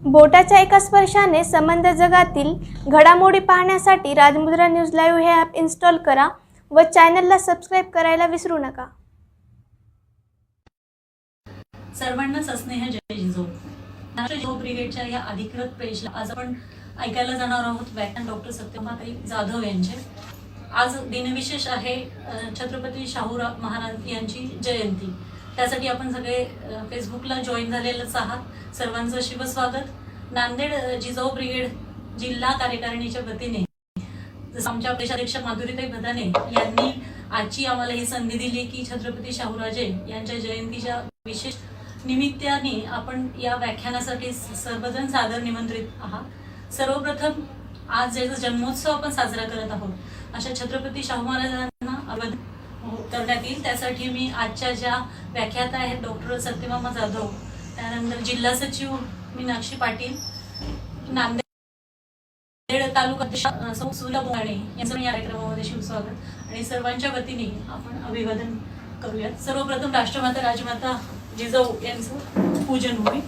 बोटाच्या एका स्पर्शाने संबंध जगातील घडामोडी पाहण्यासाठी राजमुद्रा न्यूज लाईव्ह हे ॲप इन्स्टॉल करा व चॅनलला सबस्क्राईब करायला विसरू नका. सर्वांना सस्नेह जय जिजाऊ. महाराष्ट्र जिजाऊ ब्रिगेडच्या या अधिकृत पेजला आज आपण ऐकायला जाणार आहोत व्याख्यान डॉक्टर सत्यभामाताई जाधव यांचे. आज दिनविशेष आहे छत्रपती शाहूराव महाराज यांची जयंती. त्यासाठी आपण सगळे फेसबुकला जॉईन झालेलेच आहात. सर्वांचं शिवस्वागत. नांदेड जिजाऊ ब्रिगेड जिल्हा कार्यकारिणीच्या वतीने जसं आमच्या प्रदेशाध्यक्ष माधुरीताई भदाने यांनी आजची आम्हाला ही संधी दिली की छत्रपती शाहूराजे यांच्या जयंतीच्या विशेष निमित्ताने आपण या व्याख्यानासाठी सर्वजण सादर निमंत्रित आहात. सर्वप्रथम आज ज्याचा जन्मोत्सव आपण साजरा करत आहोत अशा छत्रपती शाहू महाराजांना अभिवादन करण्यात येईल. त्यासाठी मी आजच्या ज्या व्याख्याता आहेत डॉक्टर सत्यभामा जाधव, त्यानंतर जिल्हा सचिव मीनाक्षी पाटील, नांदेड तालुका सौ सुला बोंगाणे यांचं या कार्यक्रमामध्ये शिवस्वागत आणि सर्वांच्या वतीने आपण अभिवादन करूयात. सर्वप्रथम राष्ट्रमाता राजमाता जिजाऊ यांचं पूजन होईल.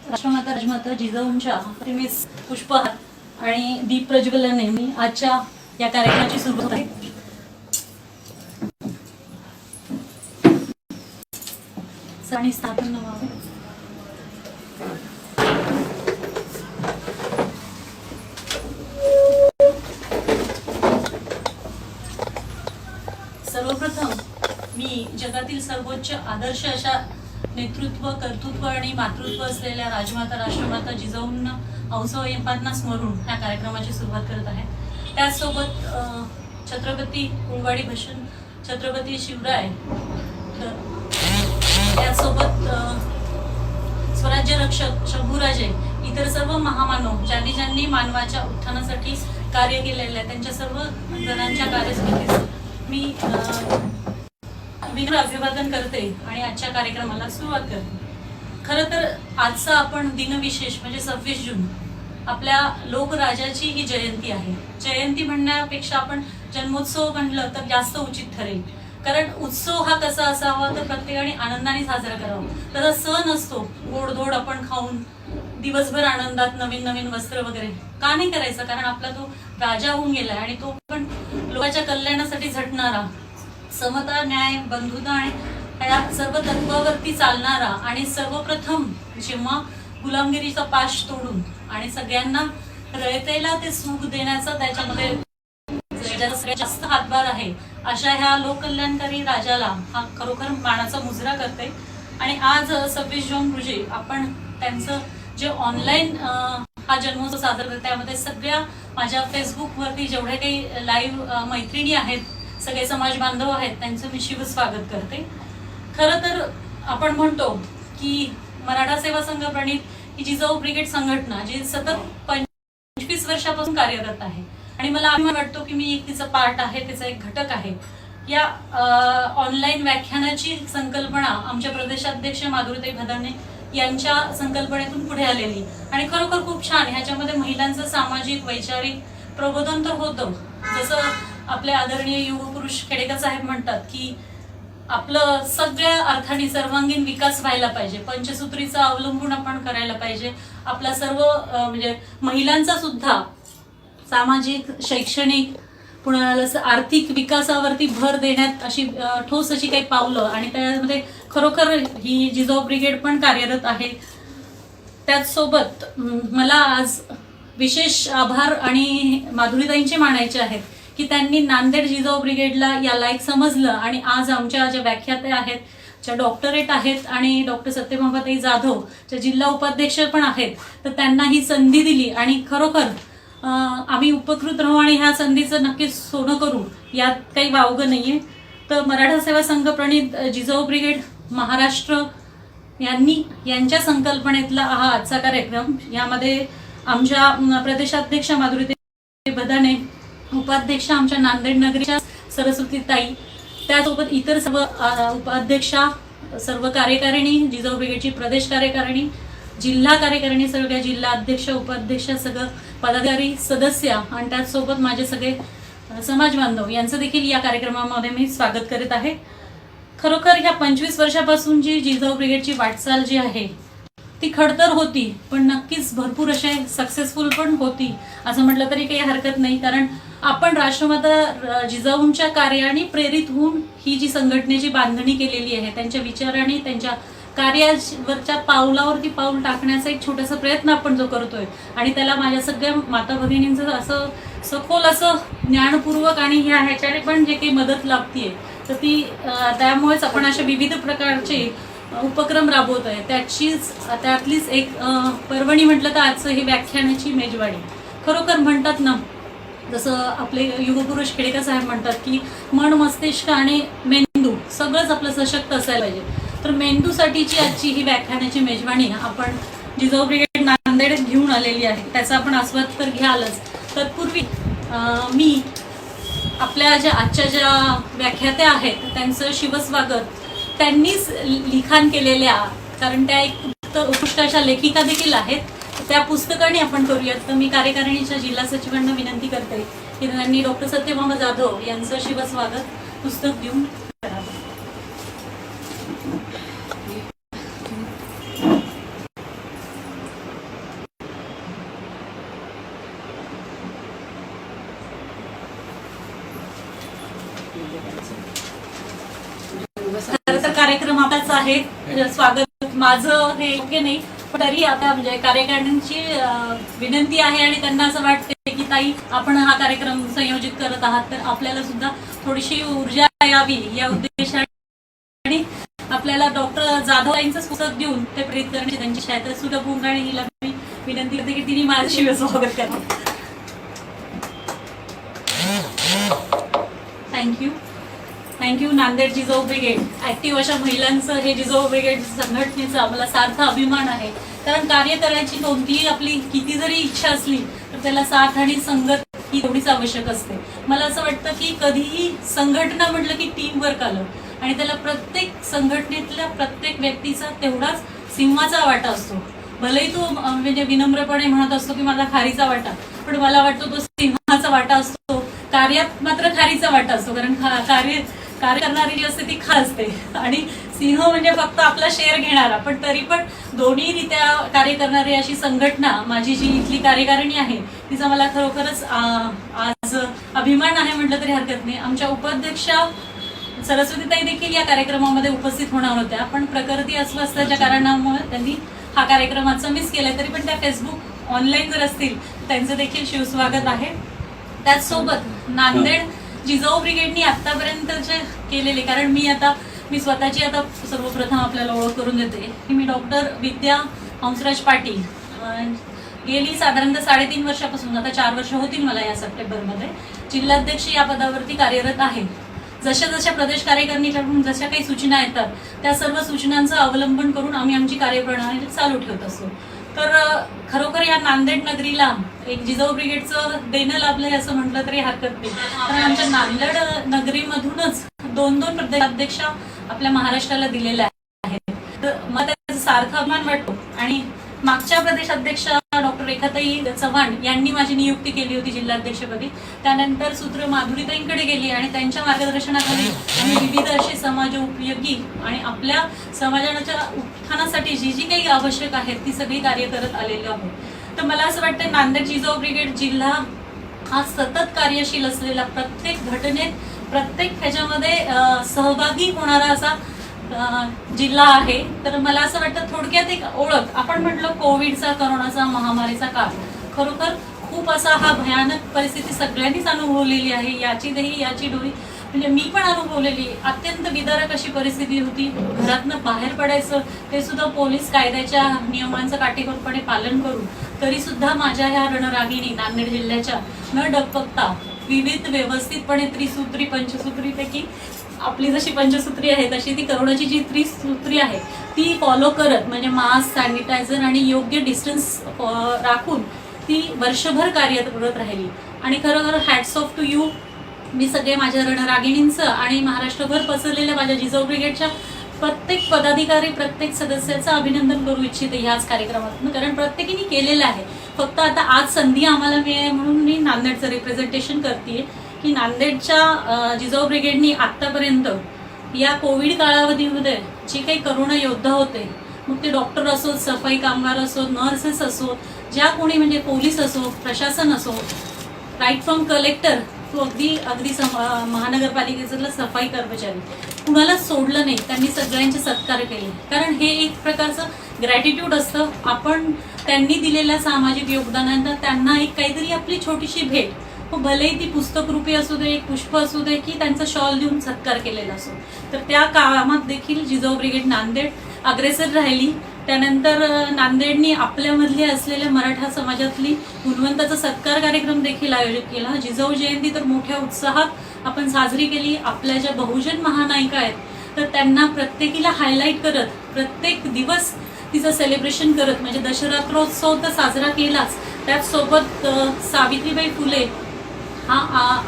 राष्ट्रमाता राजमाता जिजाऊंच्या प्रतिमेस पुष्पहार आणि दीप प्रज्वलनाने मी आजच्या या कार्यक्रमाची सुरुवात आहे. आणि स्थापन व्हावे. सर्वप्रथम मी जगातील सर्वोच्च आदर्श अशा नेतृत्व, कर्तृत्व आणि मातृत्व असलेल्या राजमाता राष्ट्रमाता जिजाऊंना औसंपांना स्मरून ह्या कार्यक्रमाची सुरुवात करत आहे. त्याचसोबत छत्रपती कुळवाडी भूषण छत्रपती शिवराय, त्यासोबत स्वराज्य रक्षक शंभूराजे, इतर सर्व महामानव ज्यांनी ज्यांनी मानवाच्या उत्थानासाठी कार्य केलेले आहे त्यांच्या सर्व जणांच्या कार्यस्मृतीस मी विनम्र अभिवादन करते आणि आजच्या कार्यक्रमाला सुरुवात करते. खरं तर आजचा आपण दिनविशेष म्हणजे 26 जून आपल्या लोकराजाची ही जयंती आहे. जयंती म्हणण्यापेक्षा आपण जन्मोत्सव म्हणलं तर जास्त उचित ठरेल. कारण उत्सव हा कसा असावा तर प्रत्येकाने आनंदाने साजरा करावा. तसा सण असतो गोडधोड आपण खाऊन दिवसभर आनंदात नवीन नवीन वस्त्र वगैरे का नाही करायचं. कारण आपला तो राजा होऊन गेलाय आणि तो पण लोकांच्या कल्याणासाठी झटणारा, समता, न्याय, बंधुता आणि या सर्व तत्वावरती चालणारा आणि सर्वप्रथम जेव्हा गुलामगिरीचा पाश तोडून आणि सगळ्यांना रयतेला ते सुख देण्याचा त्याच्यामध्ये जास्त हातभार आहे अशा ह्या लोककल्याणकारी राजाला हा खरोखर मानाचा मुजरा करते. आणि आज 26 जून रोजी आपण त्यांचं जे ऑनलाईन हा जन्मोत्सव साजरा करतो त्यामध्ये सगळ्या माझ्या फेसबुकवरती जेवढे काही लाईव्ह मैत्रिणी आहेत, सगळे समाज बांधव आहेत, त्यांचं मी शिवस्वागत करते. खरं तर आपण म्हणतो की मराठा सेवा संघ प्रणित ही जिजाऊ ब्रिगेड संघटना जी सतत 25 वर्षापासून कार्यरत आहे आणि मला अभिमान वाटतो की मी एक तिचा पार्ट आहे, तिचा एक घटक आहे. या ऑनलाईन व्याख्यानाची संकल्पना आमच्या प्रदेशाध्यक्ष माधुरीताई भदाने यांच्या संकल्पनेतून पुढे आलेली आणि खरोखर खूप छान. ह्याच्यामध्ये महिलांचं सामाजिक वैचारिक प्रबोधन तर होतं. जसं आपले आदरणीय युगपुरुष खेडेकर साहेब म्हणतात की आपलं सगळ्या अर्थाने सर्वांगीण विकास व्हायला पाहिजे. पंचसूत्रीचा अवलंबून आपण करायला पाहिजे. आपला सर्व म्हणजे महिलांचा सुद्धा सामाजिक, शैक्षणिक, पुन्हा आर्थिक विकासावरती भर देण्यात अशी ठोस अशी काही पावलं आणि त्यामध्ये खरोखर ही जिजाऊ ब्रिगेड पण कार्यरत आहे. त्याचसोबत मला आज विशेष आभार आणि माधुरीताईंचे मानायचे आहेत की त्यांनी नांदेड जिजाऊ ब्रिगेडला या लायक समजलं आणि आज आमच्या ज्या व्याख्यात्या आहेत, ज्या डॉक्टरेट आहेत आणि डॉक्टर सत्यभामाताई जाधव ज्या जिल्हा उपाध्यक्ष पण आहेत, तर त्यांना ही संधी दिली आणि खरोखर आम्ही उपकृत राहू आणि ह्या संधीचं नक्कीच सोनं करू, यात काही वावगं नाहीये. तर मराठा सेवा संघ प्रणित जिजाऊ ब्रिगेड महाराष्ट्र यांच्या संकल्पनेतला हा आजचा कार्यक्रम. यामध्ये आमच्या प्रदेशाध्यक्षा माधुरीताई बदाने, उपाध्यक्ष आमच्या नांदेड नगरीच्या सरस्वतीताई, त्यासोबत इतर सर्व उपाध्यक्षा, सर्व कार्यकारिणी, जिजाऊ ब्रिगेडची प्रदेश कार्यकारिणी, जिल्हा कार्यकारिणी, सगळ्या जिल्हा अध्यक्ष, उपाध्यक्ष, सगळं पदाधिकारी, सदस्य आणि त्याचसोबत माझे सगळे समाज बांधव यांचं देखील या कार्यक्रमामध्ये मी स्वागत करीत आहे. खरोखर ह्या 25 वर्षापासून जी जिजाऊ ब्रिगेडची वाटचाल जी आहे ती खडतर होती, पण नक्कीच भरपूर असे सक्सेसफुल पण होती असं म्हटलं तरी काही हरकत नाही. कारण आपण राष्ट्रमाता जिजाऊंच्या कार्याने प्रेरित होऊन ही जी संघटनेची बांधणी केलेली आहे, त्यांच्या विचाराने, त्यांच्या कार्यावरच्या पावलावरती पाऊल टाकण्याचा एक छोटासा प्रयत्न आपण जो करतोय आणि त्याला माझ्या सगळ्या माता भगिनींचं असं सखोल असं ज्ञानपूर्वक आणि ह्याच्याने पण जे काही मदत लागतीये, तर ती त्यामुळेच आपण अशा विविध प्रकारचे उपक्रम राबवतोय. त्यातलीच एक पर्वणी म्हटलं तर आजचं हे व्याख्यानाची मेजवानी. खरोखर म्हणतात ना, जसं आपले युगपुरुष खेडेकर साहेब म्हणतात की मन, मस्तिष्क आणि मेंदू सगळंच आपलं सशक्त असायला पाहिजे. तर मेंदूसाठीची आजची ही व्याख्यानाची मेजवानी आपण जिजाऊ ब्रिगेड नांदेड घेऊन आलेली आहे. त्याचा आपण आस्वाद तर घ्यालच. तत्पूर्वी मी आपल्या आजच्या ज्या व्याख्यात्या आहेत त्यांचं शिवस्वागत त्यांनीच लिखाण केलेल्या, कारण त्या एक उत्कृष्ट अशा लेखिका देखील आहेत, त्या पुस्तकाने आपण करूयात. तर मी कार्यकारिणीच्या जिल्हा सचिवांना विनंती करते की त्यांनी डॉक्टर सत्यभामा जाधव यांचं शिवस्वागत पुस्तक देऊन करावं. खरं तर कार्यक्रम आपलाच आहे. स्वागत माझं हे योग्य नाही, पण तरी आता म्हणजे कार्यकारिणींची विनंती आहे आणि त्यांना असं वाटते की ताई आपण हा कार्यक्रम संयोजित करत आहात, तर आपल्याला सुद्धा थोडीशी ऊर्जा यावी या उद्देशाने आणि आपल्याला डॉक्टर जाधव यांचं पुस्तक देऊन ते प्रेरित करण्याची त्यांची शायद सुद्धा भूंगाणी हिला मी विनंती करते की तिने माझं शिवस्वागत करावं. Thank you Nanded Jijau brigade. Active अशा महिलांचं हे जिजाऊ ब्रिगेड संघटनेचा मला सार्थ अभिमान आहे. कारण कार्य करायची कोणतीही आपली किती जरी इच्छा असली तर त्याला साथ आणि संगत ही तेवढीच आवश्यक असते. मला असं वाटतं की कधीही संघटना म्हटलं की टीम वर्क आलं आणि त्याला प्रत्येक संघटनेतल्या प्रत्येक व्यक्तीचा तेवढाच सिंहाचा वाटा असतो. भलेही तो म्हणजे विनम्रपणे म्हणत असतो की माझा खारीचा वाटा, पण मला वाटतं तो सिंहाचा वाटा असतो. कार्यात मात्र खारीचा वाटा असतो, कारण कार्य करणारी जी असते ती खास असते आणि सिंह म्हणजे फक्त आपला शेअर घेणारा. पण तरी पण दोन्ही रित्या कार्य करणारी अशी संघटना माझी जी इथली कार्यकारिणी आहे तिचा मला खरोखरच आज अभिमान आहे म्हटलं तरी हरकत नाही. आमच्या उपाध्यक्षा सरस्वतीताई देखील या कार्यक्रमामध्ये उपस्थित होणार होत्या, पण प्रकृती अस्वस्थाच्या कारणामुळे त्यांनी हा कार्यक्रमाचं मिस केलाय. तरी पण त्या फेसबुक ऑनलाईन जर असतील त्यांचं देखील शिवस्वागत आहे. त्याचसोबत नांदेड जिजाऊ ब्रिगेडनी आतापर्यंत जे केलेले, कारण मी स्वतःची आता सर्वप्रथम आपल्याला ओळख करून देते की मी डॉक्टर विद्या हंसराज पाटील गेली साधारणतः 3.5 वर्षापासून, आता 4 वर्ष होतील मला या सप्टेंबरमध्ये, जिल्हाध्यक्ष या पदावरती कार्यरत आहे. जशा प्रदेश कार्यकारिणीकडून जशा काही सूचना येतात त्या सर्व सूचनांचं अवलंबन करून आम्ही आमची कार्यप्रणाली चालू ठेवत असतो. तर खरोखर या नांदेड नगरीला एक जिजाऊ ब्रिगेडचं देणं लाभलंय असं म्हटलं तरी हरकत नाही. कारण आमच्या नांदेड नगरीमधूनच 2 प्रदेशाध्यक्ष आपल्या महाराष्ट्राला दिलेल्या आहेत. तर मला त्याचा सार्थ अभिमान वाटतो. आणि मागच्या प्रदेशाध्यक्ष डॉक्टर रेखाताई चव्हाण यांनी माझी नियुक्ती केली होती जिल्हाध्यक्षपदी. त्यानंतर सूत्र माधुरीताईंकडे गेली आणि त्यांच्या मार्गदर्शनाखाली आम्ही विविध असे समाजोपयोगी आणि आपल्या समाजाच्या उत्थानासाठी जी जी काही आवश्यक आहेत ती सगळी कार्य करत आलेलो आहोत. तर मला असं वाटतं नांदेड जिजाऊ ब्रिगेड जिल्हा हा सतत कार्यशील असलेला, प्रत्येक घटनेत प्रत्येक ह्याच्यामध्ये सहभागी होणारा असा जिल्हा आहे. तर मला असं वाटतं थोडक्यात एक ओळख, आपण म्हटलं कोविडचा, करोनाचा, महामारीचा काळ खरोखर खूप असा हा भयानक परिस्थिती सगळ्यांनीच अनुभवलेली आहे. याची डोळी म्हणजे मी पण अनुभवलेली. अत्यंत विदारक अशी परिस्थिती होती. घरातनं बाहेर पडायचं ते सुद्धा पोलीस कायद्याच्या नियमांचं काटेकोरपणे पालन करून, तरी सुद्धा माझ्या ह्या रणरागिणी नांदेड जिल्ह्याच्या न डगपगता विविध व्यवस्थितपणे त्रिसूत्री पंचसूत्रीपैकी आपली जशी पंचसूत्री आहे तशी ती करोनाची जी त्रिसूत्री आहे ती फॉलो करत, म्हणजे मास्क, सॅनिटायझर आणि योग्य डिस्टन्स राखून ती वर्षभर कार्यरत राहिली. आणि खरोखर हॅट्स ऑफ टू यू. मी सगळे माझ्या रणरागिणींचं आणि महाराष्ट्रभर पसरलेल्या माझ्या जिजाऊ ब्रिगेडच्या प्रत्येक पदाधिकारी, प्रत्येक सदस्याचं अभिनंदन करू इच्छिते ह्याच कार्यक्रमातून, कारण प्रत्येकीने केलेलं आहे. फक्त आता आज संधी आम्हाला मिळाली म्हणून मी नांदेडचं रिप्रेझेंटेशन करते की नांदेडच्या जिजाऊ ब्रिगेडनी आत्तापर्यंत या कोविड कालावधीमध्ये जे काही करोना योद्धा होते, मग ते डॉक्टर असोत, सफाई कामगार असोत, नर्सेस असोत, ज्या कोणी म्हणजे पोलीस असो, प्रशासन असो, राईट फ्रॉम कलेक्टर तो अगदी महानगरपालिकेचं सफाई कर्मचारी, कुणाला सोडलं नाही. त्यांनी सगळ्यांचे सत्कार केले, कारण हे एक प्रकारचं ग्रॅटिट्यूड असतं. आपण त्यांनी दिलेल्या सामाजिक योगदानांना त्यांना एक काहीतरी आपली छोटीशी भेट, मग भलेही ती पुस्तकरूपी असू दे, एक पुष्प असू दे, की त्यांचा शॉल देऊन सत्कार केलेला असो. तर त्या कामात देखील जिजाऊ ब्रिगेड नांदेड अग्रेसर राहिली. त्यानंतर नांदेडनी आपल्यामधले असलेल्या मराठा समाजातली गुणवंताचा सत्कार कार्यक्रम देखील आयोजित केला. जिजाऊ जयंती तर मोठ्या उत्साहात आपण साजरी केली. आपल्या ज्या बहुजन महानायिका आहेत तर त्यांना प्रत्येकीला हायलाईट करत, प्रत्येक दिवस तिचं सेलिब्रेशन करत, म्हणजे दशरात्रोत्सव तर साजरा केलाच, त्याचसोबत सावित्रीबाई फुले हा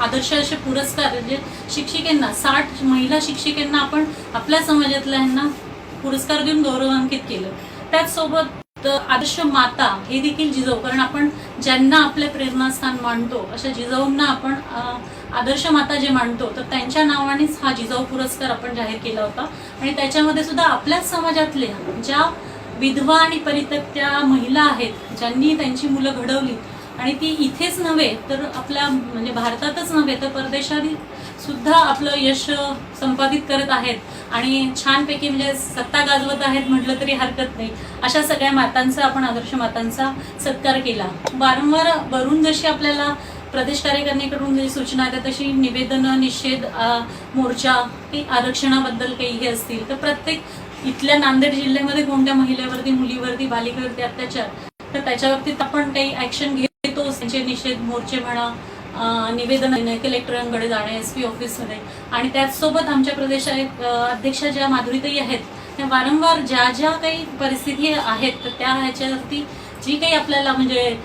आदर्श असे पुरस्कार म्हणजे शिक्षिकेंना, 60 महिला शिक्षिकेंना आपण आपल्या समाजातल्यांना पुरस्कार देऊन गौरवान्वित केलं. त्याचसोबत आदर्श माता हे देखील जिजाऊ, कारण आपण ज्यांना आपले प्रेरणास्थान मानतो अशा जिजाऊंना आपण आदर्श माता जे मानतो, तर त्यांच्या नावानेच हा जिजाऊ पुरस्कार आपण जाहीर केला होता. आणि त्याच्यामध्ये सुद्धा आपल्याच समाजातल्या ज्या विधवा आणि परित्यक्त्या महिला आहेत, ज्यांनी त्यांची मुलं घडवली आणि ती इथेच नव्हे तर आपल्या म्हणजे भारतातच नव्हे तर परदेशात सुद्धा आपलं यश संपादित करत आहेत आणि छानपैकी म्हणजे सत्ता गाजवत आहेत म्हटलं तरी हरकत नाही. अशा सगळ्या मातांचा आपण आदर्श मातांचा सत्कार केला. वारंवार वरून जशी आपल्याला प्रदेश कार्यकारिणीकडून जी सूचना येतात तशी निवेदनं, निषेध मोर्चा, काही आरक्षणाबद्दल काही हे असतील तर प्रत्येक इथल्या नांदेड जिल्ह्यामध्ये कोणत्या महिलेवरती, मुलीवरती, बालिकेवरती अत्याचार तर त्याच्याबाबतीत आपण काही ॲक्शन घेतो. त्यांचे निषेध मोर्चे म्हणा, निवेदन कलेक्टरांकडे जाणे, SP ऑफिसमध्ये. आणि त्याचसोबत आमच्या प्रदेश अध्यक्षा ज्या माधुरीताई आहेत त्या वारंवार ज्या ज्या काही परिस्थिती आहेत तर त्या ह्याच्यावरती जी काही आपल्याला म्हणजे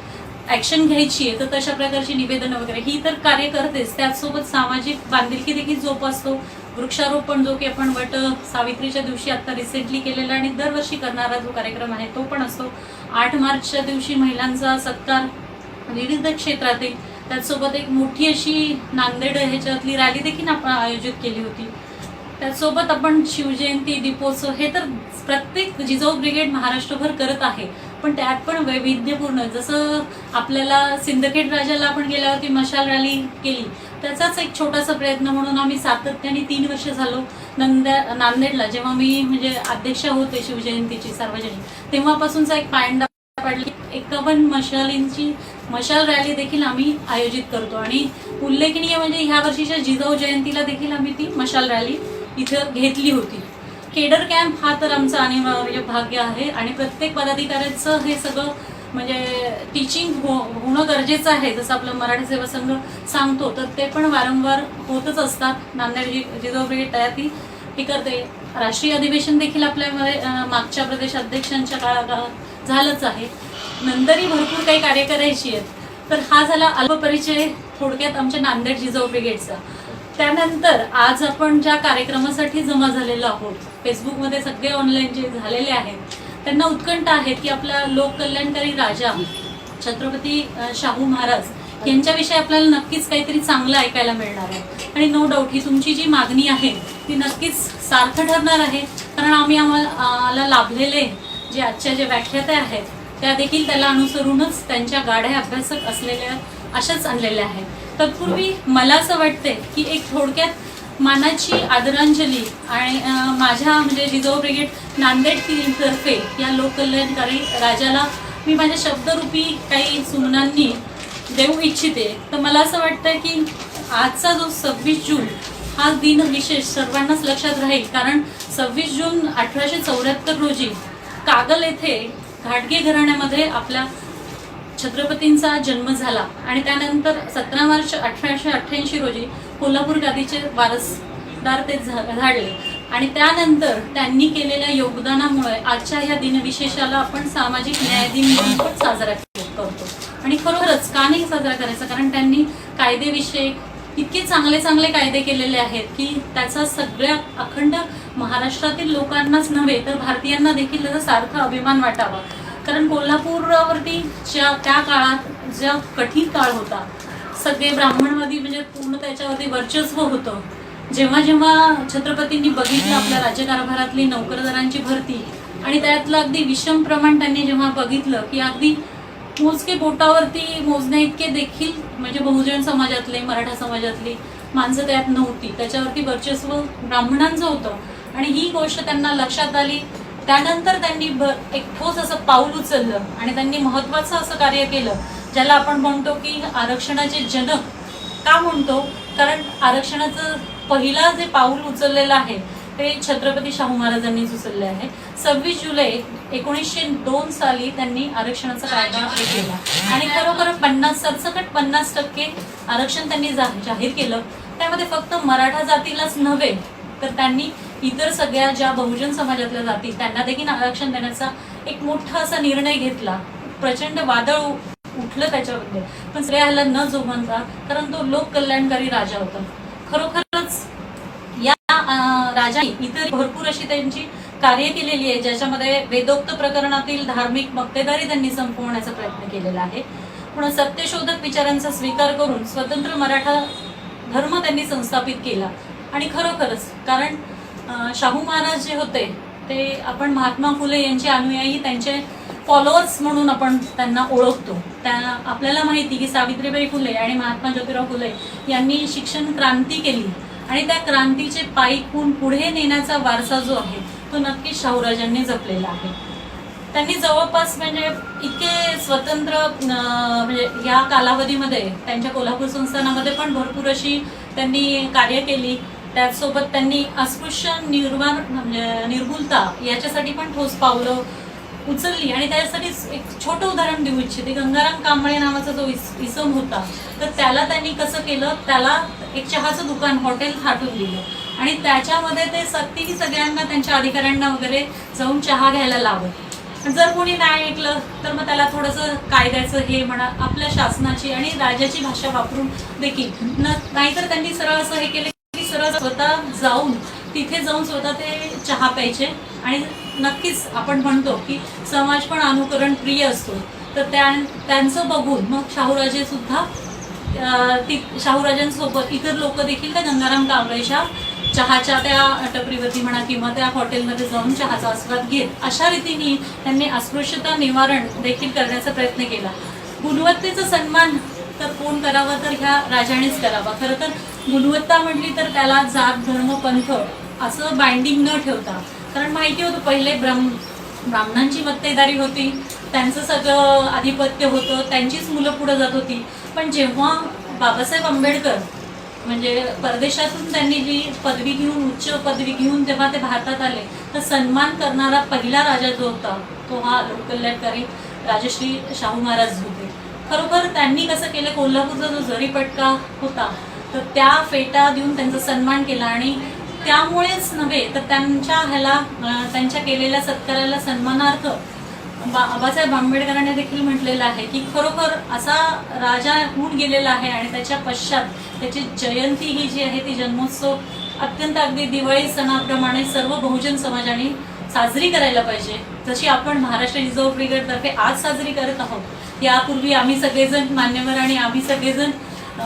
ॲक्शन घ्यायची आहे तर तशा प्रकारची निवेदनं वगैरे ही तर कार्य करतेच. त्याचसोबत सामाजिक बांधिलकी देखील जोपासतो. वृक्षारोपण जो की आपण वट सावित्रीच्या दिवशी आता रिसेंटली केलेला आणि दरवर्षी करणारा जो कार्यक्रम आहे तो पण असतो. 8 मार्चच्या दिवशी महिलांचा सत्कार विविध क्षेत्रातील. त्याचसोबत एक मोठी अशी नांदेड ह्याच्यातली रॅली देखील आपण आयोजित केली होती. त्याचसोबत आपण शिवजयंती, दीपोत्सव हे तर प्रत्येक जिजाऊ ब्रिगेड महाराष्ट्रभर करत आहे, पण त्यात पण वैविध्यपूर्ण. जसं आपल्याला सिंदखेड राजाला आपण गेल्यावरती मशाल रॅली केली, त्याचाच एक छोटासा प्रयत्न म्हणून आम्ही सातत्याने 3 वर्ष झालो नांदेडला जेव्हा मी म्हणजे अध्यक्षा होते शिवजयंतीची सार्वजनिक, तेव्हापासूनचा एक पायंडा पाडली. 51 मशालींची मशाल रॅली देखील आम्ही आयोजित करतो आणि उल्लेखनीय म्हणजे ह्या वर्षीच्या जिजाऊ जयंतीला देखील आम्ही ती मशाल रॅली इथं घेतली होती. केडर कॅम्प हा तर आमचा अनिवार्य भाग्य आहे आणि प्रत्येक पदाधिकाऱ्याचं हे सगळं म्हणजे टीचिंग होणं गरजेचं आहे. जसं आपलं मराठी सेवा संघ सांगतो तर ते पण वारंवार होतच असतात. नांदेड जिजाऊ ब्रिगेड तयारी हे करते. राष्ट्रीय अधिवेशन देखील आपल्यामध्ये मागच्या प्रदेश अध्यक्षांच्या काळात झालंच आहे. नंतरही भरपूर काही कार्य करायची आहेत. तर हा झाला अल्पपरिचय थोडक्यात आमच्या नांदेड जिजाऊ ब्रिगेडचा. त्यानंतर आज आपण ज्या कार्यक्रमासाठी जमा झालेलो आहोत, फेसबुकमध्ये सगळे ऑनलाईन जे झालेले आहेत त्यांना उत्कंठ आहेत की आपला लोककल्याणकारी राजा छत्रपती शाहू महाराज यांच्याविषयी आपल्याला नक्कीच काहीतरी चांगलं ऐकायला मिळणार आहे. आणि नो डाऊट ही तुमची जी मागणी आहे ती नक्कीच सार्थ ठरणार आहे, कारण आम्हाला लाभलेले जे आजच्या जे व्याख्याते आहेत त्या देखील त्याला अनुसरूनच त्यांच्या गाढे अभ्यासक असलेल्या अशाच आणलेल्या आहेत. तत्पूर्वी मला असं वाटते की एक थोडक्यात मानाची आदरांजली आणि माझ्या म्हणजे जिजाऊ ब्रिगेड नांदेड तर्फे या लोककल्याणकारी राजाला मी माझ्या शब्दरूपी काही सुमनांनी देऊ इच्छिते. तर मला असं वाटतं की आजचा जो 26 जून हा दिन विशेष सर्वांनाच लक्षात राहील, कारण 26 जून 1874 रोजी कागल येथे घाटगे घराण्यामध्ये आपल्या छत्रपतींचा जन्म झाला आणि त्यानंतर 17 मार्च 1888 रोजी कोल्हापूर गादीचे वारसदार ते झाले. आणि त्यानंतर त्यांनी केलेल्या योगदानामुळे आजच्या ह्या दिनविशेषाला आपण सामाजिक न्याय दिन म्हणून पण साजरा करतो. आणि खरोखरच का नाही साजरा करायचा, कारण त्यांनी कायदेविषयक इतके चांगले चांगले कायदे केलेले आहेत की त्याचा सगळ्या अखंड महाराष्ट्रातील लोकांनाच नव्हे तर भारतीयांना देखील त्याचा सार्थ अभिमान वाटावा. कारण कोल्हापूरवरती त्या काळात ज्या कठीण काळ होता, सगळे ब्राह्मणवादी म्हणजे पूर्ण त्याच्यावरती वर्चस्व होतं. जेव्हा जेव्हा छत्रपतींनी बघितलं आपल्या राज्यकारभारातली नोकरदारांची भरती आणि त्यातलं अगदी विषम प्रमाण त्यांनी जेव्हा बघितलं की अगदी मोजके बोटावरती मोजण्या इतके देखील म्हणजे बहुजन समाजातले मराठा समाजातली माणसं त्यात नव्हती, त्याच्यावरती वर्चस्व ब्राह्मणांचं होतं आणि ही गोष्ट त्यांना लक्षात आली. त्यानंतर त्यांनी एक ठोस असं पाऊल उचललं आणि त्यांनी महत्त्वाचं असं कार्य केलं ज्याला आपण म्हणतो की आरक्षणाचे जनक. का म्हणतो, कारण आरक्षणाचं पहिला जे पाऊल उचललेलं आहे ते छत्रपती शाहू महाराजांनीच उचलले आहे. 26 जुलै 1902 साली त्यांनी आरक्षणाचा कायदा केला आणि खरोखर सरसकट 50% आरक्षण त्यांनी जाहीर केलं. त्यामध्ये फक्त मराठा जातीलाच नव्हे तर त्यांनी इतर सगळ्या ज्या बहुजन समाजातल्या जाती त्यांना देखील आरक्षण देण्याचा एक मोठा असा निर्णय घेतला. प्रचंड वादळ उठलं त्याच्याबद्दल, पण स्त्रियाला न जुमानता, कारण तो लोक कल्याणकारी राजा होता. खरोखरच या राजाने इतर भरपूर अशी त्यांची कार्य केलेली आहे ज्याच्यामध्ये वेदोक्त प्रकरणातील धार्मिक मक्तेदारी त्यांनी संपवण्याचा प्रयत्न केलेला आहे. पुन्हा सत्यशोधक विचारांचा स्वीकार करून स्वतंत्र मराठा धर्म त्यांनी संस्थापित केला. आणि खरोखरच कारण शाहू महाराज जे होते ते आपण महात्मा फुले यांचे अनुयायी, त्यांचे फॉलोअर्स म्हणून आपण त्यांना ओळखतो. आपल्याला माहिती की सावित्रीबाई फुले आणि महात्मा ज्योतिराव फुले यांनी शिक्षण क्रांती केली आणि त्या क्रांतीचे पायी पुढे नेण्याचा वारसा जो आहे तो नक्कीच शाहूराजांनी जपलेला आहे. त्यांनी जवळपास म्हणजे इतके स्वतंत्र म्हणजे या कालावधीमध्ये त्यांच्या कोल्हापूर संस्थानामध्ये पण भरपूर अशी त्यांनी कार्य केली. त्याचसोबत त्यांनी अस्पृश्य निर्मूलता याच्यासाठी पण ठोस पावलं उचलली. आणि त्यासाठी एक छोटं उदाहरण देऊ इच्छिते. गंगाराम कांबळे नावाचा जो इसम होता तर त्याला त्यांनी कसं केलं, त्याला एक चहाचं दुकान हॉटेल थाटून दिलं आणि त्याच्यामध्ये ते सक्तीने सगळ्यांना त्यांच्या अधिकाऱ्यांना वगैरे जाऊन चहा घ्यायला लावत. जर कोणी नाही ऐकलं तर मग त्याला थोडंसं कायद्याचं हे म्हणा आपल्या शासनाची आणि राजाची भाषा वापरून देखील नाहीतर त्यांनी सरळ असं हे केलं की सरळ स्वतः तिथे जाऊन स्वतः ते चहा प्यायचे. आणि नक्कीच आपण म्हणतो की समाज पण अनुकरण प्रिय असतो, तर त्यांचं बघून मग शाहूराजे सुद्धा शाहूराजांसोबत इतर लोक देखील त्या गंगाराम कांबळेच्या चहाच्या त्या टपरीवरती म्हणा किंवा त्या हॉटेलमध्ये जाऊन चहाचा आस्वाद घेत अशा रीतीने त्यांनी अस्पृश्यता निवारण देखील करण्याचा प्रयत्न केला. गुणवत्तेचा सन्मान तर कोण करावा तर ह्या राजानेच करावा. खरं तर गुणवत्ता म्हटली तर त्याला जात धर्म पंथ असं बाइंडिंग न ठेवता, कारण माहिती होतं पहिले ब्राह्मणांची मक्तेदारी होती, त्यांचं सगळं आधिपत्य होतं, त्यांचीच मुलं पुढे जात होती. पण जेव्हा बाबासाहेब आंबेडकर म्हणजे परदेशातून त्यांनी जी पदवी घेऊन उच्च पदवी घेऊन जेव्हा ते भारतात आले तर सन्मान करणारा पहिला राजा जो होता तो हा लोककल्याणकारी राजश्री शाहू महाराज होते. खरोखर त्यांनी कसं केलं, कोल्हापूरचा जो जरीपटका होता तर त्या फेटा देऊन त्यांचा सन्मान केला. आणि त्यामुळेच नव्हे तर त्यांच्या केलेल्या सत्काराला सन्मानार्थ बाबासाहेब आंबेडकरांनी देखील म्हटलेलं आहे की खरोखर असा राजा होऊन गेलेला आहे आणि त्याच्या पश्चात त्याची जयंती ही जी आहे ती जन्मोत्सव अत्यंत अगदी दिवाळी सणाप्रमाणे सर्व बहुजन समाजाने साजरी करायला पाहिजे, जशी आपण महाराष्ट्र जिजाऊ ब्रिगेडतर्फे आज साजरी करत आहोत. यापूर्वी आम्ही सगळेजण मान्यवर आणि आम्ही सगळेजण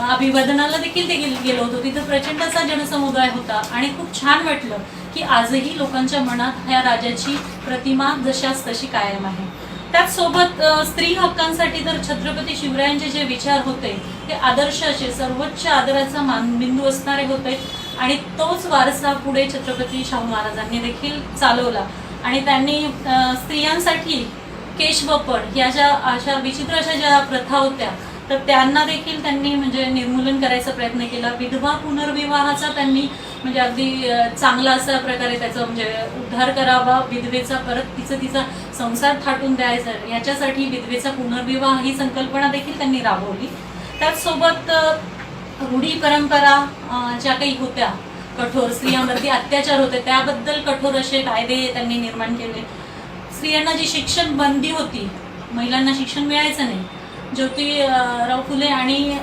अभिवादनाला देखील गेलो होतो. तिथं प्रचंड असा जनसमुदाय होता आणि खूप छान वाटलं की आजही लोकांच्या मनात ह्या राजाची प्रतिमा जशाच तशी कायम आहे. त्याचसोबत स्त्री हक्कांसाठी तर छत्रपती शिवरायांचे जे विचार होते ते आदर्श असे सर्वोच्च आदराचा मानबिंदू असणारे होते आणि तोच वारसा पुढे छत्रपती शाहू महाराजांनी देखील चालवला. आणि त्यांनी स्त्रियांसाठी केशवपण या ज्या अशा विचित्र अशा ज्या प्रथा होत्या तर त्यांना देखील त्यांनी म्हणजे निर्मूलन करायचा प्रयत्न केला. विधवा पुनर्विवाहाचा त्यांनी म्हणजे अगदी चांगला असा प्रकारे त्याचा म्हणजे उद्धार करावा, विधवेचा परत तिचा संसार थाटून द्यायचा, याच्यासाठी विधवेचा पुनर्विवाह ही संकल्पना देखील त्यांनी राबवली. त्याचसोबत रूढी परंपरा ज्या काही होत्या, कठोर स्त्रियांवरती अत्याचार होते त्याबद्दल कठोर असे कायदे त्यांनी निर्माण केले. स्त्रियांना जी शिक्षण बंदी होती, महिलांना शिक्षण मिळायचं नाही, ज्योतिराव फुले आणि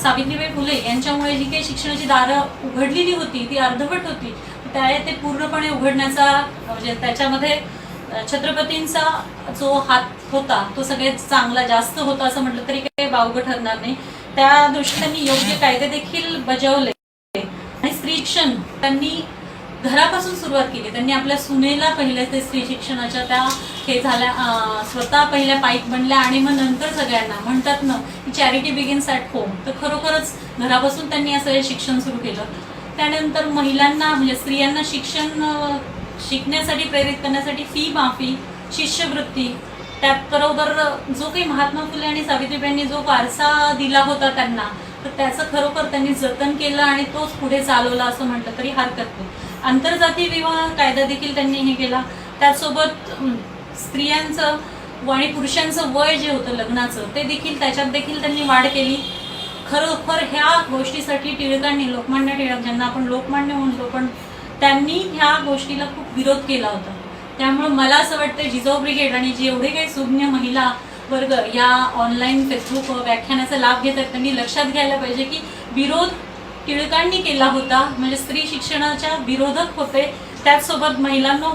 सावित्रीबाई फुले यांच्यामुळे जी काही शिक्षणाची दारं उघडलेली होती ती अर्धवट होती, ते पूर्णपणे उघडण्याचा म्हणजे त्याच्यामध्ये छत्रपतींचा जो हात होता तो सगळ्यात चांगला जास्त होता असं म्हटलं तरी काही वावगं ठरणार नाही. त्या दृष्टीने त्यांनी योग्य कायदे देखील बजावले आणि स्त्री शिक्षण त्यांनी घरापासून सुरुवात केली. त्यांनी आपल्या सुनेला पहिल्या ते स्त्री शिक्षणाच्या त्या हे झाल्या, स्वतः पहिल्या पाईक बनल्या आणि मग नंतर सगळ्यांना म्हणतात ना की चॅरिटी बिगिन्स ॲट होम, तर खरोखरच घरापासून त्यांनी असं हे शिक्षण सुरू केलं. त्यानंतर महिलांना म्हणजे स्त्रियांना शिकण्यासाठी प्रेरित करण्यासाठी फी माफी, शिष्यवृत्ती, त्याचबरोबर जो काही महात्मा फुले आणि सावित्रीबाईंनी जो वारसा दिला होता त्यांना, तर त्याचं खरोखर त्यांनी जतन केलं आणि तोच पुढे चालवला असं म्हटलं तरी हरकत नाही. आंतरजातीय विवाह कायदा देखील त्यांनी हे केला. त्याचसोबत स्त्रियांचं आणि पुरुषांचं वय जे होतं लग्नाचं ते देखील त्याच्यात देखील त्यांनी वाढ केली. खरोखर ह्या गोष्टीसाठी टिळकांनी, लोकमान्य टिळक ज्यांना आपण लोकमान्य म्हणतो, पण त्यांनी ह्या गोष्टीला खूप विरोध केला होता. त्यामुळे मला असं वाटतं जिजाऊ ब्रिगेड आणि जेवढे काही सुज्ञ महिला वर्ग या ऑनलाईन फेसबुक व्याख्यानाचा लाभ घेतात त्यांनी लक्षात घ्यायला पाहिजे की विरोध टिळकांनी केला होता, म्हणजे स्त्री शिक्षणाच्या विरोधक होते. त्याचसोबत महिलांनो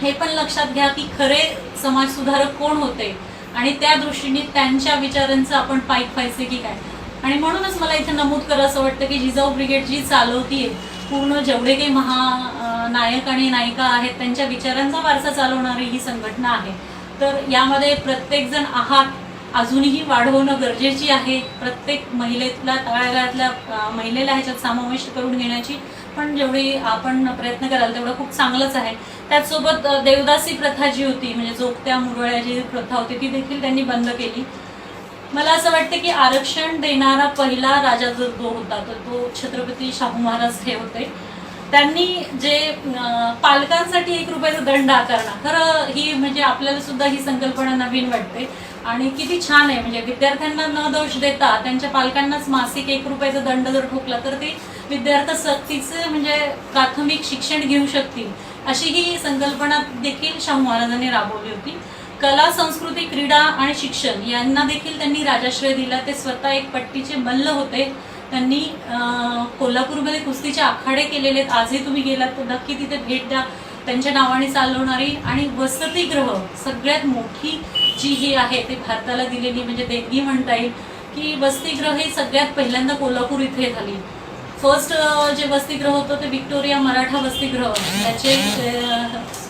हे पण लक्षात घ्या की खरे समाजसुधारक कोण होते आणि त्या दृष्टीने त्यांच्या विचारांचं आपण पाईक व्हायचं की काय. आणि म्हणूनच मला इथे नमूद करा असं वाटतं की जिजाऊ ब्रिगेड जी चालवतीये पूर्ण जेवढे काही महानायक आणि नायिका आहेत त्यांच्या विचारांचा वारसा चालवणारी ही संघटना आहे. तर यामध्ये प्रत्येकजण आहात अजूनही वाढवणं गरजेची आहे. प्रत्येक महिलेतल्या तळागाळातल्या महिलेला ह्याच्यात समावेश करून घेण्याची पण जेवढी आपण प्रयत्न कराल तेवढं खूप चांगलंच आहे. त्याचसोबत देवदासी प्रथा जी होती म्हणजे जोगत्या मुरळ्या जी प्रथा होती ती देखील त्यांनी बंद केली. मला असं वाटतं की आरक्षण देणारा पहिला राजा जो होता तर तो छत्रपती शाहू महाराज हे होते. त्यांनी जे पालकांसाठी 1 रुपयाचा दंड आकारणं, खरं ही म्हणजे आपल्याला सुद्धा ही संकल्पना नवीन वाटते आणि किती छान आहे. म्हणजे विद्यार्थ्यांना न दोष देता त्यांच्या पालकांनाच मासिक 1 रुपयाचा दंड जर ठोकला तर ते विद्यार्थी सक्तीचे म्हणजे प्राथमिक शिक्षण घेऊ शकतील अशी ही संकल्पना देखील शाहू महाराजांनी राबवली होती. कला, संस्कृती, क्रीडा आणि शिक्षण यांना देखील त्यांनी राजाश्रय दिला. ते स्वतः एक पट्टीचे मल्ल होते. त्यांनी कोल्हापूरमध्ये कुस्तीचे आखाडे केलेले आहेत. आजही तुम्ही गेलात तर नक्की तिथे भेट द्या. त्यांच्या नावाने चालवणारी आणि वसतिगृह सगळ्यात मोठी जी ही आहे ते भारताला दिलेली म्हणजे देणगी म्हणता येईल की वसतिगृह हे सगळ्यात पहिल्यांदा कोल्हापूर इथे झाली. फर्स्ट जे वसतिगृह होतं ते विक्टोरिया मराठा वसतिगृह, त्याचे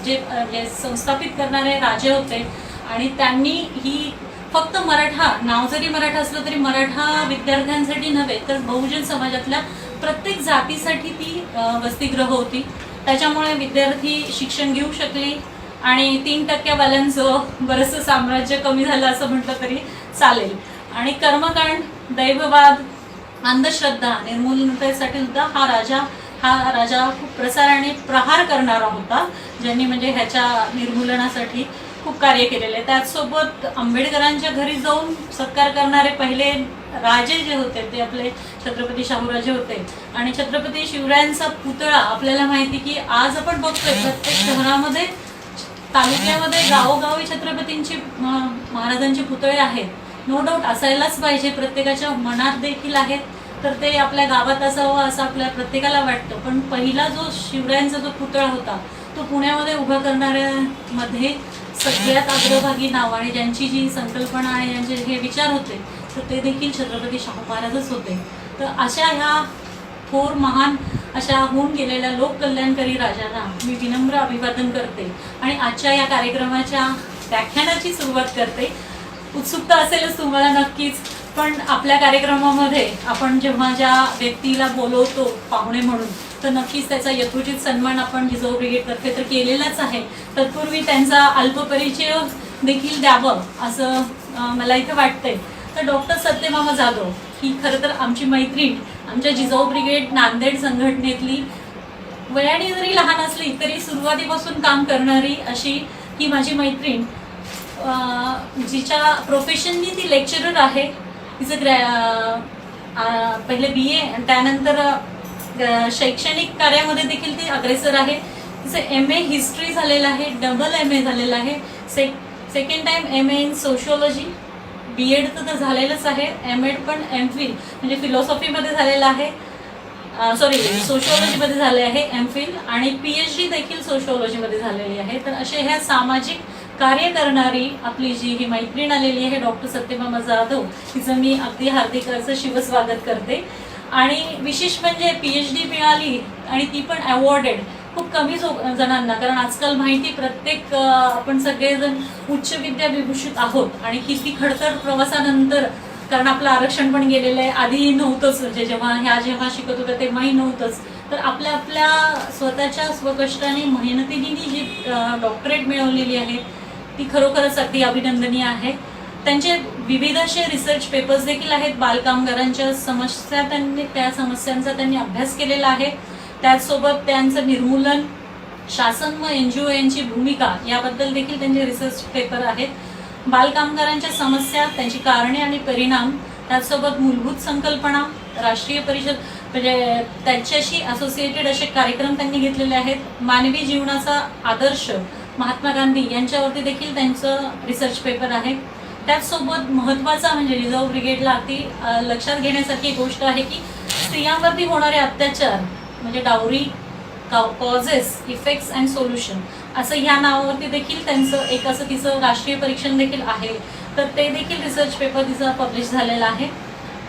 जे संस्थापित करणारे राजे होते आणि त्यांनी ही फक्त मराठा, नाव जरी मराठा असलं तरी मराठा विद्यार्थ्यांसाठी नव्हे तर बहुजन समाजातल्या प्रत्येक जातीसाठी ती वसतिगृह होती. त्याच्यामुळे विद्यार्थी शिक्षण घेऊ शकले आणि 3% वाल्यांचं बरंचसं साम्राज्य कमी झालं असं म्हटलं तरी चालेल. आणि कर्मकांड, दैववाद, अंधश्रद्धा निर्मूलनासाठी सुद्धा हा राजा खूप प्रसाराने प्रहार करणारा होता, ज्यांनी म्हणजे ह्याच्या निर्मूलनासाठी खूप कार्य केलेले. त्याचसोबत आंबेडकरांच्या घरी जाऊन सत्कार करणारे पहिले राजे जे होते ते आपले छत्रपती शाहूराजे होते. आणि छत्रपती शिवरायांचा पुतळा आपल्याला माहिती की आज आपण बघतोय प्रत्येक शहरामध्ये, तालुक्यामध्ये, गावोगावी छत्रपतींची महाराजांचे पुतळे आहेत. नो डाऊट असायलाच पाहिजे, प्रत्येकाच्या मनात देखील आहेत, तर ते आपल्या गावात असावं असं आपल्या प्रत्येकाला वाटतं. पण पहिला जो शिवरायांचा जो पुतळा होता तो पुण्यामध्ये उभा करणाऱ्यामध्ये सगळ्यात अग्रभागी नाव आणि ज्यांची जी संकल्पना आणि ज्यांचे हे विचार होते तर ते देखील छत्रपती शाहू महाराजच होते. तर अशा ह्या थोर महान अशा होऊन गेलेल्या लोककल्याणकारी राजांना मी विनम्र अभिवादन करते आणि आजच्या या कार्यक्रमाच्या व्याख्यानाची सुरुवात करते. उत्सुकता असेलच तुम्हाला नक्कीच, पण आपल्या कार्यक्रमामध्ये आपण जेव्हा ज्या व्यक्तीला बोलवतो पाहुणे म्हणून तर नक्कीच त्याचा यथोचित सन्मान आपण जिजाऊ ब्रिगेडतर्फे तर केलेलाच आहे. तत्पूर्वी त्यांचा अल्पपरिचय देखील द्यावं असं मला इथे वाटतंय. तर डॉक्टर सत्यभामा जाधव ही खरं तर आमची मैत्रीण, आमच्या जिजाऊ ब्रिगेड नांदेड संघटनेतली वयाने जरी लहान असली तरी सुरुवातीपासून काम करणारी अशी ही माझी मैत्रीण, जिच्या प्रोफेशननी ती लेक्चरर आहे. तिचं पहिले BA आणि त्यानंतर शैक्षणिक कार्यामध्ये देखील ती अग्रेसर आहे. तिचं MA हिस्ट्री झालेलं आहे, डबल MA झालेलं आहे, second time MA in sociology, BEd तर झालेलंच आहे, MEd पण MPhil म्हणजे फिलॉसॉफीमध्ये झालेलं आहे, सोशिओलॉजीमध्ये झाले आहे MPhil, आणि PhD देखील सोशिओलॉजीमध्ये झालेली आहे. तर असे ह्या सामाजिक कार्य करणारी आपली जी ही मैत्रीण आलेली आहे डॉक्टर सत्यभामा जाधव, तिचं मी अगदी हार्दिक असं शिवस्वागत करते. आणि विशेष म्हणजे PhD मिळाली आणि ती पण अवॉर्डेड खूप कमी जणांना, कारण आजकाल माहिती प्रत्येक आपण सगळेजण उच्च विद्या विभूषित आहोत आणि किती खडतर प्रवासानंतर, कारण आपलं आरक्षण पण गेलेलं आहे, आधीही नव्हतंच, म्हणजे जेव्हा शिकत होत्या तेव्हाही नव्हतंच. तर आपल्या स्वतःच्या स्वकष्टाने मेहनतीने जी डॉक्टरेट मिळवलेली आहे ती खरोखरच अगदी अभिनंदनीय आहे. त्यांचे विविध असे रिसर्च पेपर्स देखील आहेत. बालकामगारांच्या समस्या त्या समस्यांचा त्यांनी अभ्यास केलेला आहे. त्याचसोबत त्यांचं निर्मूलन, शासन व NGO यांची भूमिका याबद्दल देखील त्यांचे रिसर्च पेपर आहेत. बालकामगारांच्या समस्या, त्यांची कारणे आणि परिणाम, त्याचसोबत मूलभूत संकल्पना, राष्ट्रीय परिषद म्हणजे त्यांच्याशी असोसिएटेड असे कार्यक्रम त्यांनी घेतलेले आहेत. मानवी जीवनाचा आदर्श, महात्मा गांधी यांच्यावरती देखील त्यांचं रिसर्च पेपर आहे. त्याचसोबत महत्त्वाचा म्हणजे जिजाऊ ब्रिगेडला अगदी लक्षात घेण्यासारखी गोष्ट आहे की स्त्रियांवरती होणारे अत्याचार म्हणजे dowry, causes, effects and solution असं ह्या नावावरती देखील त्यांचं एक असं तिचं राष्ट्रीय परीक्षण देखील आहे. तर ते देखील रिसर्च पेपर तिचं पब्लिश झालेलं आहे.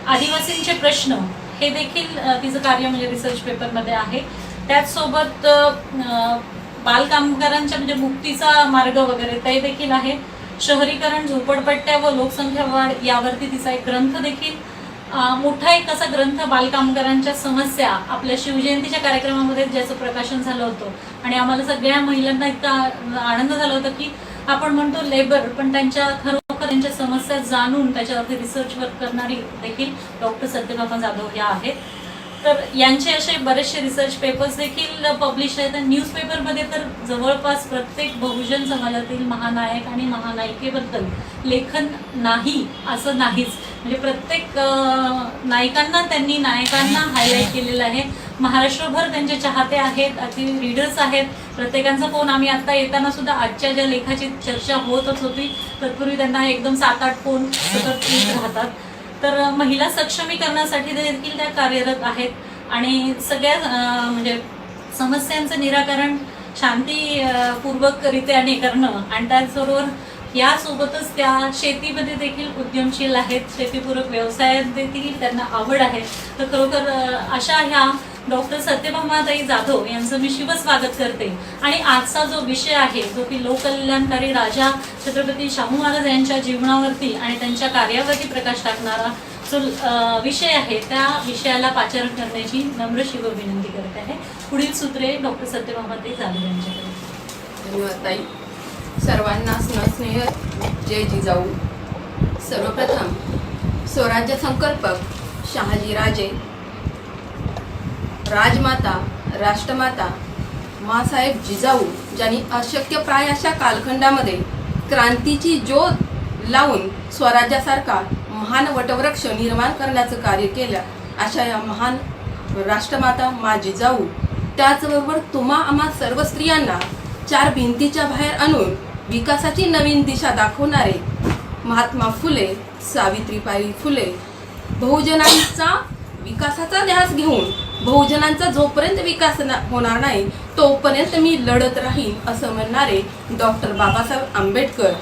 आदिवासींचे प्रश्न हे देखील तिचं कार्य म्हणजे रिसर्च पेपरमध्ये आहे. त्याचसोबत बालकामगारांच्या म्हणजे मुक्तीचा मार्ग वगैरे ते देखील आहे. शहरीकरण, झोपडपट्ट्या व लोकसंख्या वाढ यावरती तिचा एक ग्रंथ देखील, मोठा एक असा ग्रंथ बालकामगारांच्या समस्या आपल्या शिवजयंतीच्या कार्यक्रमामध्ये ज्याचं प्रकाशन झालं होतं आणि आम्हाला सगळ्या महिलांना इतका आनंद झाला होता की आपण म्हणतो लेबर, पण त्यांच्या खरोखर त्यांच्या समस्या जाणून त्याच्यावरती रिसर्च वर्क करणारी देखील डॉक्टर सत्यभामा जाधव या आहेत. तर यांचे असे बरेचसे रिसर्च पेपर्स देखील पब्लिश आहेत. न्यूजपेपरमध्ये तर जवळपास प्रत्येक बहुजन समाजातील महानायक आणि महानायिकेबद्दल लेखन नाही असं नाहीच, म्हणजे प्रत्येक नायकांना हायलाईट केलेलं आहे. महाराष्ट्रभर त्यांचे चाहते आहेत, अगदी रीडर्स आहेत. प्रत्येकांचा फोन, आम्ही आता येताना सुद्धा आजच्या ज्या लेखाची चर्चा होतच होती तत्पूर्वी त्यांना एकदम 7-8 फोन सतत येत राहतात. तर महिला सक्षमीकरणासाठी देखील त्या कार्यरत आहेत आणि सगळ्या म्हणजे समस्यांचं निराकरण शांतीपूर्वकरित्याने करणं आणि त्याचबरोबर यासोबतच त्या शेतीमध्ये देखील उद्यमशील आहेत, शेतीपूरक व्यवसायात देखील त्यांना आवड आहे. तर खरोखर अशा ह्या डॉक्टर सत्यभामाताई जाधव यांचं मी शिवस्वागत करते. आणि आजचा जो विषय आहे जो की लोककल्याणकारी राजा छत्रपती शाहू महाराज यांच्या जीवनावरती आणि त्यांच्या कार्यावरती प्रकाश टाकणारा जो विषय आहे त्या विषयाला पाचारण करण्याची नम्र शिव विनंती करते आहे. पुढील सूत्रे डॉक्टर सत्यभामाताई जाधव यांच्याकडे. धन्यवाद ताई. सर्वांना स्नेह जय जिजाऊ. सर्वप्रथम स्वराज्य संकल्पक शहाजीराजे, राजमाता, राष्ट्रमाता माँसाहेब जिजाऊ ज्यांनी अशक्यप्राय अशा कालखंडामध्ये क्रांतीची ज्योत लावून स्वराज्यासारखा महान वटवृक्ष निर्माण करण्याचं कार्य केलं, अशा या महान राष्ट्रमाता मा जिजाऊ, त्याचबरोबर तुम्हा आम्हा सर्व स्त्रियांना 4 भिंतीच्या बाहेर आणून विकासाची नवीन दिशा दाखवणारे महात्मा फुले, सावित्रीबाई फुले, बहुजनांचा विकासाचा ध्यास घेऊन बहुजनांचा जोपर्यंत विकास होणार नाही तोपर्यंत मी लढत राहीन असं म्हणणारे डॉक्टर बाबासाहेब आंबेडकर,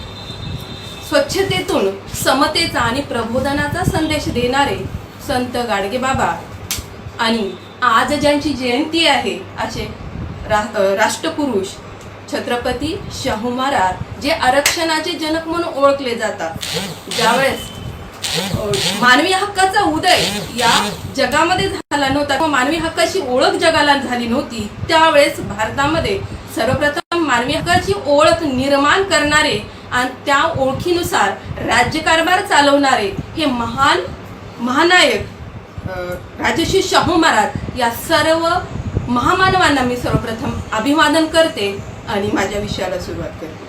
स्वच्छतेतून समतेचा आणि प्रबोधनाचा संदेश देणारे संत गाडगेबाबा आणि आज ज्यांची जयंती आहे असे राष्ट्रपुरुष छत्रपती शाहू महाराज, जे आरक्षणाचे जनक म्हणून ओळखले जातात. ज्यावेळेस मानवी हक्काचा उदय या जगामध्ये झाला नव्हता किंवा मानवी हक्काची ओळख जगाला झाली नव्हती, त्यावेळेस भारतामध्ये सर्वप्रथम मानवी हक्काची ओळख निर्माण करणारे आणि त्या ओळखीनुसार राज्यकारभार चालवणारे हे महानायक राजर्षी शाहू महाराज या सर्व महामानवांना मी सर्वप्रथम अभिवादन करते आणि माझ्या विषयाला सुरुवात करते.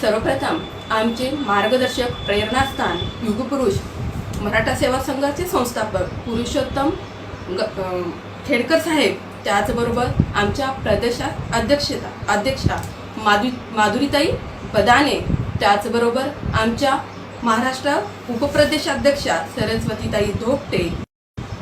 सर्वप्रथम आमचे मार्गदर्शक, प्रेरणास्थान, युगपुरुष, मराठा सेवा संघाचे संस्थापक पुरुषोत्तम खेडकर साहेब, त्याचबरोबर आमच्या प्रदेशात अध्यक्षा माधुरीताई बदाने, त्याचबरोबर आमच्या महाराष्ट्र उपप्रदेशाध्यक्षा सरस्वतीताई धोपटे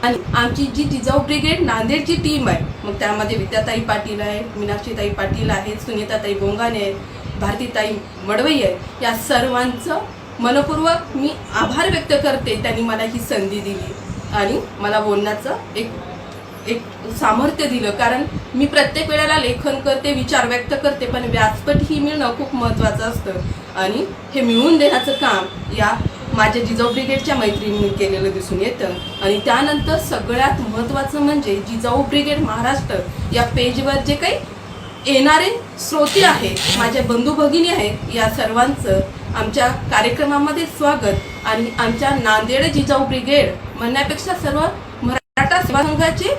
आणि आमची जी जिजाऊ ब्रिगेड नांदेडची टीम आहे, मग त्यामध्ये विद्याताई पाटील आहे, मीनाक्षीताई पाटील आहेत, सुनीताताई बोंगाने आहेत, भारतीताई मडवई आहे, या सर्वांचं मनपूर्वक मी आभार व्यक्त करते. त्यांनी मला ही संधी दिली आणि मला बोलण्याचं एक सामर्थ्य दिलं. कारण मी प्रत्येक वेळेला लेखन करते, विचार व्यक्त करते, पण व्यासपीठ ही मिळणं खूप महत्त्वाचं असतं आणि हे मिळवून देण्याचं काम या माझ्या जिजाऊ ब्रिगेडच्या मैत्रिणींनी केलेलं दिसून येतं. आणि त्यानंतर सगळ्यात महत्त्वाचं म्हणजे जिजाऊ ब्रिगेड महाराष्ट्र या पेजवर जे काही येणारे श्रोते आहेत, माझ्या बंधू भगिनी आहेत, या सर्वांचं आमच्या कार्यक्रमामध्ये स्वागत. आणि आमच्या नांदेड जिजाऊ ब्रिगेड म्हणण्यापेक्षा सर्व मराठा सेवा संघाचे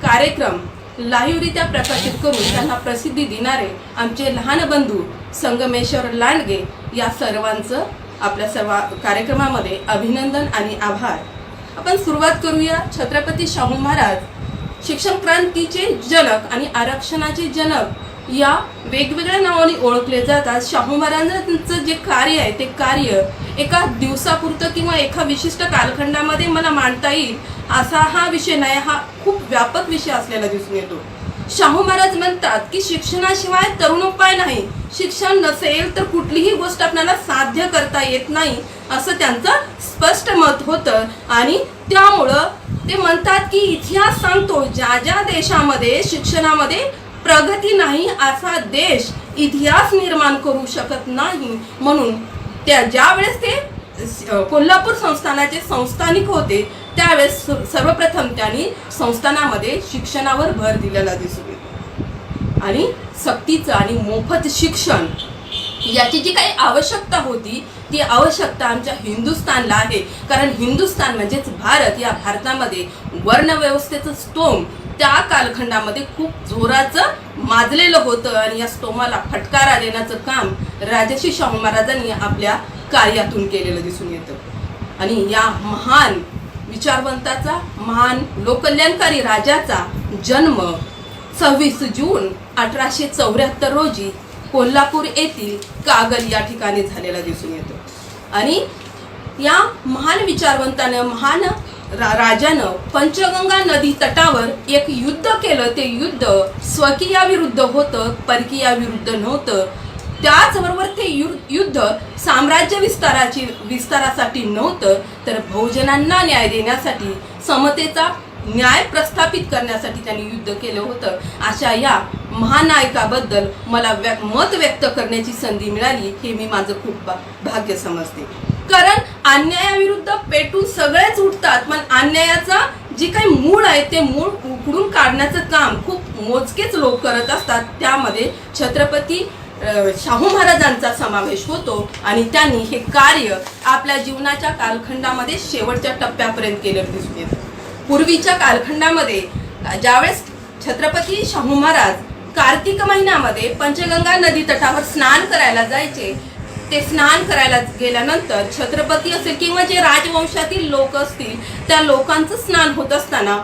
कार्यक्रम लाईव्हरित्या प्रकाशित करून त्यांना प्रसिद्धी देणारे आमचे लहान बंधू संगमेश्वर लांडगे, या सर्वांचं आपल्या सर्व कार्यक्रमामध्ये अभिनंदन आणि आभार. आपण सुरुवात करूया. छत्रपती शाहू महाराज शिक्षण क्रांतीचे जनक आणि आरक्षणाचे जनक या वेगवेगळ्या नावाने ओळखले जातात. शाहू महाराजांचं जे कार्य आहे ते कार्य एका दिवसापुरतं किंवा एका विशिष्ट कालखंडामध्ये मला मांडता येईल असा हा विषय नाही, हा खूप व्यापक विषय असलेला दिसून येतो. शाहू महाराज म्हणतात की शिक्षणाशिवाय तरुणोपाय नाही, शिक्षण नसेल तर कुठलीही गोष्ट आपल्याला साध्य करता येत नाही असं त्यांचं स्पष्ट मत होतं. आणि त्यामुळं ते म्हणतात की इतिहास सांगतो ज्या ज्या देशामध्ये शिक्षणामध्ये प्रगती नाही असा देश इतिहास निर्माण करू शकत नाही. म्हणून ज्यावेळेस ते कोल्हापूर संस्थानाचे संस्थानिक होते त्यावेळेस सर्वप्रथम त्यांनी संस्थानामध्ये शिक्षणावर भर दिलेला दिसून येतो. आणि सक्तीचं आणि मोफत शिक्षण याची जी काही आवश्यकता होती ती आवश्यकता आमच्या हिंदुस्थानला आहे. कारण हिंदुस्थान म्हणजेच भारत, या भारतामध्ये वर्णव्यवस्थेचं स्तोम त्या कालखंडामध्ये खूप जोराचं माजलेलं होतं आणि या स्तोमाला फटकारा देण्याचं काम राजर्षी शाहू महाराजांनी आपल्या कार्यातून केलेलं दिसून येतं. आणि या महान विचारवंताचा, महान लोककल्याणकारी राजाचा जन्म 26 जून 1874 रोजी कोल्हापूर येथील कागल या ठिकाणी झालेला दिसून येतो. आणि या महान विचारवंतानं, महान राजानं पंचगंगा नदी तटावर एक युद्ध केलं. ते युद्ध स्वकीयाविरुद्ध होतं, परकीयाविरुद्ध नव्हतं. त्याचबरोबर ते युद्ध साम्राज्य विस्तारासाठी नव्हतं, तर बहुजनांना न्याय देण्यासाठी, समतेचा न्याय प्रस्थापित करण्यासाठी त्यांनी युद्ध केलं होतं. अशा या महानायकाबद्दल मला मत व्यक्त करण्याची संधी मिळाली हे मी माझं खूप भाग्य समजते. कारण अन्यायाविरुद्ध पेटून सगळेच उठतात, पण अन्यायाचा जे काही मूळ आहे ते मूळ उखडून काढण्याचं काम खूप मोजकेच लोक करत असतात. त्यामध्ये छत्रपती शाहू महाराजांचा समावेश होतो आणि त्यांनी हे कार्य आपल्या जीवनाच्या कालखंडामध्ये शेवटच्या टप्प्यापर्यंत केलं दिसून येतं. पूर्वीच्या कालखंडामध्ये ज्यावेळेस छत्रपती शाहू महाराज कार्तिक महिन्यामध्ये पंचगंगा नदी तटावर स्नान करायला जायचे, ते स्नान करायला गेल्यानंतर छत्रपती असेल किंवा जे राजवंशातील लोक असतील त्या लोकांचं स्नान होत असताना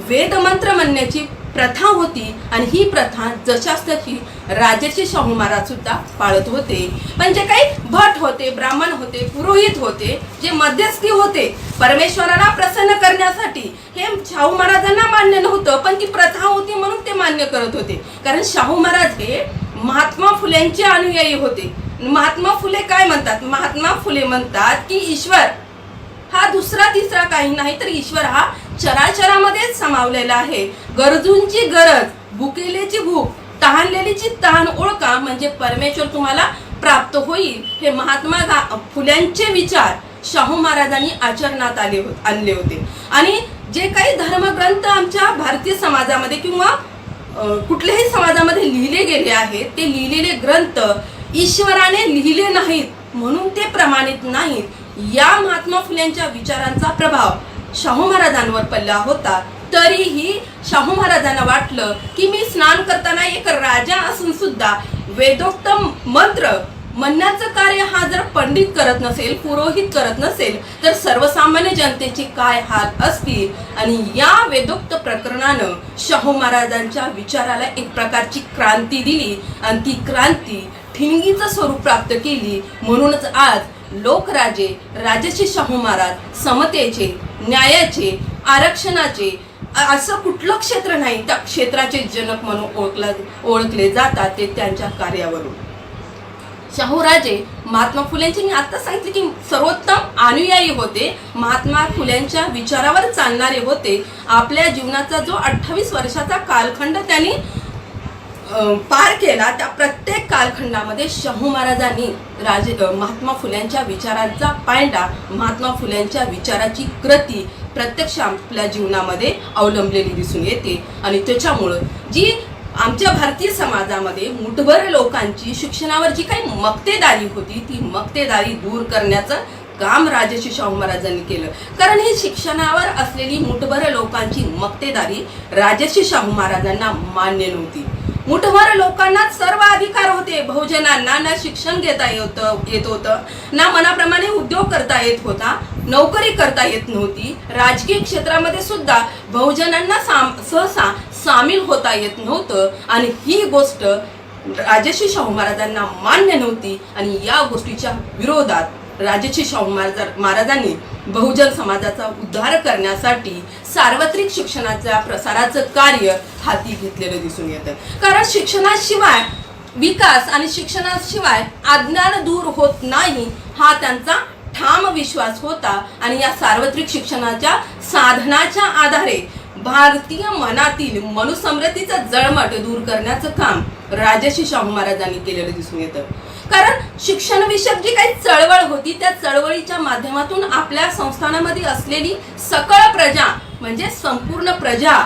वेदमंत्र म्हणण्याची प्रथा होती आणि ही प्रथा जशाच तशी राजर्षी शाहू महाराज सुद्धा पाळत होते. पण जे काही भट होते, ब्राह्मण होते, पुरोहित होते, जे मध्यस्थी होते परमेश्वराला प्रसन्न करण्यासाठी, हे शाहू महाराजांना मान्य नव्हतं, पण ती प्रथा होती म्हणून ते मान्य करत होते. कारण शाहू महाराज हे महात्मा फुलेंचे अनुयायी होते. महात्मा फुले काय म्हणतात? महात्मा फुले म्हणतात की ईश्वर हा दुसरा तिसरा काही नाही, तर ईश्वर हा चराचरामध्येच समावलेला आहे. गरजूंची गरज, भुकेलेची भूक, तहानलेलीची तहान ओळखा म्हणजे परमेश्वर तुम्हाला प्राप्त होईल. हे महात्मा फुल्यांचे विचार शाहू महाराजांनी आचरणात आणले होते. आणि जे काही धर्मग्रंथ आमच्या भारतीय समाजामध्ये किंवा कुठल्याही समाजामध्ये लिहिले गेले आहेत, ते लिहिलेले ग्रंथ ईश्वराने लिहिले नाहीत म्हणून ते प्रमाणित नाहीत. या महात्मा फुल्यांच्या विचारांचा प्रभाव शाहू महाराजांवर पडला होता. तरीही शाहू महाराजांना वाटलं की मी स्नान करताना एक राजा असून सुद्धा वेदोक्त मंत्र म्हणण्याचं कार्य हा जर पंडित करत नसेल, पुरोहित करत नसेल, तर सर्वसामान्य जनतेचे काय हाल असतील. आणि या वेदोक्त प्रकरणानं शाहू महाराजांच्या विचाराला एक प्रकारची क्रांती दिली आणि ती क्रांती ठिणगीचं स्वरूप प्राप्त केली. म्हणूनच आज लोकराजे राजर्षी शाहू महाराज समतेचे, न्यायाचे, आरक्षणाचे असं कुठलं क्षेत्र नाही त्या क्षेत्राचे जनक म्हणून ओळखले जातात. ते त्यांच्या कार्यावरून. शाहूराजे महात्मा फुलेंचे मी आता सांगितले की सर्वोत्तम अनुयायी होते. महात्मा फुलेंच्या विचारावर चालणारे होते. आपल्या जीवनाचा जो 28 वर्षाचा कालखंड त्यांनी पार केला, त्या प्रत्येक कालखंडामध्ये शाहू महाराजांनी महात्मा फुल्यांच्या विचारांचा पायंडा, महात्मा फुल्यांच्या विचाराची कृती प्रत्यक्ष आपल्या जीवनामध्ये अवलंबलेली दिसून येते. आणि त्याच्यामुळं जी आमच्या भारतीय समाजामध्ये मुठभर लोकांची शिक्षणावर जी काही मक्तेदारी होती, ती मक्तेदारी दूर करण्याचं काम राजर्षी शाहू महाराजांनी केलं. कारण ही शिक्षणावर असलेली मुठभर लोकांची मक्तेदारी राजर्षी शाहू महाराजांना मान्य नव्हती. मुठभर लोकांना सर्व अधिकार होते. बहुजनांना ना शिक्षण घेता येत होतं, ना मनाप्रमाणे उद्योग करता येत होता, नोकरी करता येत नव्हती. राजकीय क्षेत्रामध्ये सुद्धा बहुजनांना सहसा सामील होता येत नव्हतं. आणि ही गोष्ट राजर्षी शाहू महाराजांना मान्य नव्हती. आणि या गोष्टीच्या विरोधात राजर्षी शाहू महाराजांनी बहुजन समाजाचा उद्धार करण्यासाठी सार्वत्रिक शिक्षणाच्या प्रसाराचं कार्य हाती घेतलेलं दिसून येतं. कारण शिक्षणाशिवाय विकास आणि शिक्षणाशिवाय अज्ञान दूर होत नाही हा त्यांचा ठाम विश्वास होता. आणि या सार्वत्रिक शिक्षणाच्या साधनाच्या आधारे भारतीय मनातील मनुसमृद्धीचं जळमट दूर करण्याचं काम राजर्षी शाहू महाराजांनी केलेलं दिसून येतं. कारण शिक्षण विषयक जी काही चळवळ होती, त्या चळवळीच्या माध्यमातून आपल्या संस्थानामध्ये असलेली सकळ प्रजा म्हणजे संपूर्ण प्रजा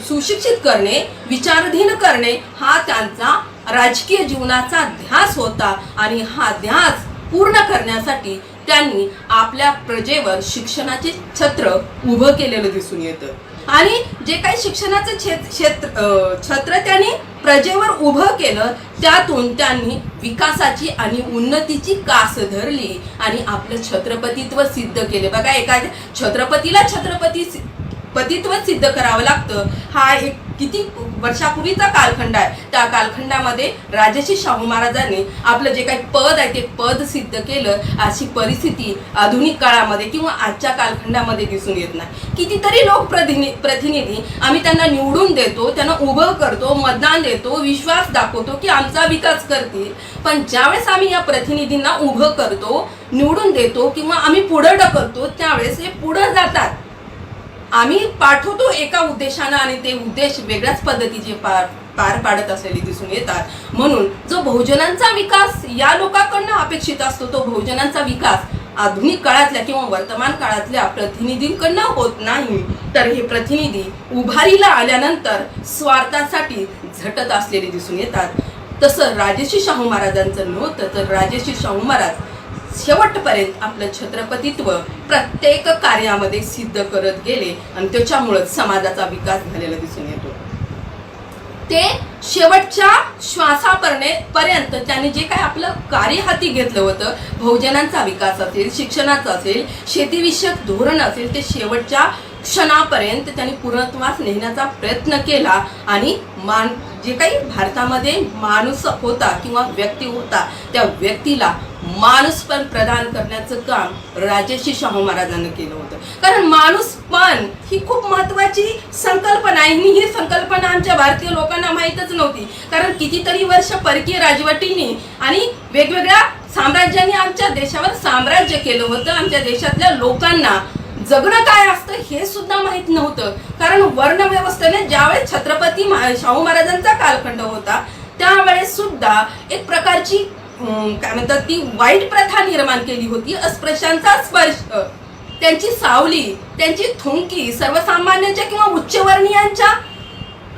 सुशिक्षित करणे, विचारधीन करणे हा त्यांचा राजकीय जीवनाचा ध्यास होता. आणि हा ध्यास पूर्ण करण्यासाठी त्यांनी आपल्या प्रजेवर शिक्षणाचे छत्र उभं केलेलं दिसून येतं. आणि जे काही शिक्षणाचं छत्र त्यांनी प्रजेवर उभं केलं, त्यातून त्यांनी विकासाची आणि उन्नतीची कास धरली आणि आपलं छत्रपतित्व सिद्ध केले. बघा, एखाद्या छत्रपतीला छत्रपतित्व सिद्ध करावं लागतं. हा एक किती वर्षापूर्वीचा कालखंड आहे. त्या कालखंडामध्ये राजर्षी शाहू महाराजांनी आपलं जे काही पद आहे ते पद सिद्ध केलं. अशी परिस्थिती आधुनिक काळामध्ये किंवा आजच्या कालखंडामध्ये दिसून येत नाही. कितीतरी प्रतिनिधी आम्ही त्यांना निवडून देतो, त्यांना उभं करतो, मतदान देतो, विश्वास दाखवतो की आमचा विकास करतील. पण ज्यावेळेस आम्ही या प्रतिनिधींना उभं करतो, निवडून देतो किंवा आम्ही पुढे ढकलतो, त्यावेळेस हे पुढे जातात. आम्ही पाठवतो एका उद्देशानं आणि ते उद्देश वेगळ्याच पद्धतीचे पार पाडत असलेले दिसून येतात. म्हणून जो बहुजनांचा विकास या लोकांकडनं अपेक्षित असतो, तो बहुजनांचा विकास आधुनिक काळातल्या किंवा वर्तमान काळातल्या प्रतिनिधींकडनं होत नाही. तर हे प्रतिनिधी उभारीला आल्यानंतर स्वार्थासाठी झटत असलेले दिसून येतात. तसं राजर्षी शाहू महाराजांचं नव्हतं. तर राजर्षी शाहू महाराज शेवटपर्यंत आपलं छत्रपतित्व प्रत्येक कार्यामध्ये सिद्ध करत गेले आणि त्याच्यामुळे समाजाचा विकास झालेला दिसून येतो. ते शेवटच्या श्वासापर्यंत त्यांनी जे काही आपलं कार्य हाती घेतलं होतं, बहुजनांचा विकास असेल, शिक्षणाचं असेल, शेतीविषयक धोरण असेल, ते शेवटच्या क्षणापर्यंत त्यांनी पूर्णत्वास नेण्याचा प्रयत्न केला आणि जे काही भारतामध्ये माणूस होता किंवा व्यक्ती होता त्या व्यक्तीला माणूसपण प्रदान करण्याचं काम राजर्षी शाहू महाराजांनी केलं होतं. कारण माणूसपण ही खूप महत्वाची संकल्पना आहे. ही संकल्पना आमच्या भारतीय लोकांना माहीतच नव्हती. कारण कितीतरी वर्ष परकीय राजवटींनी आणि वेगवेगळ्या साम्राज्यांनी आमच्या देशावर साम्राज्य केलं होतं. आमच्या देशातल्या लोकांना जगणं काय असतं हे सुद्धा माहित नव्हतं. कारण वर्णव्यवस्थेने ज्यावेळेस छत्रपती शाहू महाराजांचा कालखंड होता त्यावेळेस सुद्धा एक प्रकारची काय म्हणतात ती वाईट प्रथा निर्माण केली होती. अस्पृश्यांचा स्पर्श, त्यांची सावली, त्यांची थुंकी सर्वसामान्यांच्या किंवा उच्चवर्णीयांच्या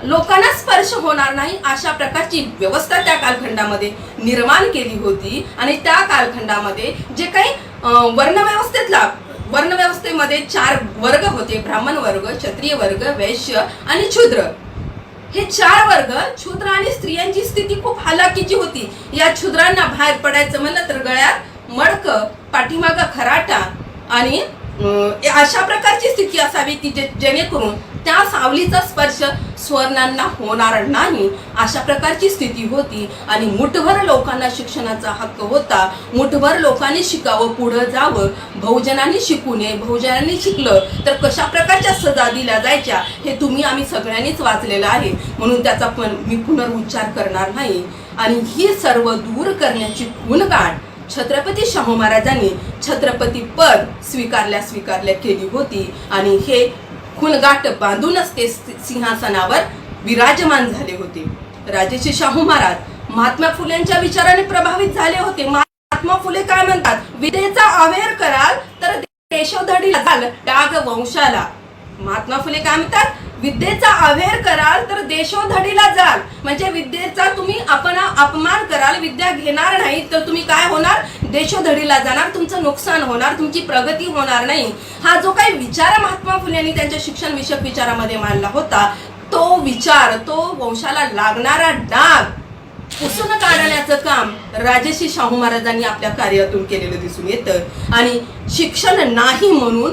लोकांना स्पर्श होणार नाही अशा प्रकारची व्यवस्था त्या कालखंडामध्ये निर्माण केली होती. आणि त्या कालखंडामध्ये जे काही वर्णव्यवस्थेमध्ये 4 वर्ग होते: ब्राह्मण वर्ग, क्षत्रिय वर्ग, वैश्य आणि शूद्र. हे 4 वर्ग, शूद्र आणि स्त्रियांची स्थिती खूप हालाकीची होती. या शूद्रांना बाहेर पडायचं म्हणलं तर गळ्यात मडकं, पाठीमागं खराटा आणि अशा प्रकारची स्थिती असावी की जेणेकरून त्या सावलीचा स्पर्श स्वर्णांना होणार नाही अशा प्रकारची स्थिती होती. आणि मुठभर लोकांना शिक्षणाचा हक्क होता. मुठभर लोकांनी शिकावं, पुढं जावं. बहुजनांनी शिकू नये. बहुजनांनी शिकलं तर कशा प्रकारच्या सजा दिल्या जायच्या हे आम्ही सगळ्यांनीच वाचलेलं आहे, म्हणून त्याचा पण मी पुनरुच्चार करणार नाही. आणि ही सर्व दूर करण्याची खूणगाठ छत्रपती शाहू महाराजांनी छत्रपती पद स्वीकारल्या केली होती. आणि हे खूणगाठ बांधूनच ते सिंहासनावर विराजमान झाले होते. राजर्षी शाहू महाराज महात्मा फुलेंच्या विचाराने प्रभावित झाले होते. महात्मा फुले काय म्हणतात? विद्येचा अवेर कराल तर देशोधडीला जाल, डाग वंशाला. महात्मा फुले काय म्हणतात? विद्येचा अवेर कराल तर देशोधडीला जाल. म्हणजे विद्येचा तुम्ही अपमान कराल, विद्या घेणार नाही तर तुम्ही काय होणार? देशोधडीला जाणार, तुमचं नुकसान होणार, तुमची प्रगती होणार नाही. हा जो काही विचार महात्मा फुले यांनी त्यांच्या शिक्षण विषयक विचारामध्ये मांडला होता तो विचार, तो वंशाला लागणारा डाग पुसून काढण्याचं काम राजर्षी शाहू महाराजांनी आपल्या कार्यातून केलेलं दिसून येतं. आणि शिक्षण नाही म्हणून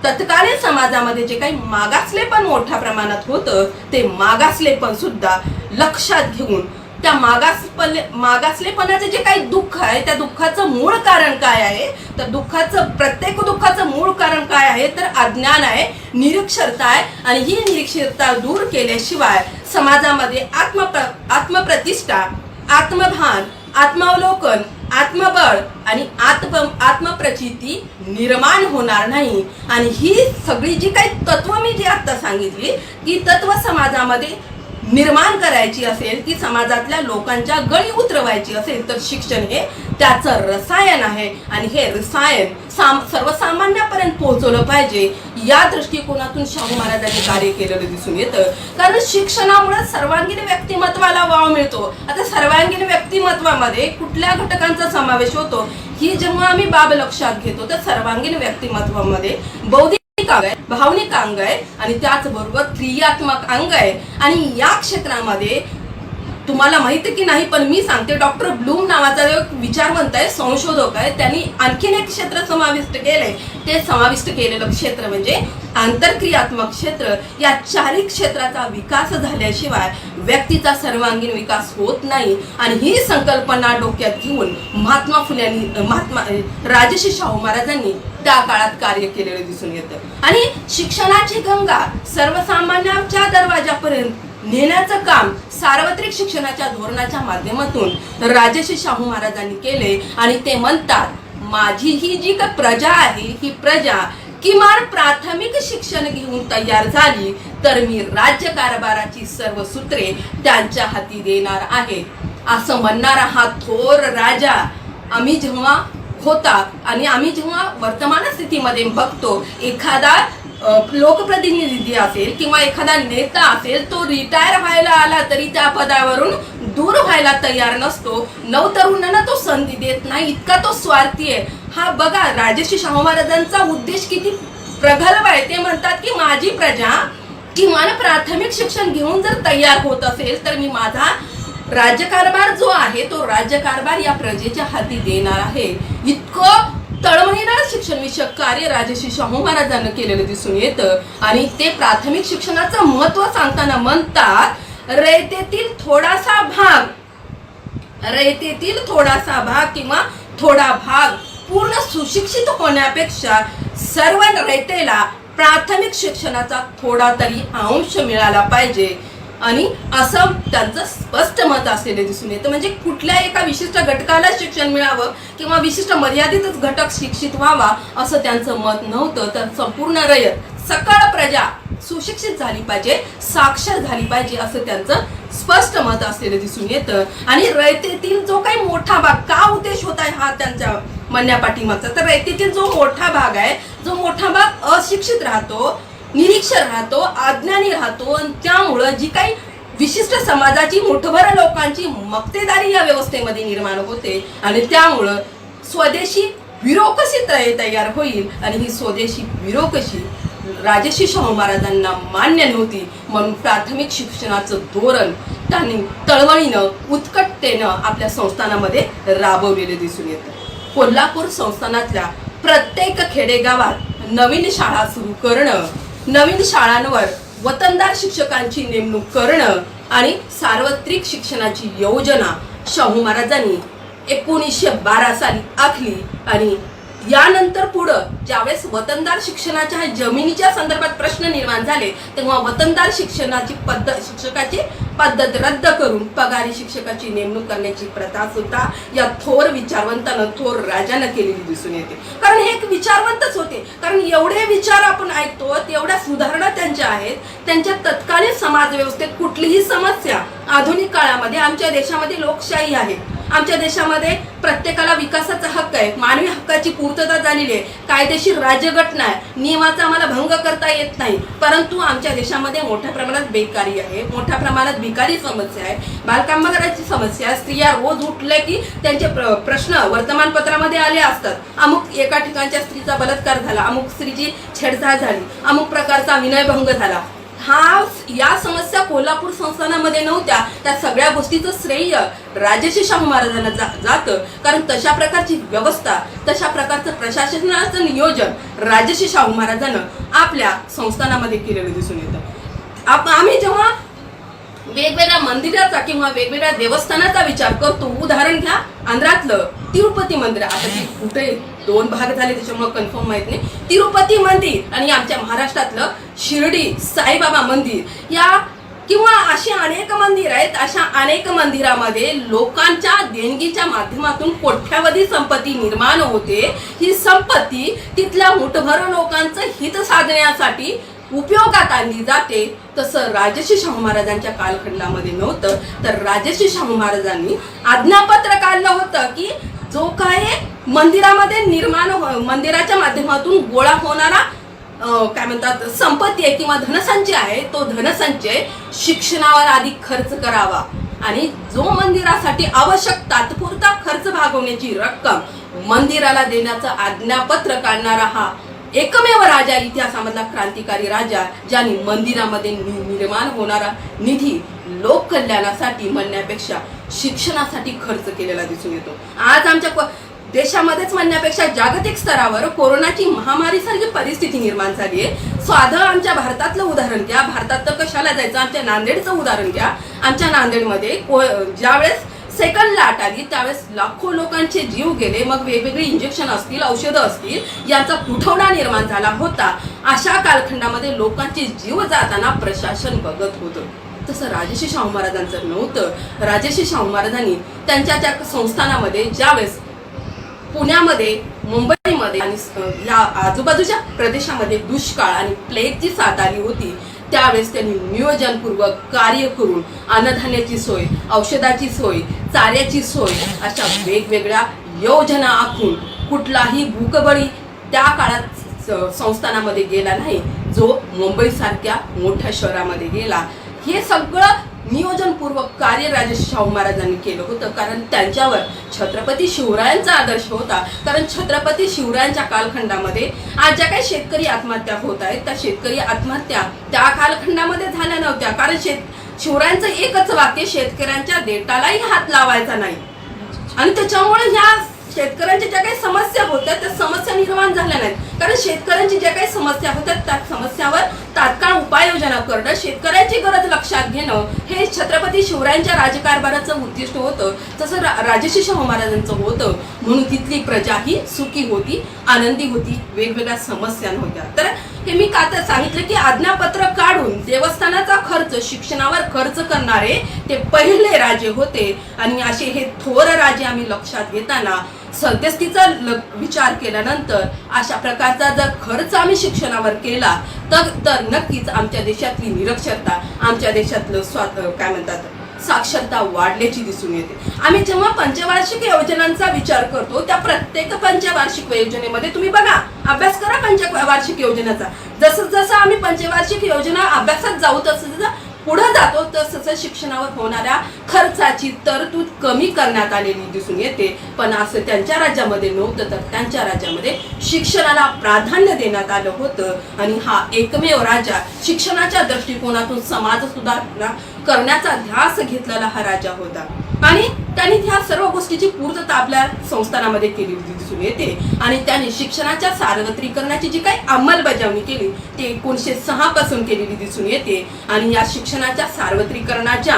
तत्कालीन समाजामध्ये जे काही मागासलेपण मोठ्या प्रमाणात होतं ते मागासलेपण सुद्धा लक्षात घेऊन त्या मागासलेपणाचे जे काही दुःख आहे त्या दुःखाचं मूळ कारण काय आहे? तर प्रत्येक दुःखाचं मूळ कारण काय आहे? तर अज्ञान आहे, निरक्षरता आहे. आणि ही निरक्षरता दूर केल्याशिवाय समाजामध्ये आत्मप्रतिष्ठा, आत्मभान, आत्मावलोकन, आत्मबळ आणि आत्मप्रचिती निर्माण होणार नाही. आणि ही सगळी जी काही तत्व मी जी आता सांगितली ती तत्व समाजामध्ये निर्माण करायची असेल, ती समाजातल्या लोकांच्या गळी उतरवायची असेल तर शिक्षण हे त्याचं रसायन आहे. आणि हे रसायन सर्वसामान्यापर्यंत पोहोचवलं पाहिजे या दृष्टिकोनातून शाहू महाराजांनी कार्य केलेलं दिसून येतं. कारण शिक्षणामुळे सर्वांगीण व्यक्तिमत्वाला वाव मिळतो. आता सर्वांगीण व्यक्तिमत्वामध्ये कुठल्या घटकांचा समावेश होतो ही जेव्हा आम्ही बाब लक्षात घेतो तर सर्वांगीण व्यक्तिमत्वामध्ये बौद्धिक अंग आहे, भावनिक अंग आहे आणि त्याचबरोबर क्रियात्मक अंग आहे. आणि या क्षेत्रामध्ये तुम्हाला माहिती की नाही पण मी सांगते, डॉक्टर ब्लूम नावाचा जो विचारवंत आहे, संशोधक आहे, त्यांनी आणखीन एक क्षेत्र समाविष्ट केलंय. ते समाविष्ट केलेलं क्षेत्र म्हणजे आंतरक्रियात्मक क्षेत्र. या 4 क्षेत्राचा विकास झाल्याशिवाय व्यक्तीचा सर्वांगीण विकास होत नाही. आणि ही संकल्पना डोक्यात घेऊन राजर्षी शाहू महाराजांनी त्या काळात कार्य केलेलं दिसून येतं. आणि शिक्षणाची गंगा सर्वसामान्यांच्या दरवाजापर्यंत नेण्याचं काम सार्वत्रिक शिक्षणाच्या धोरणाच्या माध्यमातून राजर्षी शाहू महाराजांनी केले. आणि ते म्हणतात, माझी ही जी का प्रजा आहे ही प्रजा किमान प्राथमिक शिक्षण घेऊन तयार झाली तर मी राज्यकारभाराची सर्व सूत्रे त्यांच्या हाती देणार आहे. असं म्हणणारा हा थोर राजा आम्ही जेव्हा होता आणि आम्ही जेव्हा वर्तमान स्थितीमध्ये बघतो, एखादा लोकप्रतिनिधी असेल किंवा एखादा नेता असेल तो रिटायर व्हायला आला तरी त्या पदावरून दूर व्हायला तयार नसतो. नवतरुणांना तो संधी देत नाही, इतका तो स्वार्थी आहे. हा बघा राजर्षी शाहू महाराजांचा उद्देश किती प्रगल्भ आहे. ते म्हणतात की माझी प्रजा किमान प्राथमिक शिक्षण घेऊन जर तयार होत असेल तर मी माझा राज्यकारभार जो आहे तो राज्यकारभार या प्रजेच्या हाती देणार आहे. इतकं तळमळीनं शिक्षण विषयक कार्य राजर्षी शाहू महाराजांना केलेलं दिसून येतं आणि ते प्राथमिक शिक्षणाचं महत्व सांगताना म्हणतात, रयतेतील थोडासा भाग किंवा थोडा भाग पूर्ण सुशिक्षित होण्यापेक्षा सर्व रयतेला प्राथमिक शिक्षणाचा थोडा तरी अंश मिळाला पाहिजे आणि असं त्यांचं स्पष्ट मत असलेले दिसून येतं. म्हणजे कुठल्या एका विशिष्ट घटकाला शिक्षण मिळावं किंवा विशिष्ट मर्यादितच घटक शिक्षित व्हावा असं त्यांचं मत नव्हतं. तर संपूर्ण रयत सकळ प्रजा सुशिक्षित झाली पाहिजे, साक्षर झाली पाहिजे असं त्यांचं स्पष्ट मत असलेलं दिसून येतं. आणि रयतेतील जो काही मोठा भाग, का उद्देश होता हा त्यांच्या म्हणण्यापाठीमागचा, तर रयतेतील जो मोठा भाग आहे, जो मोठा भाग अशिक्षित राहतो, निरीक्षर राहतो, अज्ञानी राहतो आणि त्यामुळं जी काही विशिष्ट समाजाची मोठभर लोकांची मक्तेदारी या व्यवस्थेमध्ये निर्माण होते आणि त्यामुळं स्वदेशी ब्युरोक्रसी तयार होईल आणि ही स्वदेशी ब्युरोक्रसी राजर्षी शाहू महाराजांना मान्य नव्हती. म्हणून प्राथमिक शिक्षणाचं धोरण त्यांनी तळमळीनं उत्कटतेनं आपल्या संस्थानामध्ये राबवलेले दिसून येतं. कोल्हापूर संस्थानातल्या प्रत्येक खेडेगावात नवीन शाळा सुरू करणं, नवीन शाळांवर वतनदार शिक्षकांची नेमणूक करणं आणि सार्वत्रिक शिक्षणाची योजना शाहू महाराजांनी 1912 साली आखली. आणि यानंतर पुढं ज्यावेळेस वतनदार शिक्षणाच्या जमिनीच्या संदर्भात प्रश्न निर्माण झाले तेव्हा वतनदार शिक्षकाची पद्धत रद्द करून पगारी शिक्षकाची नेमणूक करण्याची प्रथा सुद्धा या थोर विचारवंतानं, थोर राजानं केलेली दिसून येते. कारण हे एक विचारवंतच होते. कारण एवढे विचार आपण ऐकतो, तेवढ्या सुधारणा त्यांच्या आहेत. त्यांच्या तत्कालीन समाज व्यवस्थेत कुठलीही समस्या, आधुनिक काळामध्ये आमच्या देशामध्ये लोकशाही आहे, आमच्या देशामध्ये प्रत्येकाला विकासाचा हक्क आहे, मानवी हक्काची पूर्तता झालेली आहे, कायदेशीर राज्यघटना आहे, नियमाचा आम्हाला भंग करता येत नाही. परंतु आमच्या देशामध्ये मोठ्या प्रमाणात बेकारी आहे, मोठ्या प्रमाणात भिकारी समस्या आहे, बालकामगाराची समस्या आहे. स्त्रिया रोज उठले की त्यांचे प्रश्न वर्तमानपत्रामध्ये आले असतात. अमुक एका ठिकाणच्या स्त्रीचा बलात्कार झाला, अमुक स्त्रीची छेडछाड झाली, अमुक प्रकारचा विनयभंग झाला. या समस्या कोल्हापूर संस्थानामध्ये नव्हत्या. त्या सगळ्या गोष्टीचं श्रेय राजर्षी शाहू महाराजांना जातं. कारण तशा प्रकारची व्यवस्था, तशा प्रकारचं प्रशासनाचं नियोजन राजर्षी शाहू महाराजांना आपल्या संस्थानामध्ये केलेलं दिसून येतं. आम्ही जेव्हा वेगवेगळ्या मंदिराचा किंवा वेगवेगळ्या देवस्थानाचा विचार करतो, उदाहरण घ्या आंध्रातलं तिरुपती मंदिर. आता ती कुठे 2 भाग झाले त्याच्यामुळे कन्फर्म माहित नाही. तिरुपती मंदिर आणि आमच्या महाराष्ट्रातलं शिर्डी साईबाबा मंदिर या किंवा अशी अनेक मंदिर आहेत. अशा अनेक मंदिरामध्ये लोकांच्या देणगीच्या माध्यमातून कोट्यावधी संपत्ती निर्माण होते. ही संपत्ती तिथल्या मुठभर लोकांचं हित साधण्यासाठी उपयोगात आणली जाते. तसं राजर्षी शाहू महाराजांच्या कालखंडामध्ये नव्हतं. तर राजर्षी शाहू महाराजांनी आज्ञापत्र काढलं होतं की जो काय मंदिरामध्ये मंदिराच्या माध्यमातून गोळा होणारा काय म्हणतात संपत्ती आहे किंवा धनसंचय आहे, तो धनसंचय शिक्षणावर अधिक खर्च करावा आणि जो मंदिरासाठी आवश्यक तात्पुरता खर्च भागवण्याची रक्कम मंदिराला देण्याचं आज्ञापत्र काढणारा हा एकमेव राजा, इतिहासामधला क्रांतिकारी राजा, ज्यांनी मंदिरामध्ये निर्माण होणारा निधी लोक कल्याणासाठी म्हणण्यापेक्षा शिक्षणासाठी खर्च केलेला दिसून येतो. आज आमच्या देशामध्येच म्हणण्यापेक्षा जागतिक स्तरावर कोरोनाची महामारी सारखी परिस्थिती निर्माण झाली आहे. साधं आमच्या भारतातलं उदाहरण घ्या. भारतात तर कशाला जायचं, आमच्या नांदेडचं उदाहरण घ्या. आमच्या नांदेडमध्ये ज्यावेळेस सेकंड लाट आली त्यावेळेस लाखो लोकांचे जीव गेले. मग वेगवेगळे इंजेक्शन असतील, औषधं असतील, यांचा तुटवडा निर्माण झाला होता. अशा कालखंडामध्ये लोकांचे जीव जाताना प्रशासन बघत होतं. तसं राजर्षी शाहू महाराजांचं नव्हतं. राजर्षी शाहू महाराजांनी त्यांच्या त्या संस्थानामध्ये ज्यावेळेस पुण्यामध्ये, मुंबईमध्ये आणि या आजूबाजूच्या प्रदेशामध्ये दुष्काळ आणि प्लेगची साथ आली होती, त्यावेळेस त्यांनी नियोजनपूर्वक कार्य करून अन्नधान्याची सोय, औषधाची सोय, चाऱ्याची सोय अशा वेगवेगळ्या योजना आखून कुठलाही भूकबळी त्या काळात संस्थानामध्ये गेला नाही जो मुंबईसारख्या मोठ्या शहरामध्ये गेला. हे सगळं नियोजनपूर्वक कार्य राजर्षी शाहू महाराजांनी केलं होतं. कारण त्यांच्यावर छत्रपती शिवरायांचा आदर्श होता. कारण छत्रपती शिवरायांच्या कालखंडामध्ये आज ज्या काही शेतकरी आत्महत्या होत आहेत त्या शेतकरी आत्महत्या त्या कालखंडामध्ये झाल्या नव्हत्या. कारण शिवरायांचं एकच वाक्य, शेतकऱ्यांच्या देटालाही हात लावायचा नाही. आणि त्याच्यामुळे ह्या शेतकऱ्यांच्या ज्या काही समस्या होत्या त्या समस्या निर्माण झाल्या नाहीत, कारण शेतकऱ्यांची ज्या काही समस्या होत्या त्या समस्यावर तात्काळ उपाययोजना करणं, शेतकऱ्याची गरज लक्षात घेणं हे छत्रपती शिवरायांच्या राजकारभाराचं उद्दिष्ट होतं, तसं राजर्षी शाहू महाराजांचं होतं. म्हणून तिथली प्रजा ही सुखी होती, आनंदी होती, वेगवेगळ्या समस्या नव्हत्या. तर हे मी का तर सांगितलं की आज्ञापत्र काढून देवस्थानाचा खर्च शिक्षणावर खर्च करणारे ते पहिले राजे होते. आणि असे हे थोर राजे आम्ही लक्षात घेताना सद्यस्थितीचा विचार केल्यानंतर अशा प्रकारचा जर खर्च आम्ही शिक्षणावर केला तर नक्कीच आमच्या देशातली निरक्षरता, आमच्या देशातलं काय म्हणतात साक्षरता वाढल्याची दिसून येते. आम्ही जेव्हा पंचवार्षिक योजनांचा विचार करतो त्या प्रत्येक पंचवार्षिक योजनेमध्ये तुम्ही बघा, अभ्यास करा पंचवार्षिक योजनेचा. जसं जसं आम्ही पंचवार्षिक योजना अभ्यासात जाऊ तसं पुढे जातो तसं शिक्षणावर होणाऱ्या खर्चाची तरतूद कमी करण्यात आलेली दिसून येते. पण असं त्यांच्या राज्यामध्ये नव्हतं, तर त्यांच्या राज्यामध्ये शिक्षणाला प्राधान्य देण्यात आलं होतं. आणि हा एकमेव राजा शिक्षणाच्या दृष्टिकोनातून समाज सुधारणा करण्याचा ध्यास घेतलेला हा राजा होता. आणि त्यांनी ह्या सर्व गोष्टीची पूर्तता आपल्या संस्थानामध्ये केली दिसून येते. आणि त्यांनी शिक्षणाच्या सार्वत्रिकरणाची जी काही अंमलबजावणी केली ती 1906 पासून केलेली दिसून येते. आणि या शिक्षणाच्या सार्वत्रिकरणाच्या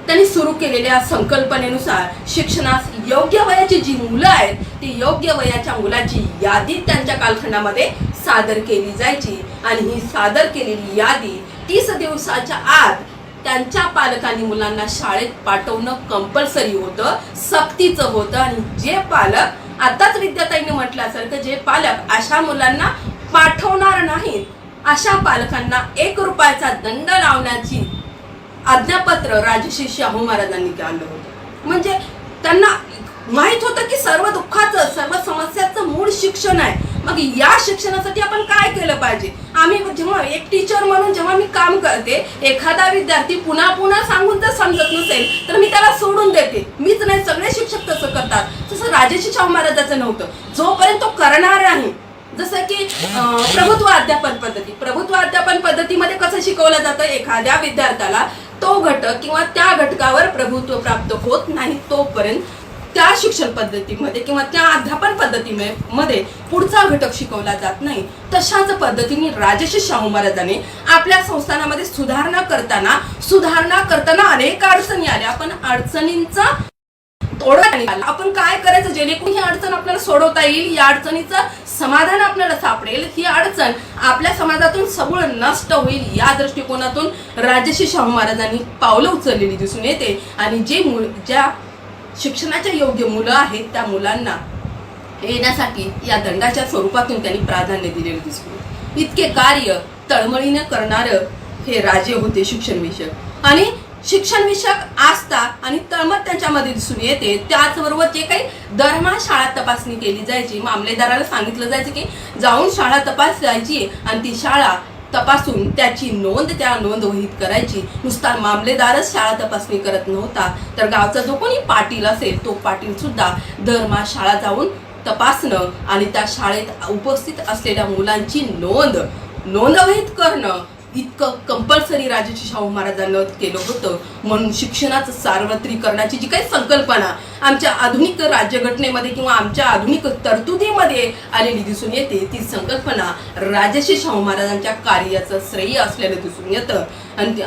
त्यांनी सुरू केलेल्या संकल्पनेनुसार शिक्षणास योग्य वयाची जी मुलं आहेत ती योग्य वयाच्या मुलाची यादी त्यांच्या कालखंडामध्ये सादर केली जायची. आणि ही सादर केलेली यादी 30 दिवसाच्या आत त्यांच्या पालकांनी मुलांना शाळेत पाठवणं कंपल्सरी होतं, सक्तीचं होतं. आणि जे पालक आताच विद्याताईंनी म्हटल्यासारखं जे पालक अशा मुलांना पाठवणार नाहीत अशा पालकांना 1 रुपयाचा दंड लावण्याची आज्ञापत्र राजर्षी शाहू महाराजांनी काढलं होतं. म्हणजे त्यांना माहित होतं की सर्व दुःखाचं सर्व समस्याचं मूळ शिक्षण आहे. मग या शिक्षणासाठी आपण काय केलं पाहिजे. आम्ही जेव्हा एक टीचर म्हणून जेव्हा मी काम करते, एखादा विद्यार्थी पुन्हा पुन्हा सांगून जर समजत नसेल तर मी त्याला सोडून देते. मीच नाही, सगळे शिक्षक तसं करतात. तसं राजर्षी शाहू महाराजांचं नव्हतं. जोपर्यंत तो करणार नाही, जसं की प्रभुत्व अध्यापन पद्धतीमध्ये कसं शिकवलं जातं, एखाद्या विद्यार्थ्याला तो घटक किंवा त्या घटकावर प्रभुत्व प्राप्त होत नाही तोपर्यंत त्या शिक्षण पद्धतीमध्ये किंवा त्या अध्यापन पद्धतीमध्ये पुढचा घटक शिकवला जात नाही. तशाच पद्धतीने राजर्षी शाहू महाराजांनी आपल्या संस्थानामध्ये सुधारणा करताना अनेक अडचणी आल्या. पण अडचणींचा तोडगा निघाला. आपण काय करायचं जेणेकरून ही अडचण आपल्याला सोडवता येईल, या अडचणीचं समाधान आपल्याला सापडेल, ही अडचण आपल्या समाजातून सबळ नष्ट होईल, या दृष्टिकोनातून राजर्षी शाहू महाराजांनी पावलं उचललेली दिसून येते. आणि ज्या शिक्षणाच्या योग्य मुलं आहेत त्या मुलांना येण्यासाठी या दंडाच्या स्वरूपातून त्यांनी प्राधान्य दिलेलं दिसून येते. इतके कार्य तळमळीने करणारं हे राजे होते शिक्षण विषयक. आणि शिक्षण विषयक आस्था आणि तळमळ त्यांच्यामध्ये दिसून येते. त्याचबरोबर जे काही दरमहा शाळा तपासणी केली जायची, मामलेदाराला सांगितलं जायचं की जाऊन शाळा तपासायची आणि ती शाळा तपासून त्याची त्या नोंद वहीत करायची. नुसता मामलेदारच शाळा तपासणी करत नव्हता, तर गावचा जो कोणी पाटील असेल तो पाटील सुद्धा दरमहा शाळा जाऊन तपासणं आणि त्या शाळेत उपस्थित असलेल्या मुलांची नोंद वहीत करणं इतकं कंपल्सरी राजर्षी शाहू महाराजांनी केलं होतं. म्हणून शिक्षणाचं सार्वत्रिकरणाची जी काही संकल्पना आमच्या आधुनिक राज्यघटनेमध्ये किंवा आमच्या आधुनिक तरतुदीमध्ये आलेली दिसून येते, ती संकल्पना राजर्षी शाहू महाराजांच्या कार्याचं श्रेय असलेलं दिसून येतं. आणि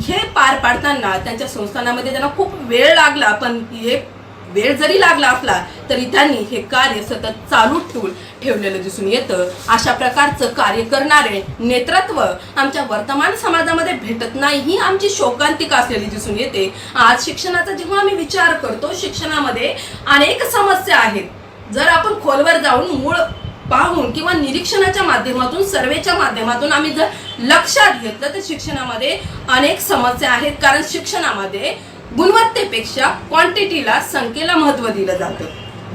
हे पार पाडताना त्यांच्या संस्थानामध्ये त्यांना खूप वेळ लागला. पण हे वेळ जरी लागला असला तरी त्यांनी हे कार्य सतत चालू ठेवलेलं दिसून येतं. अशा प्रकारचं कार्य करणारे नेतृत्व आमच्या वर्तमान समाजामध्ये भेटत नाही, ही आमची शोकांतिका असलेली दिसून येते. आज शिक्षणाचा जेव्हा आम्ही विचार करतो, शिक्षणामध्ये अनेक समस्या आहेत. जर आपण खोलवर जाऊन मूळ पाहून किंवा निरीक्षणाच्या माध्यमातून सर्वेच्या माध्यमातून आम्ही जर लक्षात घेतलं तर शिक्षणामध्ये अनेक समस्या आहेत. कारण शिक्षणामध्ये गुणवत्तेपेक्षा क्वांटिटीला, संख्येला महत्त्व दिलं जातं.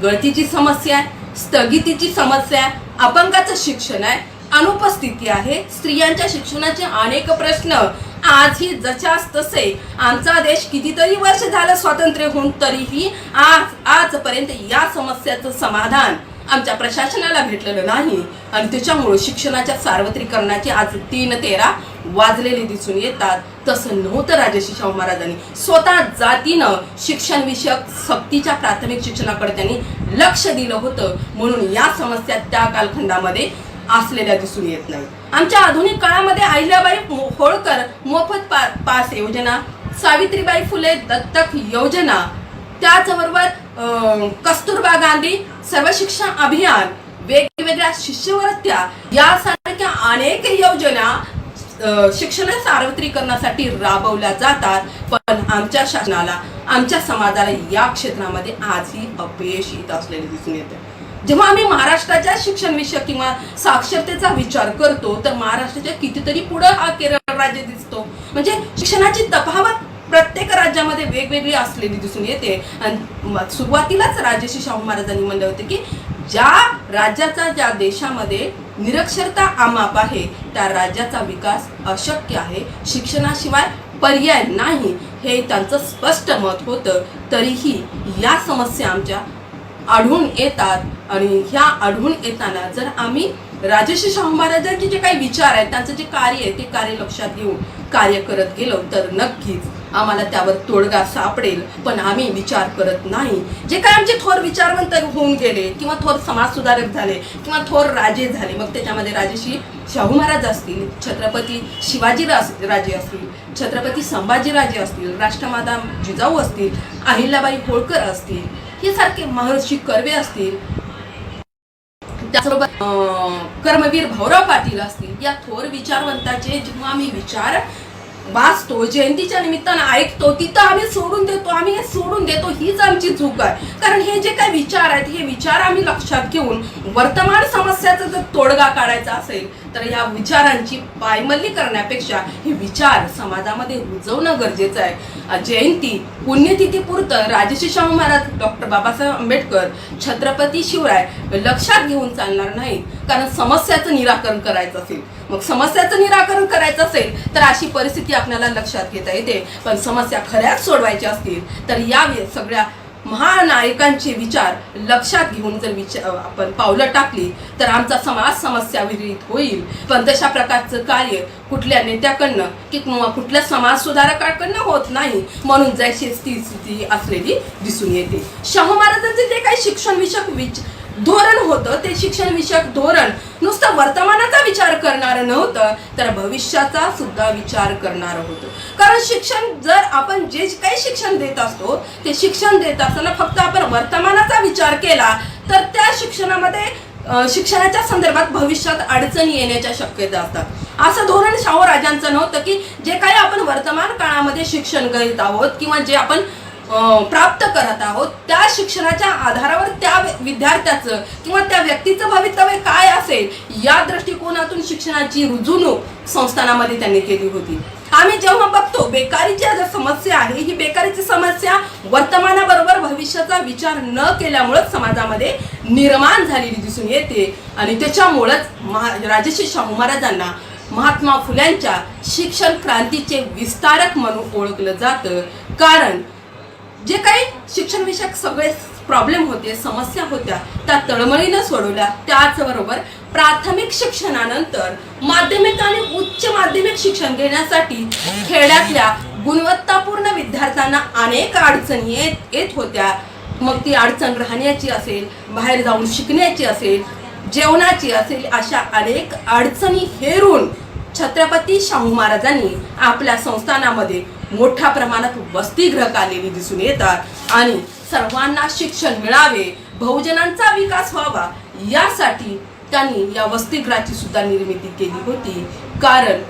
गळतीची समस्या आहे, स्थगितीची समस्या आहे, अपंगाचं शिक्षण आहे, अनुपस्थिती आहे, स्त्रियांच्या शिक्षणाचे अनेक प्रश्न आजही जशास तसे. आमचा देश कितीतरी वर्ष झालं स्वातंत्र्य होऊन तरीही आजपर्यंत या समस्याचं समाधान आमच्या प्रशासनाला भेटलेलं नाही आणि त्याच्यामुळे शिक्षणाच्या सार्वत्रिकरणाचे आज 3-13 वाजलेले दिसून येतात. तसं नव्हतं राजर्षी शाहू महाराजांनी. स्वतः जातीनं शिक्षण विषयक सक्तीच्या प्राथमिक शिक्षणाकडे त्यांनी लक्ष दिलं होतं. म्हणून या समस्या त्या कालखंडामध्ये असलेल्या दिसून येत नाही. आमच्या आधुनिक काळामध्ये अहिल्याबाई होळकर मोफत पास योजना, सावित्रीबाई फुले दत्तक योजना, त्याचबरोबर कस्तुरबा गांधी सर्व शिक्षण अभियान, वेगवेगळ्या शिष्यवृत्त्या यासारख्या अनेक योजना शिक्षण सार्वत्रिकरणासाठी राबवल्या जातात. पण आमच्या शासनाला, आमच्या समाजाला या क्षेत्रामध्ये आजही अपयश येत असलेले दिसून येते. जेव्हा आम्ही महाराष्ट्राच्या शिक्षण विषयक किंवा साक्षरतेचा विचार करतो तर महाराष्ट्राच्या कितीतरी पुढे हा केरळ राज्य दिसतो. म्हणजे शिक्षणाची तफावत प्रत्येक राज्यामध्ये वेगवेगळी असलेली दिसून येते. आणि सुरुवातीलाच राजर्षी शाहू महाराजांनी म्हणले होते की ज्या राज्याचा, ज्या देशामध्ये निरक्षरता अमाप आहे त्या राज्याचा विकास अशक्य आहे, शिक्षणाशिवाय पर्याय नाही, हे त्यांचं स्पष्ट मत होतं. तरीही या समस्या आमच्या आढळून येतात आणि ह्या आढळून येताना जर आम्ही राजर्षी शाहू महाराजांचे जे काही विचार आहेत, त्यांचं जे कार्य आहे ते कार्य लक्षात घेऊन कार्य करत गेलो तर नक्कीच आम्हाला त्यावर तोडगा सापडेल. पण आम्ही विचार करत नाही. जे काही आमचे थोर विचारवंत होऊन गेले किंवा थोर समाज सुधारक झाले किंवा थोर राजे झाले, मग त्याच्यामध्ये राजर्षी शाहू महाराज असतील, छत्रपती शिवाजी राजे असतील, छत्रपती संभाजीराजे असतील, राष्ट्रमाता जिजाऊ असतील, अहिल्याबाई होळकर असतील, हे सारखे महर्षी कर्वे असतील, त्याचबरोबर कर्मवीर भाऊराव पाटील असतील, या थोर विचारवंताचे जेव्हा आम्ही विचार वाचतो, जयंतीच्या निमित्तानं ऐकतो, तिथं आम्ही सोडून देतो. हीच आमची चूक आहे. कारण हे जे काही विचार आहेत हे विचार आम्ही लक्षात घेऊन वर्तमान समस्याचा जर तोडगा काढायचा असेल तर या विचारांची पायमल्ली करण्यापेक्षा हे विचार समाजामध्ये रुजवणं गरजेचं आहे. जयंती पुण्यतिथीपुरतं राजर्षी शाहू महाराज, डॉक्टर बाबासाहेब आंबेडकर, छत्रपती शिवराय लक्षात घेऊन चालणार नाही. कारण समस्याचं निराकरण करायचं असेल, मग समस्याचं निराकरण करायचं असेल तर अशी परिस्थिती आपल्याला लक्षात घेता येते. पण समस्या खऱ्याच सोडवायच्या असतील तर या सगळ्या महानायकांचे विचार लक्षात घेऊन जर आपण पावलं टाकली तर आमचा समाज समस्या विरहित होईल. पण तशा प्रकारचं कार्य कुठल्या नेत्याकडनं किंवा कुठल्या समाज सुधारकाकडनं होत नाही. म्हणून जैशी स्थिती असलेली दिसून येते. शाहू महाराजांचे जे काही शिक्षण विषयक धोरण होतं ते शिक्षण विषयक धोरण नुसतं वर्तमानाचा विचार करणारं नव्हतं तर भविष्याचा सुद्धा विचार करणारं होतं. कारण शिक्षण जर आपण जे काही शिक्षण देत असतो ते शिक्षण देत असताना फक्त आपण वर्तमानाचा विचार केला तर त्या शिक्षणाच्या संदर्भात भविष्यात अडचणी येण्याच्या शक्यता असतात. असं धोरण शाहू राजांचं नव्हतं की जे काही आपण वर्तमान काळामध्ये शिक्षण घेत आहोत किंवा जे आपण प्राप्त करत आहोत त्या शिक्षणाच्या आधारावर त्या विद्यार्थ्याचं किंवा त्या व्यक्तीचं भवितव्य काय असेल या दृष्टिकोनातून शिक्षणाची रुजवणूक संस्थानामध्ये त्यांनी केली होती. आम्ही जेव्हा बघतो बेकारीची जी समस्या आहे, ही बेकारीची समस्या वर्तमानाबरोबर भविष्याचा विचार न केल्यामुळे समाजामध्ये निर्माण झालेली दिसून येते. आणि त्याच्यामुळेच राजर्षी शाहू महाराजांना महात्मा फुल्यांच्या शिक्षण क्रांतीचे विस्तारक म्हणून ओळखलं जातं. कारण जे काही शिक्षण विषयक सगळे प्रॉब्लेम होते, समस्या होत्या, त्या तळमळीनं सोडवल्या. त्याचबरोबर प्राथमिक शिक्षणानंतर माध्यमिक आणि उच्च माध्यमिक शिक्षण घेण्यासाठी खेड्यातल्या गुणवत्तापूर्ण विद्यार्थ्यांना अनेक अडचणी येत होत्या. मग ती अडचण राहण्याची असेल, बाहेर जाऊन शिकण्याची असेल, जेवणाची असेल, अशा अनेक अडचणी हेरून छत्रपती शाहू महाराजांनी आपल्या संस्थानामध्ये मोठ्या प्रमाणात वसतिगृह काढलेली दिसून येतात. आणि सर्वांना शिक्षण मिळावे, बहुजनांचा विकास व्हावा यासाठी त्यांनी या वसतिगृहाची सुद्धा निर्मिती केली होती. कारण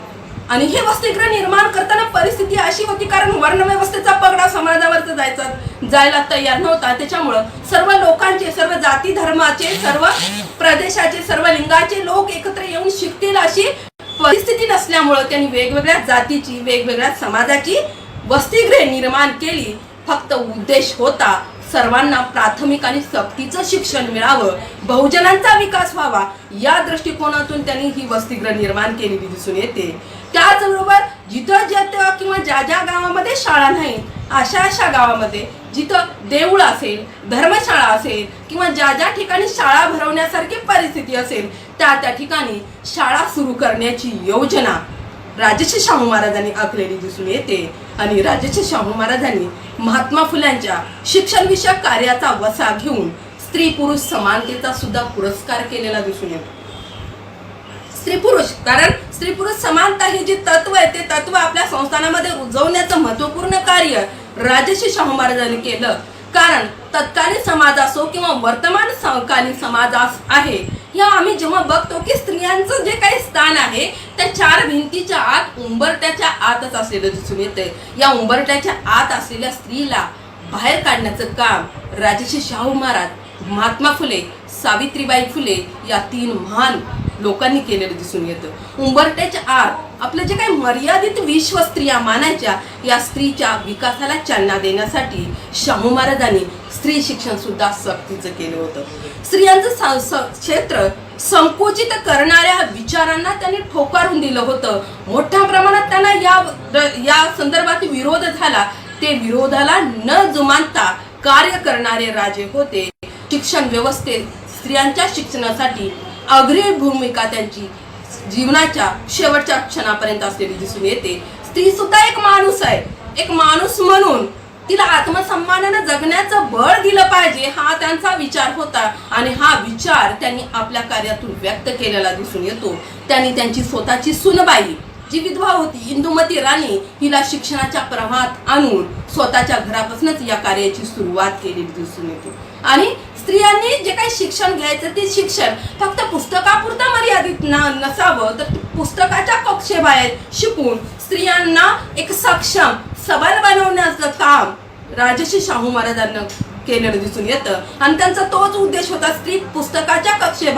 आणि हे वसतिगृह निर्माण करताना परिस्थिती अशी होती कारण वर्णव्यवस्थेचा पगडा समाजावर जायला तयार नव्हता. त्याच्यामुळं सर्व लोकांचे, सर्व जाती धर्माचे, सर्व प्रदेशाचे, सर्व लिंगाचे लोक एकत्र येऊन शिकतील अशी परिस्थिती नसल्यामुळं त्यांनी वेगवेगळ्या जातीची, वेगवेगळ्या समाजाची वसतिगृहे निर्माण केली. फक्त उद्देश होता सर्वांना प्राथमिक आणि सक्तीचं शिक्षण मिळावं, बहुजनांचा विकास व्हावा या दृष्टिकोनातून त्यांनी ही वसतिगृह निर्माण केलेली दिसून येते. त्याचबरोबर जिथं किंवा ज्या गावामध्ये शाळा नाहीत अशा गावामध्ये जिथं देऊळ असेल, धर्मशाळा असेल किंवा ज्या ठिकाणी शाळा भरवण्यासारखी परिस्थिती असेल त्या ठिकाणी शाळा सुरू करण्याची योजना राजर्षी शाहू महाराजांनी आखलेली दिसून येते. आणि राजर्षी शाहू महाराजांनी महात्मा फुल्यांच्या शिक्षण विषयक कार्याचा वसा घेऊन स्त्री पुरुष समानतेचा सुद्धा पुरस्कार केलेला दिसून येतो. स्त्री पुरुष, कारण स्त्री पुरुष समानता हे जे तत्व आहे ते तत्व आपल्या संस्थानामध्ये रुजवण्याचं महत्वपूर्ण कार्य राजर्षी शाहू महाराजांनी केलं. कारण तत्कालीन समाज असो किंवा वर्तमान समकालीन समाज आहे, या आम्ही जेव्हा बघतो की स्त्रियांचं जे काही स्थान आहे त्या चार भिंतीच्या आत, उंबरट्याच्या आतच असलेलं दिसून येते. या उंबरट्याच्या आत असलेल्या स्त्रीला बाहेर काढण्याचं काम राजर्षी शाहू महाराज, महात्मा फुले, सावित्रीबाई फुले या तीन महान लोकांनी केलेलं दिसून येतं. उंबरट्याच्या आत आपलं जे काही मर्यादित विश्व स्त्रिया मानायच्या, या स्त्रीच्या विकासाला चालना देण्यासाठी शाहू महाराजांनी स्त्री शिक्षण सुद्धा सक्तीचं केलं होतं. स्त्रियांचं क्षेत्र संकुचित करणाऱ्या विचारांना त्यांनी ठोकारून दिलं होतं. मोठ्या प्रमाणात त्यांना या संदर्भात विरोध झाला. ते विरोधाला न जुमानता कार्य करणारे राजे होते. शिक्षण व्यवस्थेत स्त्रियांच्या शिक्षणासाठी अग्रणी भूमिका त्यांची जीवनाच्या शेवटच्या क्षणापर्यंत असलेली दिसून येते. स्त्री सुद्धा एक माणूस आहे. एक माणूस म्हणून तिला आत्मसन्मानाने जगण्याचं बळ दिलं पाहिजे, हा त्यांचा विचार होता. आणि हा विचार त्यांनी आपल्या कार्यातून व्यक्त केलेला दिसून येतो. त्यांनी त्यांची स्वतःची सुनबाई जी विधवा होती, इंदुमती राणी, हिला शिक्षणाच्या प्रवाहात आणून स्वतःच्या घरापासूनच या कार्याची सुरुवात केलेली दिसून येते. आणि स्त्रियांनी जे काही शिक्षण घ्यायचं ते शिक्षण फक्त पुस्तकापुरतं मर्यादित नसावं, तर पुस्तकाच्या कक्षेबाहेर शिकून स्त्रियांना एक सक्षम सबल बनवण्याचं काम राजर्षी शाहू महाराजांना केलेलं दिसून येतं. आणि त्यांचा तोच उद्देश होता, स्त्री पुस्तकाच्या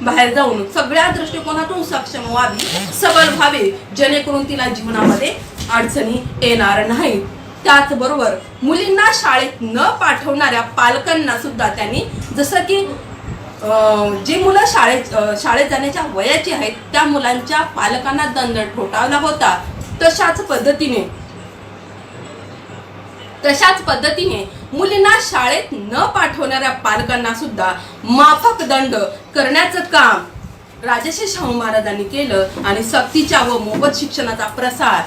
बाहेर जाऊन सगळ्या दृष्टिकोनातून सक्षम व्हावी, सबल व्हावी, जेणेकरून तिला जीवनामध्ये अडचणी येणार नाही. त्याचबरोबर मुलींना शाळेत न पाठवणाऱ्या पालकांना सुद्धा त्यांनी, जसं की जी मुलं शाळेत जाण्याच्या वयाची आहेत त्या मुलांच्या पालकांना दंड ठोठावला होता, तशाच पद्धतीने मुलींना शाळेत न पाठवणाऱ्या पालकांना सुद्धा माफक दंड करण्याचं काम राजर्षी शाहू महाराजांनी केलं. आणि सक्तीच्या व मोफत शिक्षणाचा प्रसार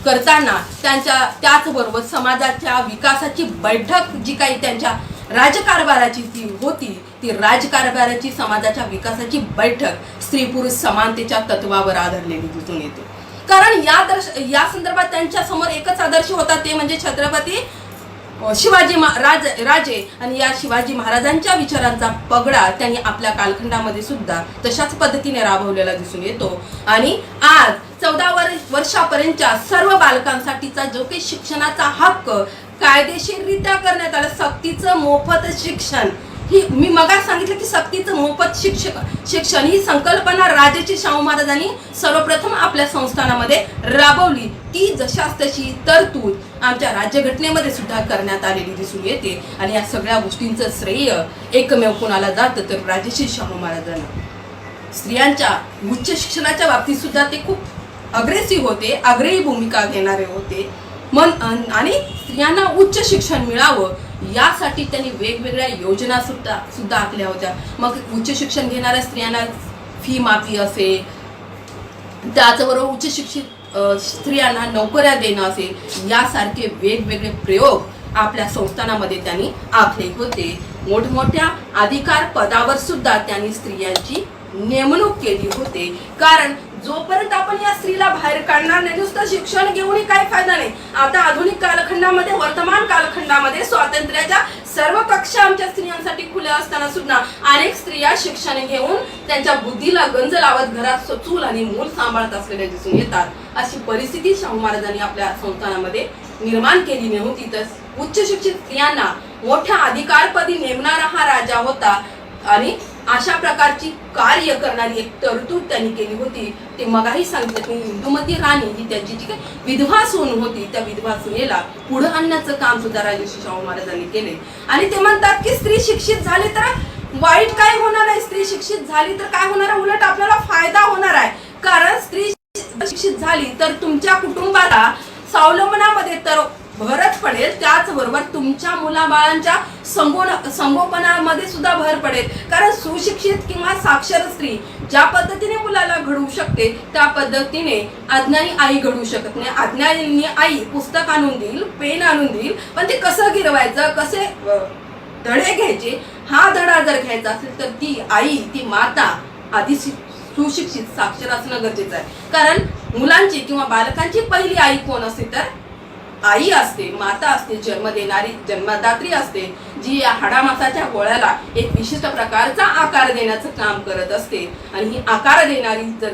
करताना त्याचबरोबर समाजाच्या विकासाची बैठक जी काही त्यांच्या राजकारभाराची ती होती, ती राजकारभाराची समाजाच्या विकासाची बैठक स्त्री पुरुष समानतेच्या तत्वावर आधारलेली दिसून येते. कारण या संदर्भात त्यांच्या समोर एकच आदर्श होता, ते म्हणजे छत्रपती शिवाजी राजे. आणि या शिवाजी महाराजांच्या विचारांचा पगडा त्यांनी आपल्या कालखंडामध्ये सुद्धा तशाच पद्धतीने राबवलेला दिसून येतो. आणि आज 14 वर्षापर्यंतच्या सर्व बालकांसाठीचा जो काही शिक्षणाचा हक्क कायदेशीररित्या करण्यात आला, सक्तीचं मोफत शिक्षण, ही मी मगाच सांगितलं की सक्तीचं मोफत शिक्षण ही संकल्पना राजर्षी शाहू महाराजांनी सर्वप्रथम आपल्या संस्थानामध्ये राबवली. ती जशाच तशी तरतूद आमच्या राज्यघटनेमध्ये सुद्धा करण्यात आलेली दिसून येते. आणि या सगळ्या गोष्टींचं श्रेय एकमेव कोणाला जातं तर राजर्षी शाहू महाराजांना. स्त्रियांच्या उच्च शिक्षणाच्या बाबतीत सुद्धा ते खूप अग्रेसिव्ह होते, आग्रही भूमिका घेणारे होते. आणि स्त्रियांना उच्च शिक्षण मिळावं यासाठी त्यांनी वेगवेगळ्या योजना सुद्धा आखल्या होत्या. मग उच्च शिक्षण घेणाऱ्या स्त्रियांना फी माफी असेल, त्याचबरोबर उच्च शिक्षित स्त्रियांना नोकऱ्या देणं असेल, यासारखे वेगवेगळे प्रयोग आपल्या संस्थानामध्ये त्यांनी आखले होते. मोठमोठ्या अधिकार पदावर सुद्धा त्यांनी स्त्रियांची नेमणूक केली होती. कारण जोपर्यंत आपण या स्त्रीला बाहेर काढणार नाही, नुसतं शिक्षण घेऊनही काही फायदा नाही. आता आधुनिक कालखंडामध्ये, वर्तमान कालखंडामध्ये स्वातंत्र्याच्या सर्व कक्षा आमच्या स्त्रियांसाठी खुल्या असताना सुद्धा अनेक स्त्रिया शिक्षण घेऊन त्यांच्या बुद्धीला गंज लावत घरात चूल आणि मूल सांभाळत असलेल्या दिसून येतात. अशी परिस्थिती शाहू महाराजांनी आपल्या संस्थानामध्ये निर्माण केली नव्हती. तर उच्च शिक्षित स्त्रियांना मोठ्या अधिकारपदी नेमणारा हा राजा होता. आणि अशा प्रकारची कार्य करणारी एक तरतूद त्यांनी केली होती. ते मगाही सांगितलं की इंदुमती राणी ही त्यांची जी काही विधवा सून होती, त्या विधवा सुनेला पुढे आणण्याचं काम सुद्धा राजर्षी शाहू महाराजांनी केले. आणि ते म्हणतात की स्त्री शिक्षित झाली तर वाईट काय होणार आहे, स्त्री शिक्षित झाली तर काय होणार आहे, उलट आपल्याला फायदा होणार आहे. कारण स्त्री शिक्षित झाली तर तुमच्या कुटुंबाला स्वावलंबनामध्ये तर भरच पडेल, त्याचबरोबर तुमच्या मुलाबाळांच्या संगोपनामध्ये सुद्धा भर पडेल. कारण सुशिक्षित किंवा साक्षर स्त्री ज्या पद्धतीने मुलाला घडवू शकते त्या पद्धतीने अज्ञानी आई घडवू शकत नाही. अज्ञानी आई पुस्तक आणून देईल, पेन आणून देईल, पण ते कसं गिरवायचं, कसे धडे घ्यायचे, हा धडा जर घ्यायचा असेल तर ती आई, ती माता आधी सुशिक्षित साक्षर असणं गरजेचं आहे. कारण मुलांची किंवा बालकांची पहिली आई कोण असते तर आई असते, माता असते, जन्म देणारी जन्मदात्री असते, जी या हाडामासाच्या गोळ्याला एक विशिष्ट प्रकारचा आकार देण्याचं काम करत असते. आणि ही आकार देणारी जर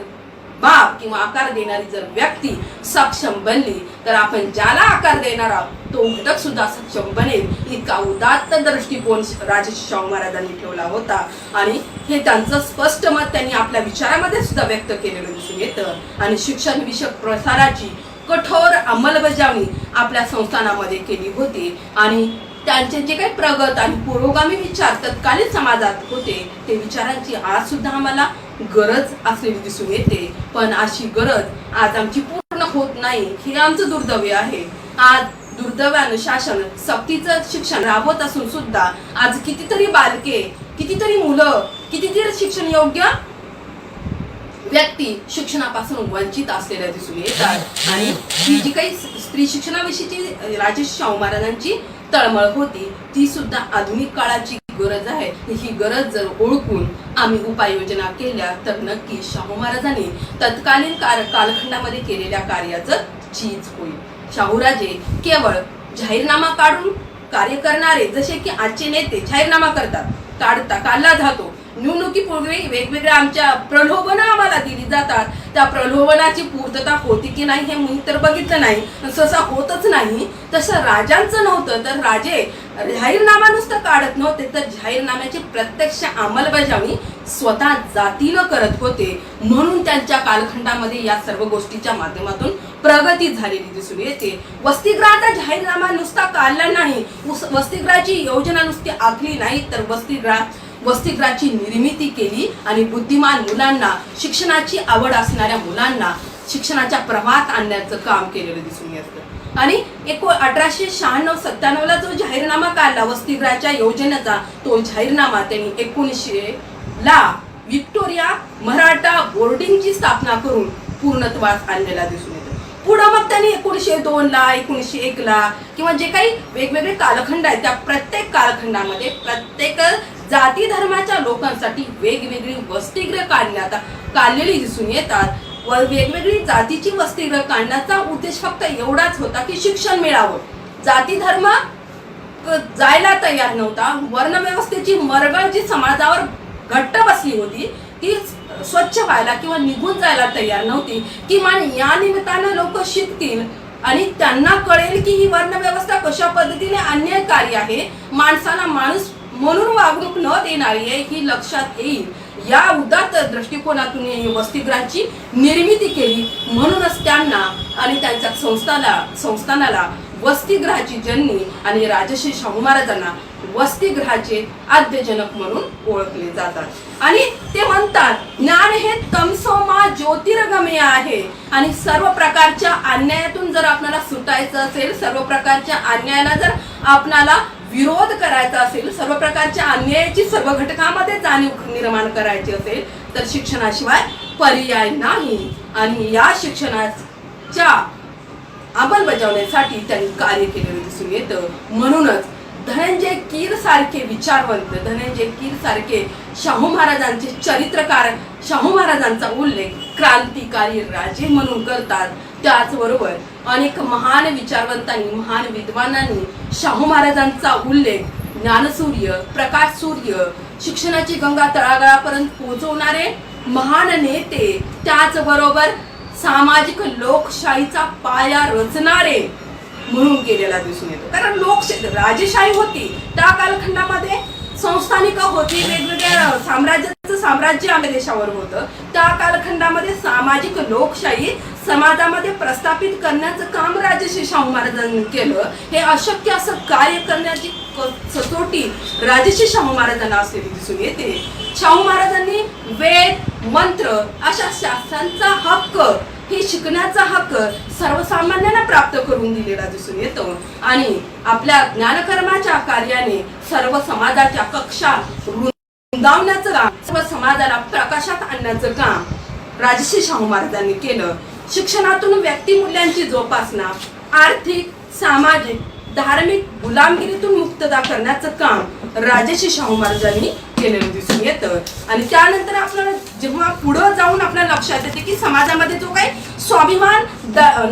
बाप किंवा आकार देणारी जर व्यक्ती सक्षम बनली तर आपण ज्याला आकार देणार आहोत तो घटक सुद्धा सक्षम बनेल. इतका उदात्त दृष्टिकोन राजर्षी शाहू महाराजांनी ठेवला होता आणि हे त्यांचं स्पष्ट मत त्यांनी आपल्या विचारामध्ये सुद्धा व्यक्त केलेलं दिसून येतं. आणि शिक्षण विषयक प्रसाराची कठोर अंमलबजावणी आपल्या संस्थानामध्ये केली होती आणि त्यांचे जे काही प्रगत आणि पुरोगामी विचार तत्कालीन समाजात होते ते विचारांची आज सुद्धा आम्हाला गरज असलेली दिसून येते. पण अशी गरज आज आमची पूर्ण होत नाही, हे आमचं दुर्दैव आहे. आज दुर्दैवानं शासन सक्तीचं शिक्षण राबवत असून सुद्धा आज कितीतरी बालके, कितीतरी मुलं, कितीतरी शिक्षण योग्य व्यक्ती शिक्षणापासून वंचित असलेल्या दिसून येतात. आणि ही जी काही स्त्री शिक्षणाविषयीची राजर्षी शाहू महाराजांची तळमळ होती ती सुद्धा आधुनिक काळाची गरज आहे. ही गरज जर ओळखून आम्ही उपाययोजना केल्या तर नक्की शाहू महाराजांनी तत्कालीन कालखंडामध्ये केलेल्या कार्याचं चीज होईल. शाहूराजे केवळ जाहीरनामा काढून कार्य करणारे, जसे की आजचे नेते जाहीरनामा करतात, काढला जातो, निवडणुकीपूर्वी वेगवेगळ्या आमच्या प्रलोभनं आम्हाला दिली जातात, त्या प्रलोभनाची पूर्तता होती की नाही हे मी तर बघितलं नाही, सहसा होतच नाही. तसं राजांचं नव्हतं, तर राजे जाहीरनामा नुसतं काढत नव्हते तर जाहीरनाम्याची प्रत्यक्ष अंमलबजावणी स्वतः जातीनं करत होते. म्हणून त्यांच्या कालखंडामध्ये या सर्व गोष्टीच्या माध्यमातून प्रगती झालेली दिसून येते. वसतिगृहाचा जाहीरनामा नुसता काढला नाही, वसतिगृहाची योजना नुसती आखली नाही, तर वसतिगृहाची निर्मिती केली आणि बुद्धिमान मुलांना, शिक्षणाची आवड असणाऱ्या मुलांना शिक्षणाच्या प्रवाहात आणण्याचं काम केलेलं दिसून येतं. आणि 1896-97 जो जाहीरनामा काढला वसतिगृहाच्या योजनेचा, तो जाहीरनामा त्यांनी 1900 व्हिक्टोरिया मराठा बोर्डिंगची स्थापना करून पूर्णत्वास आणलेला दिसून येतो. पुढं मग त्यांनी 1902 1901 किंवा जे काही वेगवेगळे कालखंड आहेत त्या प्रत्येक कालखंडामध्ये प्रत्येक जाती धर्माच्या लोकांसाठी वेगवेगळी वसतिगृह काढलेली दिसून येतात. व वेगवेगळी जातीची वसतिगृह काढण्याचा उद्देश फक्त एवढाच होता की शिक्षण मिळावं. जाती धर्म जायला तयार नव्हता. वर्णव्यवस्थेची मरगळ जी समाजावर घट्ट बसली होती ती स्वच्छ व्हायला किंवा निघून जायला तयार नव्हती. किमान या निमित्तानं लोक शिकतील आणि त्यांना कळेल की ही वर्णव्यवस्था कशा पद्धतीने अन्यायकारी आहे, माणसाला माणूस म्हणून वागणूक न देणारी आहे ही लक्षात येईल. या उदात्त दृष्टिकोनातून वसतिगृहाची निर्मिती केली. म्हणूनच त्यांना आणि त्यांच्या संस्थानाला वसतिगृहाची जननी आणि राजर्षी शाहू महाराजांना वसतिगृहाचे आद्यजनक म्हणून ओळखले जातात. आणि ते म्हणतात ज्ञान हे तमसोमा ज्योतिर्गमय आहे. आणि सर्व प्रकारच्या अन्यायातून जर आपल्याला सुटायचं असेल, सर्व प्रकारच्या अन्यायाला जर आपल्याला विरोध करायचा असेल, सर्व प्रकारच्या अन्यायाची सर्व घटकामध्ये जाणीव निर्माण करायची असेल तर शिक्षणाशिवाय पर्याय नाही. आणि या शिक्षणाच्या अंमलबजावणीसाठी त्यांनी कार्य केलेलं दिसून येतं. म्हणूनच धनंजय कीर सारखे विचारवंत, धनंजय कीर सारखे शाहू महाराजांचे चरित्रकार, शाहू महाराजांचा उल्लेख क्रांतिकारी राजे म्हणून करतात. त्याचबरोबर अनेक महान विचारवंतांनी, महान विद्वानांनी शाहू महाराजांचा उल्लेख ज्ञानसूर्य, प्रकाश सूर्य, शिक्षणाची गंगा तळागाळापर्यंत पोहोचवणारे महान नेते, त्याचबरोबर सामाजिक लोकशाहीचा पाया रचणारे म्हणून केलेला दिसून येतो. कारण राजेशाही होती त्या कालखंडामध्ये, संस्थानिक होती, वेगवेगळ्या साम्राज्य आपल्या देशावर होतं. त्या कालखंडामध्ये सामाजिक लोकशाही समाजामध्ये प्रस्थापित करण्याचं काम राजर्षी शाहू महाराजांनी केलं. हे अशक्य असं कार्य करण्याची कसोटी राजर्षी शाहू महाराजांना असलेली दिसून येते. शाहू महाराजांनी वेद, मंत्र अशा शास्त्रांचा हक्क हे शिकण्याचा हक्क सर्वसामान्यांना प्राप्त करून दिलेला दिसून येतो आणि आपल्या ज्ञानकर्माच्या कार्याने सर्व समाजाच्या कक्षा रुंदावण्याचं काम, सर्व समाजाला प्रकाशात आणण्याचं काम राजर्षी शाहू महाराजांनी केलं. शिक्षणातून व्यक्तिमूल्यांची जोपासना, आर्थिक, सामाजिक, धार्मिक गुलामगिरीतून मुक्तता करण्याचं काम राजर्षी शाहू महाराजांनी केलेलं दिसून येतं. आणि त्यानंतर आपल्याला जेव्हा पुढे जाऊन आपल्याला लक्षात येते की समाजामध्ये जो काही स्वाभिमान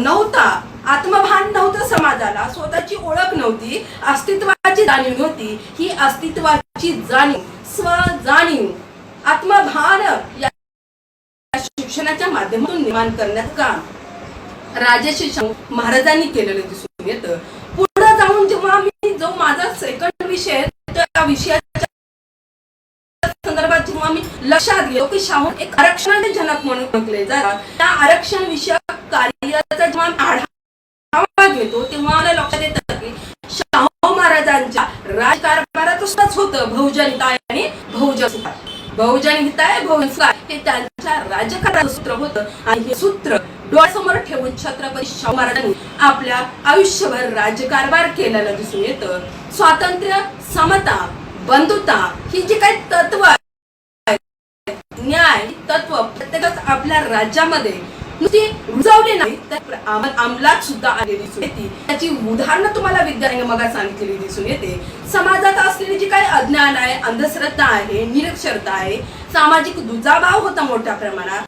नव्हता, आत्मभान नव्हतं, समाजाला स्वतःची ओळख नव्हती, अस्तित्वाची जाणीव नव्हती, ही अस्तित्वाची जाणीव, स्वजाणीव, आत्मभान या शिक्षणाच्या माध्यमातून निर्माण करण्याचं काम राजर्षी शाहू महाराजांनी केलेलं दिसून येतं. पुढे जाऊन जेव्हा मी जो माझा सेकंड विषय त्या विषयाच्या संदर्भात जेव्हा मी लक्षात घेतो की शाहू एक आरक्षणाचे जनक म्हणून ओळखले जातात, त्या आरक्षण विषयक कार्याचा जेव्हा आढावा घेतो तेव्हा मला लक्षात येतं की शाहू महाराजांच्या राजकारभारात सुद्धाच होतं बहुजन हिताय आणि बहुजन सुखाय. बहुजन हिताय बहुजन सुखाय हे त्यांच्या राजकारणाचं सूत्र होतं आणि हे सूत्र डोळ्यासमोर ठेवून छत्रपती शाहू महाराजांनी आपल्या आयुष्यभर राजकारभार केलेला दिसून येतं. स्वातंत्र्य, समता, बंधुता ही जी काही तत्व आहेत, न्याय तत्व प्रत्येकाच आपल्या राज्यामध्ये नुसती रुजवली नाही तर अंमलात सुद्धा आलेली दिसून येते. त्याची उदाहरणं तुम्हाला विद्यार्थ्यांनी मग सांगितलेली दिसून येते. समाजात असलेली जी काही अज्ञान आहे, अंधश्रद्धा आहे, निरक्षरता आहे, सामाजिक दुजाभाव होता मोठ्या प्रमाणात,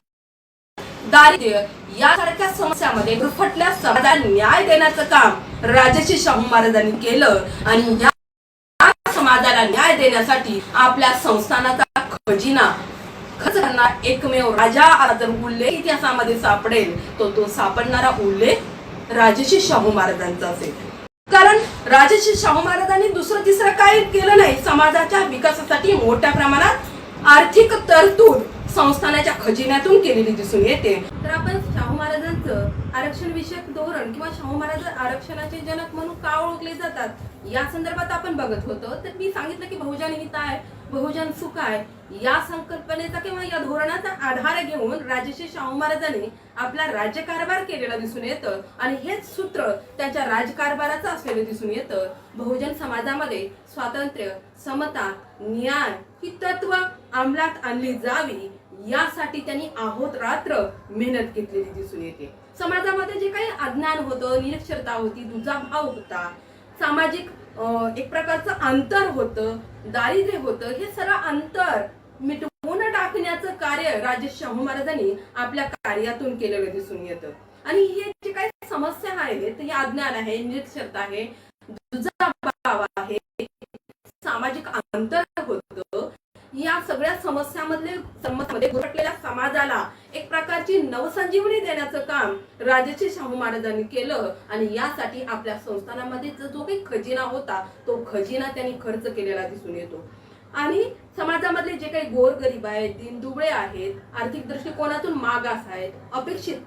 दारिद्र्य यासारख्या समस्यामध्ये गुरफटल्या समाजाला न्याय देण्याचं काम राजर्षी शाहू महाराजांनी केलं आणि या समाजाला न्याय देण्यासाठी आपल्या संस्थानाचा खजिना खर्च करणार एकमेव राजा आता जर उल्लेख इतिहासामध्ये सापडेल तो सापडणारा उल्लेख राजर्षी शाहू महाराजांचा असेल. कारण राजर्षी शाहू महाराजांनी दुसरं तिसरं काही केलं नाही. समाजाच्या विकासासाठी मोठ्या प्रमाणात आर्थिक तरतूद संस्थानाच्या खजिन्यातून केलेली दिसून येते. तर आपण शाहू महाराजांचं आरक्षण विषयक धोरण किंवा शाहू महाराज आरक्षणाचे जनक म्हणून का ओळखले जातात या संदर्भात आपण बघत होतो. तर मी सांगितलं की बहुजन हिताय बहुजन सुखाय या संकल्पनेचा किंवा या धोरणाचा आधार घेऊन राजर्षी शाहू महाराजांनी आपला राज्यकारभार केलेला दिसून येतं आणि हेच सूत्र त्यांच्या राजकारभाराचं असलेलं दिसून येतं. बहुजन समाजामध्ये स्वातंत्र्य, समता, न्याय ही तत्व अंमलात आणली जावी यासाठी त्यांनी अहोरात्र मेहनत घेतलेली दिसून येते. समाजामध्ये जे काही अज्ञान होतं, निरक्षरता होती, दुजाभाव होता, सामाजिक एक प्रकारचं अंतर होतं, दारिद्र्य होतं, हे सर्व अंतर मिटवून टाकण्याचं कार्य राजर्षी शाहू महाराजांनी आपल्या कार्यातून केलेलं दिसून येतं. आणि हे जे काही समस्या आहेत, हे अज्ञान आहे, निरक्षरता आहे, दुजाभाव आहे, सामाजिक अंतर होतं, या सगळ्या समस्यामध्ये गुरफटलेल्या समाजाला एक प्रकारची नवसंजीवनी देण्याचं काम राजर्षी शाहू महाराजांनी केलं आणि यासाठी आपल्या संस्थानामध्ये जो काही खजिना होता तो खजिना त्यांनी खर्च केलेला दिसून येतो. आणि समाजामधले जे काही गोरगरीब आहेत, दीनदुबळे आहेत, आर्थिक दृष्टिकोनातून मागास आहेत,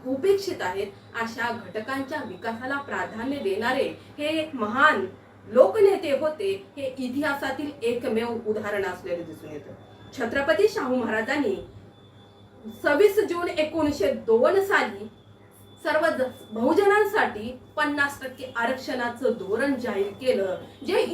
उपेक्षित आहेत, अशा घटकांच्या विकासाला प्राधान्य देणारे हे एक महान लोकनेते होते. हे इतिहासातील एकमेव उदाहरण असलेले दिसून येतं. छत्रपती शाहू महाराजांनी 26 जून 1902 साली सर्व बहुजनांसाठी 50% आरक्षणाचं धोरण जाहीर केलं. जे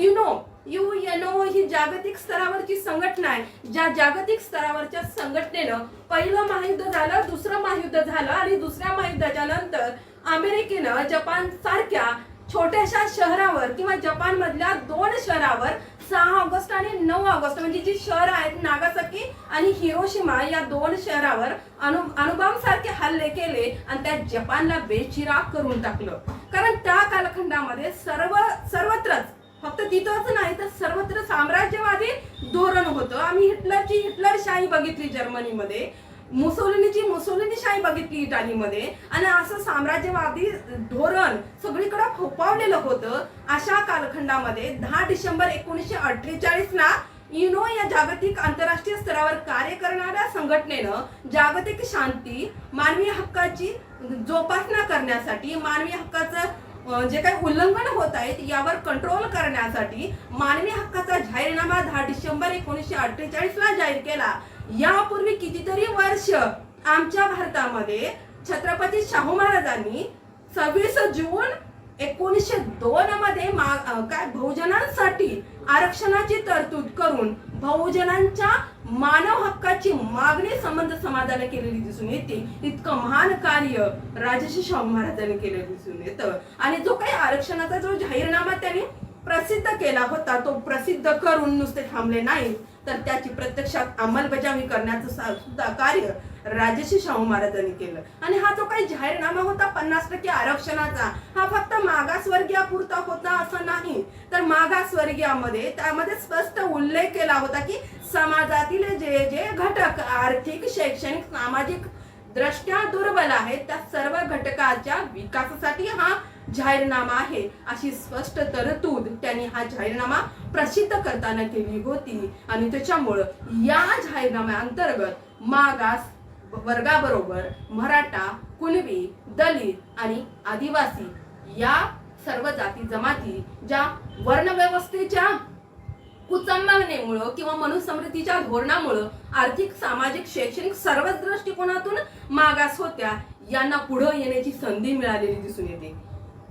युएनओ ही जागतिक स्तरावरची संघटना आहे. ज्या जागतिक स्तरावरच्या संघटनेनं पहिलं महायुद्ध झालं, दुसरं महायुद्ध झालं आणि दुसऱ्या महायुद्धाच्या नंतर अमेरिकेनं जपान सारख्या छोट्याशा शहरावर किंवा जपान मधल्या 2 शहरावर 6 ऑगस्ट आणि 9 ऑगस्ट म्हणजे जी शहर आहेत नागासाकी आणि हिरोशिमा या 2 शहरावर अणुबॉम्ब सारखे हल्ले केले आणि त्या जपानला बेचिराग करून टाकलं. कारण त्या कालखंडामध्ये सर्वत्रच फक्त तिथंच नाही तर सर्वत्र साम्राज्यवादी धोरण होतं. आम्ही हिटलरशाही बघितली जर्मनीमध्ये, मुसोलिनीशाही बघितली इटालीमध्ये आणि असं साम्राज्यवादी धोरण सगळीकडे फोपावलेलं होतं. अशा कालखंडामध्ये 10 डिसेंबर 1948 ला युनो या जागतिक आंतरराष्ट्रीय स्तरावर कार्य करणाऱ्या संघटनेनं जागतिक शांती, मानवी हक्काची जोपासना करण्यासाठी, मानवी हक्काचं जे काही उल्लंघन होत आहेत यावर कंट्रोल करण्यासाठी मानवी हक्काचा जाहीरनामा 10 डिसेंबर 1948 ला जाहीर केला. यापूर्वी कितीतरी वर्ष आमच्या भारतामध्ये छत्रपती शाहू महाराजांनी 26 जून 1902 मध्ये काय बहुजनांसाठी आरक्षणाची तरतूद करून बहुजनांच्या मानव हक्काची मागणी संबंध समाजाला केलेली दिसून येते. इतकं महान कार्य राजर्षी शाहू महाराजांनी केलेलं दिसून येतं. आणि जो काही आरक्षणाचा जो जाहीरनामा त्यांनी प्रसिद्ध केला होता तो प्रसिद्ध करून नुसते थांबले नाही तर त्याची प्रत्यक्षात अंमलबजावणी करण्याचं सुद्धा कार्य राजर्षी शाहू महाराजांनी केलं. आणि हा जो काही जाहीरनामा होता 50% आरक्षणाचा हा फक्त मागासवर्गीयापुरता होता असं नाही, तर मागासवर्गीयामध्ये त्यामध्ये स्पष्ट उल्लेख केला होता की समाजातील जे जे घटक आर्थिक, शैक्षणिक, सामाजिक दृष्ट्या दुर्बल आहेत त्या सर्व घटकाच्या विकासासाठी हा जाहीरनामा आहे अशी स्पष्ट तरतूद त्यांनी हा जाहीरनामा प्रसिद्ध करताना केली होती. आणि त्याच्यामुळं या जाहीरनाम्याअंतर्गत मागास वर्गाबरोबर मराठा, कुणबी, दलित आणि आदिवासी या सर्व जाती जमाती ज्या वर्णव्यवस्थेच्या कुचंबनेमुळं किंवा मनुस्मृतीच्या धोरणामुळं आर्थिक, सामाजिक, शैक्षणिक सर्वच दृष्टिकोनातून मागास होत्या यांना पुढे येण्याची संधी मिळालेली दिसून येते.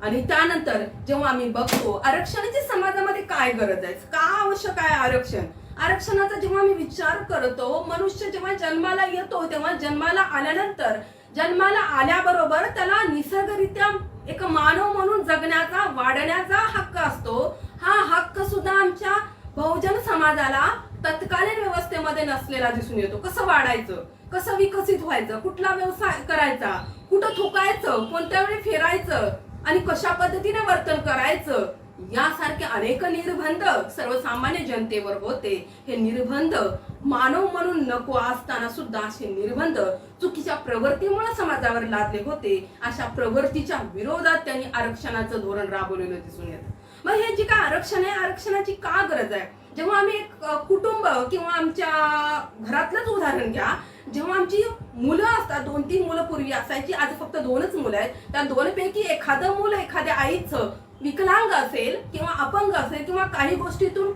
आणि त्यानंतर जेव्हा आम्ही बघतो आरक्षणाची समाजामध्ये काय गरज आहे, का आवश्यक आहे आरक्षण, आरक्षणाचा जेव्हा आम्ही विचार करतो मनुष्य जेव्हा जन्माला येतो तेव्हा जन्माला आल्यानंतर जन्माला आल्याबरोबर त्याला निसर्गरित्या एक मानव म्हणून जगण्याचा, वाढण्याचा हक्क असतो. हा हक्क सुद्धा आमच्या बहुजन समाजाला तत्कालीन व्यवस्थेमध्ये नसलेला दिसून येतो. कसं वाढायचं, कसं विकसित व्हायचं, कुठला व्यवसाय करायचा, कुठं थुकायचं, कोणत्या वेळी फिरायचं आणि कशा पद्धतीने वर्तन करायचं यासारखे अनेक निर्बंध सर्वसामान्य जनतेवर होते. हे निर्बंध मानव म्हणून नको असताना सुद्धा असे निर्बंध चुकीच्या प्रवृत्तीमुळे समाजावर लादले होते. अशा प्रवृत्तीच्या विरोधात त्यांनी आरक्षणाचं धोरण राबवलेलं दिसून येतं. मग हे जे काय आरक्षण आहे, आरक्षणाची का गरज आहे? जेव्हा आम्ही एक कुटुंब किंवा आमच्या घरातलंच उदाहरण घ्या, जेव्हा आमची मुलं असतात, 2-3 मुलं पूर्वी असायची, आज फक्त 2च मुलं आहेत. त्या 2 पैकी एखादं मुलं एखाद्या आईचं विकलांग असेल किंवा अपंग असेल किंवा काही गोष्टीतून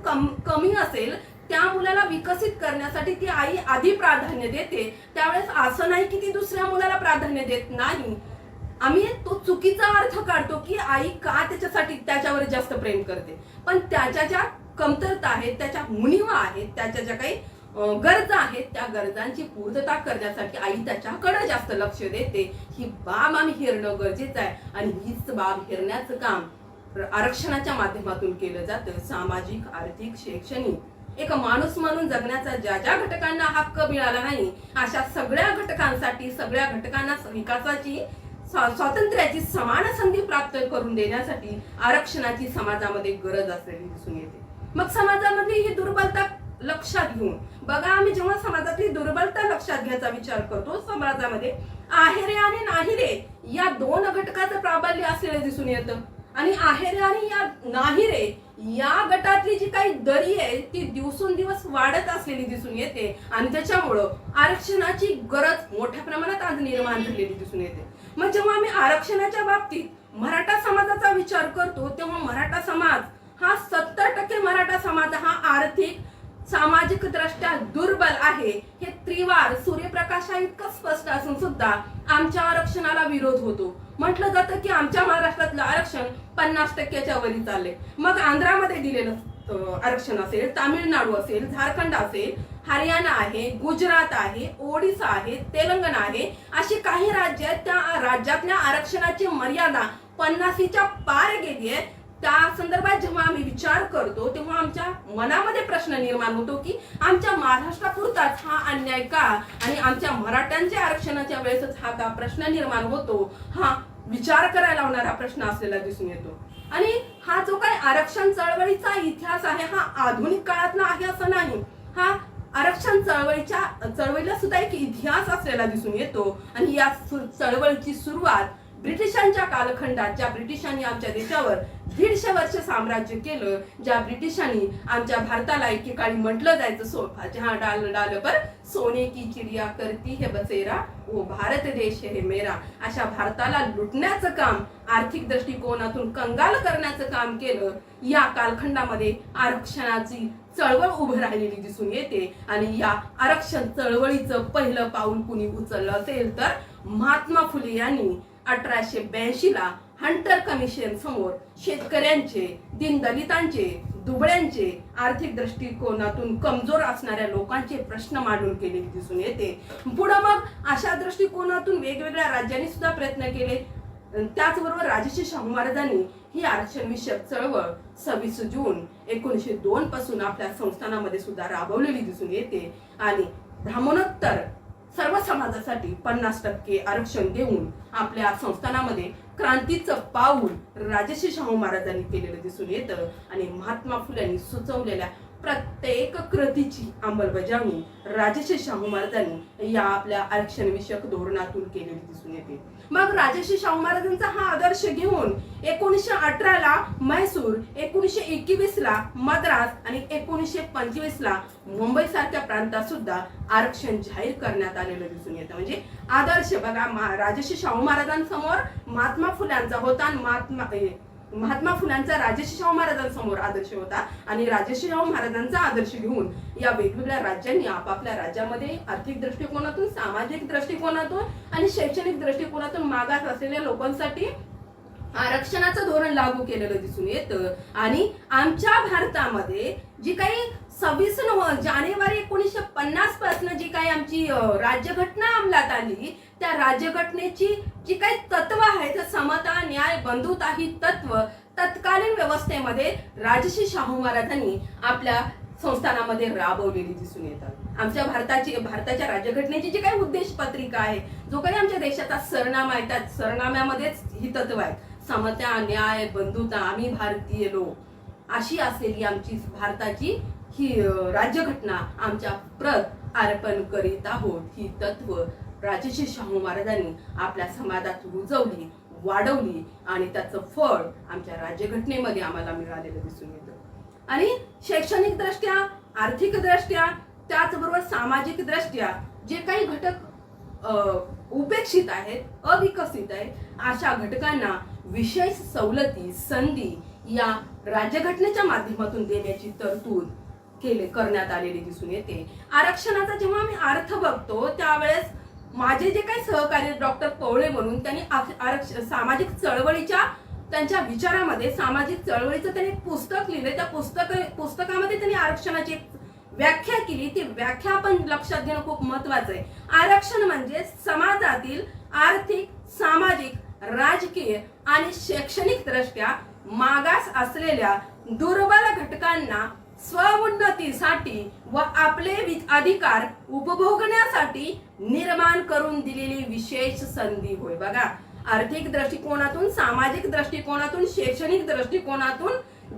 कमी असेल, त्या मुलाला विकसित करण्यासाठी ती आई आधी प्राधान्य देते. त्यावेळेस असं नाही की ती दुसऱ्या मुलाला प्राधान्य देत नाही. आम्ही तो चुकीचा अर्थ काढतो की आई का त्याच्यासाठी त्याच्यावर जास्त प्रेम करते, पण त्याच्या ज्या कमतरता आहेत, त्याच्या उणिवा आहेत, त्याच्या ज्या काही गरजा आहेत त्या गरजांची पूर्तता करण्यासाठी आई त्याच्याकडे जास्त लक्ष देते. ही बाब आम्ही हेरणं गरजेचं आहे आणि हीच बाब हेरण्याचं काम आरक्षणाच्या माध्यमातून केलं जातं. सामाजिक, आर्थिक, शैक्षणिक एक माणूस म्हणून जगण्याचा ज्या ज्या घटकांना हक्क मिळाला नाही अशा सगळ्या घटकांसाठी, सगळ्या घटकांना विकासाची, स्वातंत्र्याची समान संधी प्राप्त करून देण्यासाठी आरक्षणाची समाजामध्ये गरज असलेली दिसून येते. मग समाजामधली ही दुर्बलता लक्षात घेऊन बघा, आम्ही जेव्हा समाजातली दुर्बलता लक्षात घ्यायचा विचार करतो, समाजामध्ये आहेरे आणि नाहीरे या 2 घटकाचं प्राबल्य असलेलं दिसून येतं. आणि आहेरे आणि या नाहीरे या गटातली जी काही दरी आहे ती दिवसेंदिवस वाढत असलेली दिसून येते. आणि त्याच्यामुळं आरक्षणाची गरज मोठ्या प्रमाणात आज निर्माण झालेली दिसून येते. मग जेव्हा आम्ही आरक्षणाच्या बाबतीत मराठा समाजाचा विचार करतो तेव्हा मराठा समाज हा 70% मराठा समाज हा आर्थिक, सामाजिक दृष्ट्या दुर्बल आहे. हे त्रिवार सूर्यप्रकाशा इतकं स्पष्ट असून सुद्धा आमच्या आरक्षणाला विरोध होतो. म्हटलं जातं की आमच्या महाराष्ट्रातलं आरक्षण 50%च्या वरी चालले. मग आंध्रामध्ये दिलेलं आरक्षण असेल, तामिळनाडू असेल, झारखंड असेल, हरियाणा आहे, गुजरात आहे, ओडिसा आहे, तेलंगणा आहे, अशी काही राज्य आहेत. त्या राज्यातल्या आरक्षणाची मर्यादा 50च्या पार गेली आहे. त्या संदर्भात जेव्हा आम्ही विचार करतो तेव्हा आमच्या मनामध्ये प्रश्न निर्माण होतो की आमच्या महाराष्ट्रापुरताच हा अन्याय का आणि आमच्या मराठ्यांच्या आरक्षणाच्या वेळेसच हा का प्रश्न निर्माण होतो. हा विचार करायला लावणारा प्रश्न असलेला दिसून येतो. आणि हा जो काही आरक्षण चळवळीचा इतिहास आहे हा आधुनिक काळातला आहे असं नाही. हा आरक्षण चळवळीला सुद्धा एक इतिहास असलेला दिसून येतो. आणि या चळवळीची सुरुवात ब्रिटिशांच्या कालखंडात, ज्या ब्रिटिशांनी आमच्या देशावर 150 वर्ष साम्राज्य केलं, ज्या ब्रिटिशांनी आमच्या भारताला एकेकाळी म्हटलं जायचं जहां डाल डाल पर सोने की चिडिया करती है बसेरा, वो भारत देश है मेरा, अशा भारताला लुटण्याचं काम, आर्थिक दृष्टिकोनातून कंगाल करण्याचं काम केलं. या कालखंडामध्ये आरक्षणाची चळवळ उभं राहिलेली दिसून येते. आणि या आरक्षण चळवळीचं पहिलं पाऊल कुणी उचललं असेल तर महात्मा फुले यांनी 1882 ला हंटर कमिशन समोर शेतकऱ्यांचे, दीनदलितांचे, दुबळ्यांचे, आर्थिक दृष्टिकोनातून कमजोर असणाऱ्या लोकांचे प्रश्न मांडून केलेले दिसून येते. पुढे मग अशा दृष्टिकोनातून वेगवेगळ्या राज्यांनी सुद्धा प्रयत्न केले. त्याचबरोबर राजर्षी शाहू महाराजांनी ही आरक्षण विषयक चळवळ 26 जून 1902 पासून आपल्या संस्थानामध्ये सुद्धा राबवलेली दिसून येते. आणि ब्राह्मणोत्तर सर्व समाजासाठी 50% आरक्षण देऊन आपल्या संस्थानामध्ये क्रांतीचं पाऊल राजर्षी शाहू महाराजांनी केलेलं दिसून येतं. आणि महात्मा फुल्यांनी सुचवलेल्या प्रत्येक कृतीची अंमलबजावणी राजर्षी शाहू महाराजांनी या आपल्या आरक्षण विषयक धोरणातून केलेली दिसून येते. मग राजर्षी शाहू महाराजांचा हा आदर्श घेऊन 1918 ला म्हैसूर, 1921 ला मद्रास आणि 1925 ला मुंबई सारख्या प्रांतात सुद्धा आरक्षण जाहीर करण्यात आलेलं दिसून येतं. म्हणजे आदर्श बघा, राजर्षी शाहू महाराजांसमोर महात्मा फुल्यांचा होता आणि महात्मा फुल्यांचा राजर्षी शाहू महाराजांसमोर आदर्श होता. आणि राजर्षी शाहू महाराजांचा आदर्श घेऊन या वेगवेगळ्या राज्यांनी आपापल्या राज्यामध्ये आर्थिक दृष्टिकोनातून, सामाजिक दृष्टिकोनातून आणि शैक्षणिक दृष्टिकोनातून मागास असलेल्या लोकांसाठी आरक्षणाचं धोरण लागू केलेलं दिसून येतं. आणि आमच्या भारतामध्ये जी काही 26 जानेवारी 1950 पासून जी काही आमची राज्यघटना अंमलात आली, त्या राज्यघटनेची जी काही तत्व आहेत, समता, न्याय, बंधुता ही तत्व तत्कालीन व्यवस्थेमध्ये राजर्षी शाहू महाराजांनी आपल्या संस्थानामध्ये राबवलेली दिसून येतात. आमच्या भारताच्या राज्यघटनेची जी काही उद्देश पत्रिका आहे, जो काही आमच्या देशाचा सरनामा आहे, त्या सरनाम्यामध्येच ही तत्व आहेत. समता, न्याय, बंधुता, आम्ही भारतीय लोक, अशी असलेली आमची भारताची ही राज्यघटना आमच्या प्रत अर्पण करीत आहोत. ही तत्व राजर्षी शाहू महाराजांनी आपल्या समाजात रुजवली, वाढवली आणि त्याचं फळ आमच्या राज्यघटनेमध्ये आम्हाला मिळालेलं दिसून येतं. आणि शैक्षणिक दृष्ट्या, आर्थिक दृष्ट्या, त्याचबरोबर सामाजिक दृष्ट्या जे काही घटक उपेक्षित आहेत, अविकसित आहेत, अशा घटकांना विशेष सवलती, संधी या राज्यघटनेच्या माध्यमातून देण्याची तरतूद करण्यात आलेली दिसून येते. आरक्षणाचा जेव्हा मी अर्थ बघतो त्यावेळेस माझे जे काही सहकारी डॉक्टर पवळे म्हणून त्यांनी सामाजिक चळवळीच्या त्यांच्या विचारामध्ये सामाजिक चळवळीचं त्यांनी पुस्तक लिहिले. त्या पुस्तकामध्ये त्यांनी आरक्षणाची व्याख्या केली. ती व्याख्या आपण लक्षात घेणं खूप महत्वाचं आहे. आरक्षण म्हणजे समाजातील आर्थिक, सामाजिक, राजकीय आणि शैक्षणिक दृष्ट्या मागास असलेल्या दुर्बल घटकांना स्वउन्नतीसाठी व आपले अधिकार उपभोगण्यासाठी निर्माण करून दिलेली विशेष संधी होय. बघा, आर्थिक दृष्टिकोनातून, सामाजिक दृष्टिकोनातून, शैक्षणिक दृष्टिकोनातून,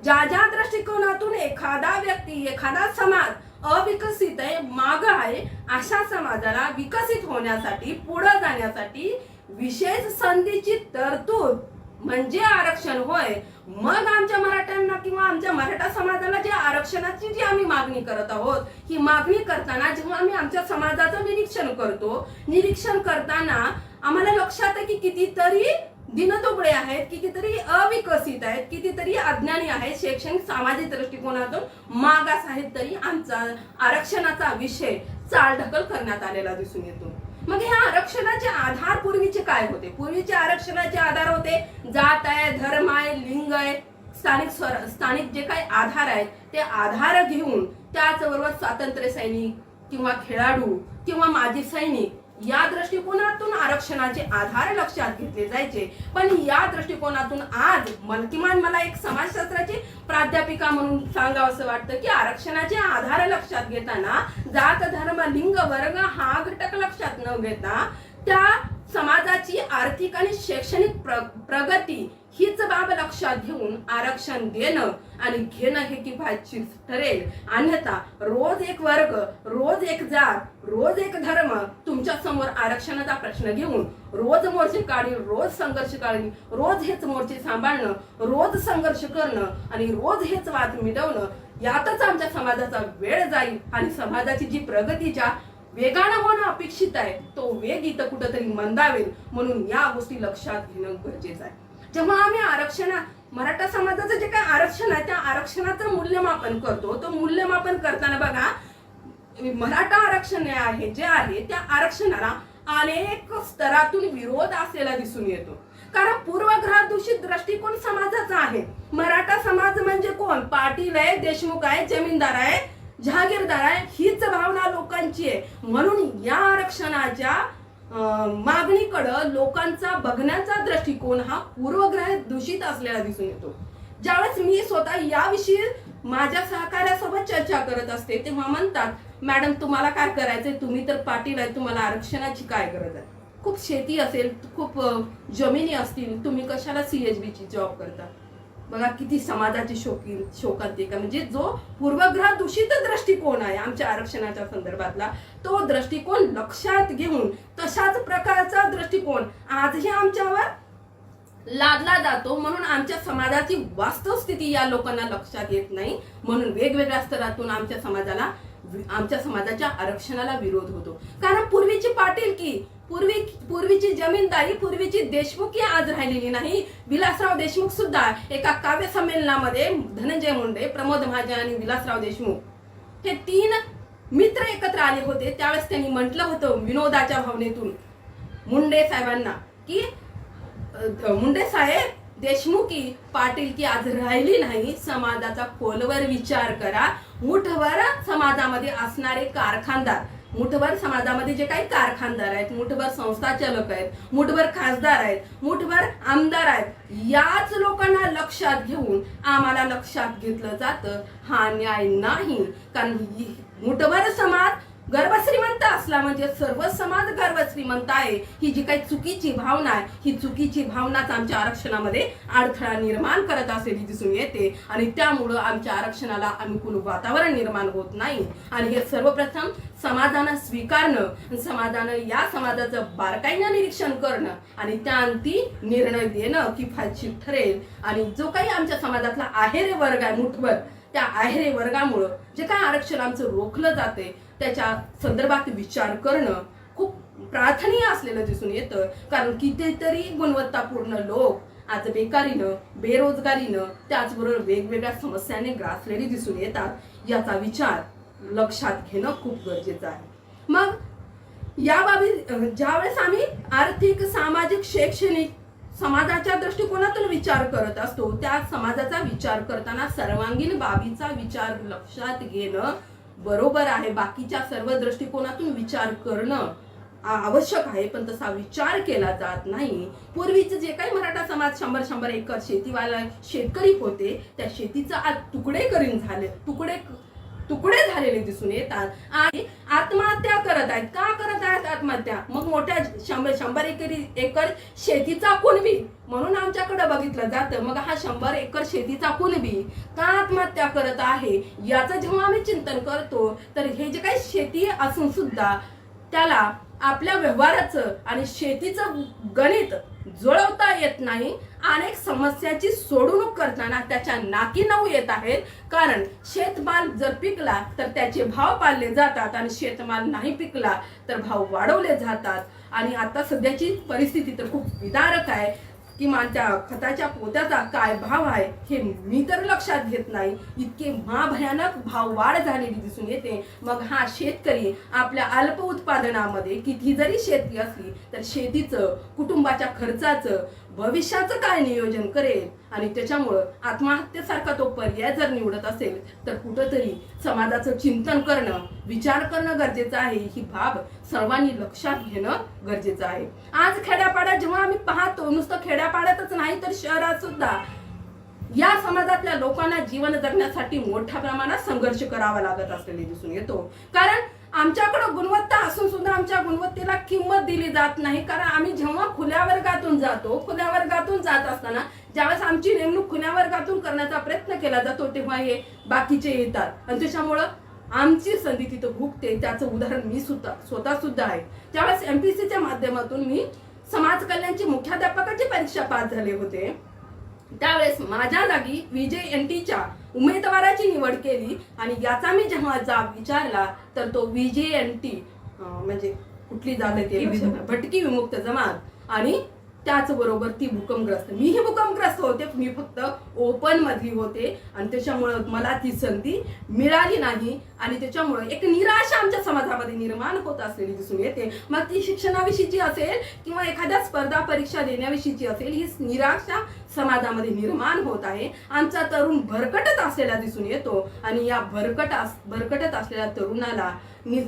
ज्या दृष्टिकोनातून एखादा व्यक्ती, एखादा समाज अविकसित आहे, माग आहे, अशा समाजाला विकसित होण्यासाठी, पुढे जाण्यासाठी विशेष संधीची तरतूद म्हणजे आरक्षण होय. मग आमच्या मराठ्यांना किंवा आमच्या मराठा समाजाला जे आरक्षणाची जी आम्ही मागणी करत आहोत, ही मागणी करताना जेव्हा आम्ही आमच्या समाजाचं निरीक्षण करताना आम्हाला लक्षात आहे की कितीतरी दिनदुबळे आहेत, कितीतरी अविकसित आहेत, कितीतरी अज्ञानी आहेत, शैक्षणिक, सामाजिक दृष्टिकोनातून मागास आहेत, तरी आमचा आरक्षणाचा विषय चालढकल करण्यात आलेला दिसून येतो. मग ह्या आरक्षणाचे आधार पूर्वीचे काय होते? पूर्वीचे आरक्षणाचे आधार होते जात आहे, धर्म आहे, लिंग आहे, स्थानिक जे काही आधार आहेत ते आधार घेऊन त्याचबरोबर स्वातंत्र्य सैनिक किंवा खेळाडू किंवा माजी सैनिक या दृष्टिकोनातून आरक्षणाचे आधार लक्षात घेतले जायचे. पण या दृष्टिकोनातून आज किमान मला एक समाजशास्त्राची प्राध्यापिका म्हणून सांगावंसं वाटतं की आरक्षणाचे आधार लक्षात घेताना जात, धर्म, लिंग, वर्ग हा घटक लक्षात न घेता त्या समाजाची आर्थिक आणि शैक्षणिक प्रगती हीच बाब लक्षात घेऊन आरक्षण देणं आणि घेणं हे किफायतशीर ठरेल. अन्यथा रोज एक वर्ग, रोज एक जात, रोज एक धर्म तुमच्या समोर आरक्षणाचा प्रश्न घेऊन रोज मोर्चे काढील, रोज संघर्ष काढील, रोज हेच मोर्चे सांभाळणं, रोज संघर्ष करणं आणि रोज हेच वाद मिटवणं, यातच आमच्या समाजाचा वेळ जाईल आणि समाजाची जी प्रगतीच्या वेगानं होणं अपेक्षित आहे तो वेग इथं कुठंतरी मंदावेल. म्हणून या गोष्टी लक्षात घेणं गरजेचं आहे. जेव्हा आम्ही मराठा समाजाचं जे काही आरक्षण आहे त्या आरक्षणाचं मूल्यमापन करतो, तो मूल्यमापन करताना बघा, मराठा आरक्षण जे आहे त्या आरक्षणाला अनेक स्तरातून विरोध असलेला दिसून येतो. कारण पूर्वग्रह दूषित दृष्टिकोन समाजाचा आहे. मराठा समाज म्हणजे कोण? पाटील आहे, देशमुख आहे, जमीनदार आहे, जहागीरदार आहे, हीच भावना लोकांची आहे. म्हणून या आरक्षणाच्या मागणीकडं लोकांचा बघण्याचा दृष्टिकोन हा पूर्वग्रह दूषित असलेला दिसून येतो. ज्यावेळेस मी स्वतः याविषयी माझ्या सहकार्यासोबत चर्चा करत असते तेव्हा म्हणतात, मॅडम तुम्हाला काय करायचंय, तुम्ही तर पाटील आहे, तुम्हाला आरक्षणाची काय गरज आहे? खूप शेती असेल, खूप जमिनी असतील, तुम्ही कशाला CHB ची जॉब करता? बघा किती समाजाची शोकांतिका. म्हणजे जो पूर्वग्रह दूषित दृष्टिकोन आहे आमच्या आरक्षणाच्या संदर्भातला, तो दृष्टिकोन लक्षात घेऊन तशाच प्रकारचा दृष्टिकोन आजही आमच्यावर लादला जातो. म्हणून आमच्या समाजाची वास्तव स्थिती या लोकांना लक्षात येत नाही. म्हणून वेगवेगळ्या स्तरातून आमच्या समाजाच्या आरक्षणाला विरोध होतो. कारण पूर्वीची पाटीलकी, पूर्वीची जमीनदारी, पूर्वीची देशमुखी आज राहिलेली नाही. विलासराव देशमुख सुद्धा एका काव्य संमेलनामध्ये धनंजय मुंडे, प्रमोद महाजन आणि विलासराव देशमुख हे 3 मित्र एकत्र आले होते. त्यावेळेस त्यांनी म्हटलं होतं विनोदाच्या भावनेतून मुंडे साहेबांना की मुंडे साहेब, देशमुखी पाटीलकी आज राहिली नाही. समाजाचा खोलवर विचार करा. मुठभर समाजामध्ये असणारे कारखानदार, मुठभर समाजामध्ये जे काही कारखानदार आहेत, मुठभर संस्थाचालक आहेत, मुठभर खासदार आहेत, मुठभर आमदार आहेत, याच लोकांना लक्षात घेऊन आम्हाला लक्षात घेतलं जातं. हा न्याय नाही. कारण मुठभर समाज गर्भश्रीमंत असला म्हणजे सर्व समाज गर्भश्रीमंत आहे, ही जी काही चुकीची भावना आहे, ही चुकीची भावनाच आमच्या आरक्षणामध्ये अडथळा निर्माण करत असलेली दिसून येते. आणि त्यामुळं आमच्या आरक्षणाला अनुकूल वातावरण निर्माण होत नाही. आणि हे सर्वप्रथम समाजानं स्वीकारणं, समाजानं या समाजाचं बारकाईनं निरीक्षण करणं आणि त्याअंती निर्णय देणं किफायतशीर ठरेल. आणि जो काही आमच्या समाजातला आहेरे वर्ग आहे मुठभर, त्या आहेरे वर्गामुळं जे काय आरक्षण आमचं रोखलं जाते त्याच्या संदर्भात विचार करणं खूप प्रार्थनीय असलेलं दिसून येतं. कारण कितीतरी गुणवत्तापूर्ण लोक आज बेकारीनं, बेरोजगारीनं, त्याचबरोबर वेगवेगळ्या समस्यांनी ग्रासलेली दिसून येतात. याचा विचार लक्षात घेणं खूप गरजेचं आहे. मग या बाबी ज्यावेळेस आम्ही आर्थिक, सामाजिक, शैक्षणिक समाजाच्या दृष्टिकोनातून विचार करत असतो, त्या समाजाचा विचार करताना सर्वांगीण बाबीचा विचार लक्षात घेणं बरोबर आहे. बाकीच्या सर्व दृष्टिकोनातून विचार करणं आवश्यक आहे, पण तसा विचार केला जात नाही. पूर्वीचे जे काही मराठा समाज 100-100 एकर शेतीवाला शेतकरी होते, त्या शेतीचं आज तुकडे झालेले दिसून येतात. आणि आत्महत्या करत आहेत. का करत आहेत आत्महत्या? मग मोठ्या 100 एकर शेतीचा कुणबी म्हणून आमच्याकडे बघितलं जातं. मग हा 100 एकर शेतीचा कुणबी का आत्महत्या करत आहे याचं जेव्हा आम्ही चिंतन करतो, तर हे जे काही शेती असून सुद्धा त्याला आपल्या व्यवहाराचं आणि शेतीचं गणित जुळवता येत नाही. अनेक समस्याची सोडवणूक करताना त्याच्या नाकी नऊ येत आहेत. कारण शेतमाल जर पिकला तर त्याचे भाव पाळले जातात आणि शेतमाल नाही पिकला तर भाव वाढवले जातात. आणि आता सध्याची परिस्थिती तर खूप विदारक आहे. किमान त्या खताच्या पोत्याचा काय भाव आहे हे मी तर लक्षात घेत नाही. इतके महाभयानक भाव वाढ झालेली दिसून येते. मग हा शेतकरी आपल्या अल्प उत्पादनामध्ये किती जरी शेती असली तर शेतीचं, कुटुंबाच्या खर्चाचं, भविष्याचं काय नियोजन करेल? आणि त्याच्यामुळं आत्महत्येसारखा तो पर्याय जर निवडत असेल तर कुठंतरी समाजाचं चिंतन करणं, विचार करणं गरजेचं आहे. ही बाब सर्वांनी लक्षात घेणं गरजेचं आहे. आज खेड्यापाड्यात जेव्हा आम्ही पाहतो, नुसतं खेड्यापाड्यातच नाही तर शहरात सुद्धा या समाजातल्या लोकांना जीवन जगण्यासाठी मोठ्या प्रमाणात संघर्ष करावा लागत असलेले दिसून येतो. कारण आमच्याकडे गुणवत्ता असून सुद्धा आमच्या गुणवत्तेला किंमत दिली जात नाही. कारण आम्ही जेव्हा खुल्या वर्गातून जात असताना ज्यावेळेस आमची नेमणूक खुल्या वर्गातून करण्याचा प्रयत्न केला जातो तेव्हा हे बाकीचे येतात आणि त्याच्यामुळं आमची संधी तिथं भुगते. त्याचं उदाहरण मी स्वतः सुद्धा आहे. ज्यावेळेस MPSCच्या माध्यमातून मी समाज कल्याणची मुख्याध्यापकाची परीक्षा पास झाले होते त्यावेळेस माझ्या जागी VJNTच्या उमेदवाराची निवड केली आणि याचा मी जेव्हा जाब विचारला तर तो VJNT म्हणजे कुठली जागा ते भटकी विमुक्त जमात आणि त्याचबरोबर ती भूकंपग्रस्त. मीही भूकंपग्रस्त होते, मी फक्त ओपन मधली होते आणि त्याच्यामुळं मला ती संधी मिळाली नाही आणि त्याच्यामुळं एक निराशा आमच्या समाजामध्ये निर्माण होत असलेली दिसून येते. मग ती शिक्षणाविषयीची असेल किंवा एखाद्या स्पर्धा परीक्षा देण्याविषयीची असेल, ही निराशा समाजामध्ये निर्माण होत आहे. आमचा तरुण भरकटत असलेला दिसून येतो आणि या भरकटत असलेल्या तरुणाला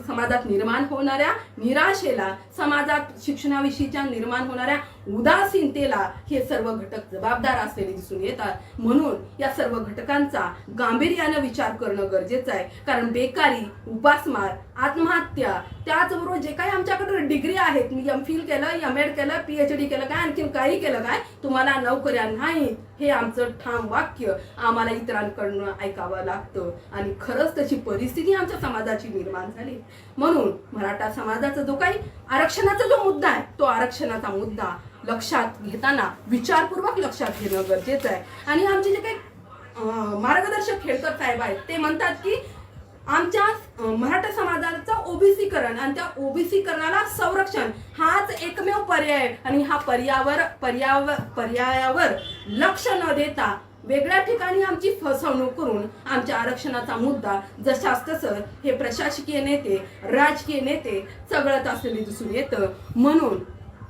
समाजात निर्माण होणाऱ्या निराशेला, समाजात शिक्षणाविषयीच्या निर्माण होणाऱ्या उदासीनतेला हे सर्व घटक जबाबदार असलेले दिसून येतात. म्हणून या सर्व घटकांचा गांभीर्याने विचार करणं गरजेचं आहे. कारण बेकारी, उपासमार, आत्महत्या, त्याचबरोबर जे काही आमच्याकडे डिग्री आहेत, मी MPhil केलं, MEd केलं, PhD केलं काय, आणखी काही केलं काय, तुम्हाला नोकऱ्या नाहीत, हे आमचं ठाम वाक्य आम्हाला इतरांकडून ऐकावं लागतं आणि खरंच तशी परिस्थिती आमच्या समाजाची निर्माण झाली. म्हणून मराठा समाजाचा जो काही आरक्षणाचा जो मुद्दा आहे तो आरक्षणाचा मुद्दा लक्षात घेताना विचारपूर्वक लक्षात घेणं गरजेचं आहे. आणि आमचे जे काही मार्गदर्शक खेळकर साहेब आहेत ते म्हणतात की आमच्या मराठा समाजाचं ओबीसीकरण आणि त्या ओबीसीकरणाला संरक्षण हाच एकमेव पर्याय आणि हा पर्यायावर लक्ष न देता वेगळ्या ठिकाणी आमची फसवणूक करून आमच्या आरक्षणाचा मुद्दा जशाच तसं हे प्रशासकीय नेते, राजकीय नेते चघळत असलेले दिसून येतं. म्हणून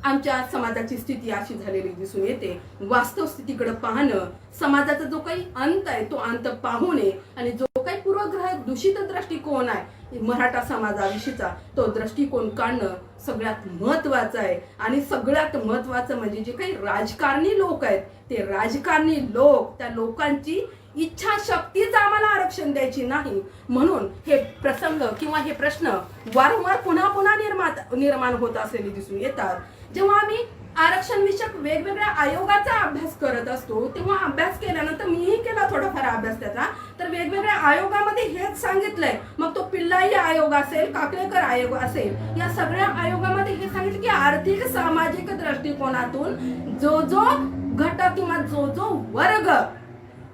आमच्या समाजाची स्थिती अशी झालेली दिसून येते. वास्तव स्थितीकडे पाहणं, समाजाचा जो काही अंत आहे तो अंत पाहू नये आणि जो काही पूर्वग्रह दूषित दृष्टिकोन आहे मराठा समाजाविषयीचा तो दृष्टिकोन काढणं सगळ्यात महत्वाचं आहे. आणि सगळ्यात महत्वाचं म्हणजे जे काही राजकारणी लोक आहेत ते राजकारणी लोक, त्या लोकांची इच्छाशक्तीच आम्हाला आरक्षण द्यायची नाही. म्हणून हे प्रसंग किंवा हे प्रश्न वारंवार पुन्हा निर्माण होत असलेले दिसून येतात. जेव्हा आम्ही आरक्षण विषयक वेगवेगळ्या आयोगाचा अभ्यास करत असतो तेव्हा अभ्यास केल्यानंतर मीही केला थोडाफार अभ्यास त्याचा, तर वेगवेगळ्या आयोगामध्ये हेच सांगितलंय. मग तो पिल्लाई आयोग असेल, काकलेकर आयोग असेल, या सगळ्या आयोगामध्ये हे सांगितलं की आर्थिक सामाजिक दृष्टिकोनातून जो घटक किंवा जो वर्ग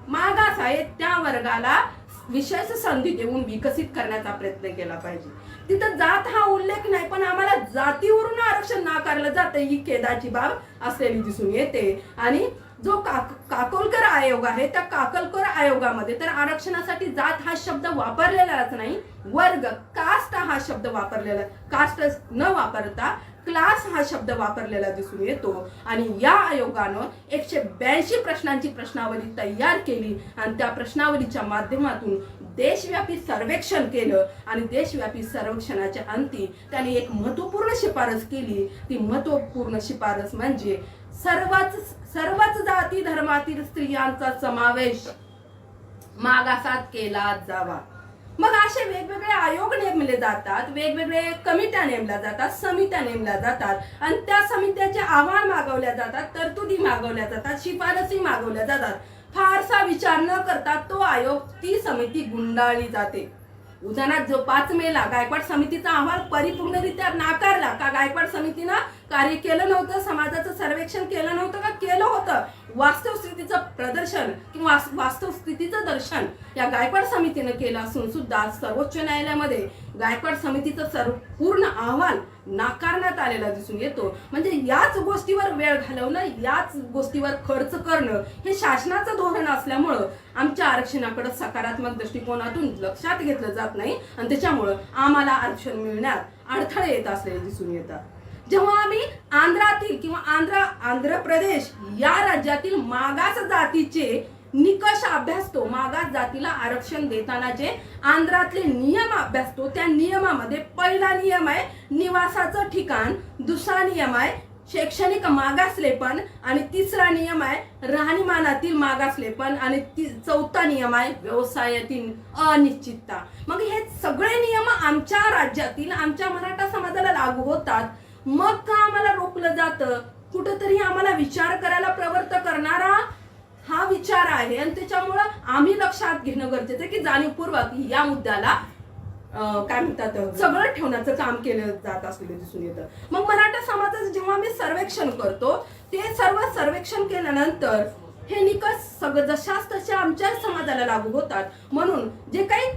मागास आहे त्या वर्गाला विशेष संधी देऊन विकसित करण्याचा प्रयत्न केला पाहिजे. तिथं जात हा उल्लेख नाही, पण आम्हाला जातीवरून आरक्षण नाकारलं जातं ही खेदाची बाब असलेली दिसून येते. आणि जो काकोलकर आयोग आहे त्या काकोलकर आयोगामध्ये तर आरक्षणासाठी जात हा शब्द वापरलेलाच नाही, वर्ग, कास्ट हा शब्द वापरलेला, कास्ट न वापरता क्लास हा शब्द वापरलेला दिसून येतो. आणि या आयोगानं 182 प्रश्नांची प्रश्नावली तयार केली आणि त्या प्रश्नावलीच्या माध्यमातून देशव्यापी सर्वेक्षण केलं आणि देशव्यापी सर्वेक्षणाच्या अंती त्यांनी एक महत्वपूर्ण शिफारस केली. ती महत्वपूर्ण शिफारस म्हणजे सर्वच जाती धर्मातील स्त्रियांचा समावेश मागासात केला जावा. मग असे वेगवेगळे आयोग नेमले जातात, वेगवेगळे कमिट्या नेमल्या जातात, समित्या नेमल्या जातात आणि त्या समित्याचे अहवाल मागवल्या जातात, तरतुदी मागवल्या जातात, शिफारसी मागवल्या जातात. फारसा विचार न करता तो आयोग, ती समिती गुंडाळली जाते. उदाहरणार्थ जो 5 मेला गायकवाड समितीचा अहवाल परिपूर्णरित्या नाकारला का गायकवाड समितीनं कार्य केलं नव्हतं, समाजाचं सर्वेक्षण केलं नव्हतं का केलं होतं. वास्तव स्थितीचं प्रदर्शन किंवा वास्तव स्थितीचं दर्शन या गायकवाड समितीनं केलं असून सुद्धा सर्वोच्च न्यायालयामध्ये गायकवाड समितीचं पूर्ण अहवाल नाकारण्यात आलेला दिसून येतो. म्हणजे याच गोष्टीवर वेळ घालवणं, याच गोष्टीवर खर्च करणं हे शासनाचं धोरण असल्यामुळं आमच्या आरक्षणाकडे सकारात्मक दृष्टिकोनातून लक्षात घेतलं जात नाही आणि त्याच्यामुळं आम्हाला आरक्षण मिळण्यात अडथळे येत असलेले दिसून येतात. जेव्हा आम्ही आंध्रातील किंवा आंध्र प्रदेश या राज्यातील मागास जातीचे निकष अभ्यासतो, मागास जातीला आरक्षण देताना जे आंध्रातले नियम अभ्यासतो त्या नियमामध्ये पहिला नियम आहे निवासाचं ठिकाण, दुसरा नियम आहे शैक्षणिक मागासलेपण आणि तिसरा नियम आहे राहणीमानातील मागासलेपण आणि चौथा नियम आहे व्यवसायातील अनिश्चितता. मग हे सगळे नियम आमच्या राज्यातील आमच्या मराठा समाजाला लागू होतात, मग का आम्हाला रोखलं जातं? कुठंतरी आम्हाला विचार करायला प्रवृत्त करणारा हा विचार आहे आणि त्याच्यामुळं आम्ही लक्षात घेणं गरजेचं आहे की जाणीवपूर्वक या मुद्द्याला काय म्हणतात सगळं ठेवण्याचं काम केलं जात असलेलं दिसून येतं. मग मराठा समाजाचं जेव्हा मी सर्वेक्षण करतो, ते सर्व सर्वेक्षण केल्यानंतर हे निकष सगळं जशाच तसे आमच्या समाजाला लागू होतात. म्हणून जे काही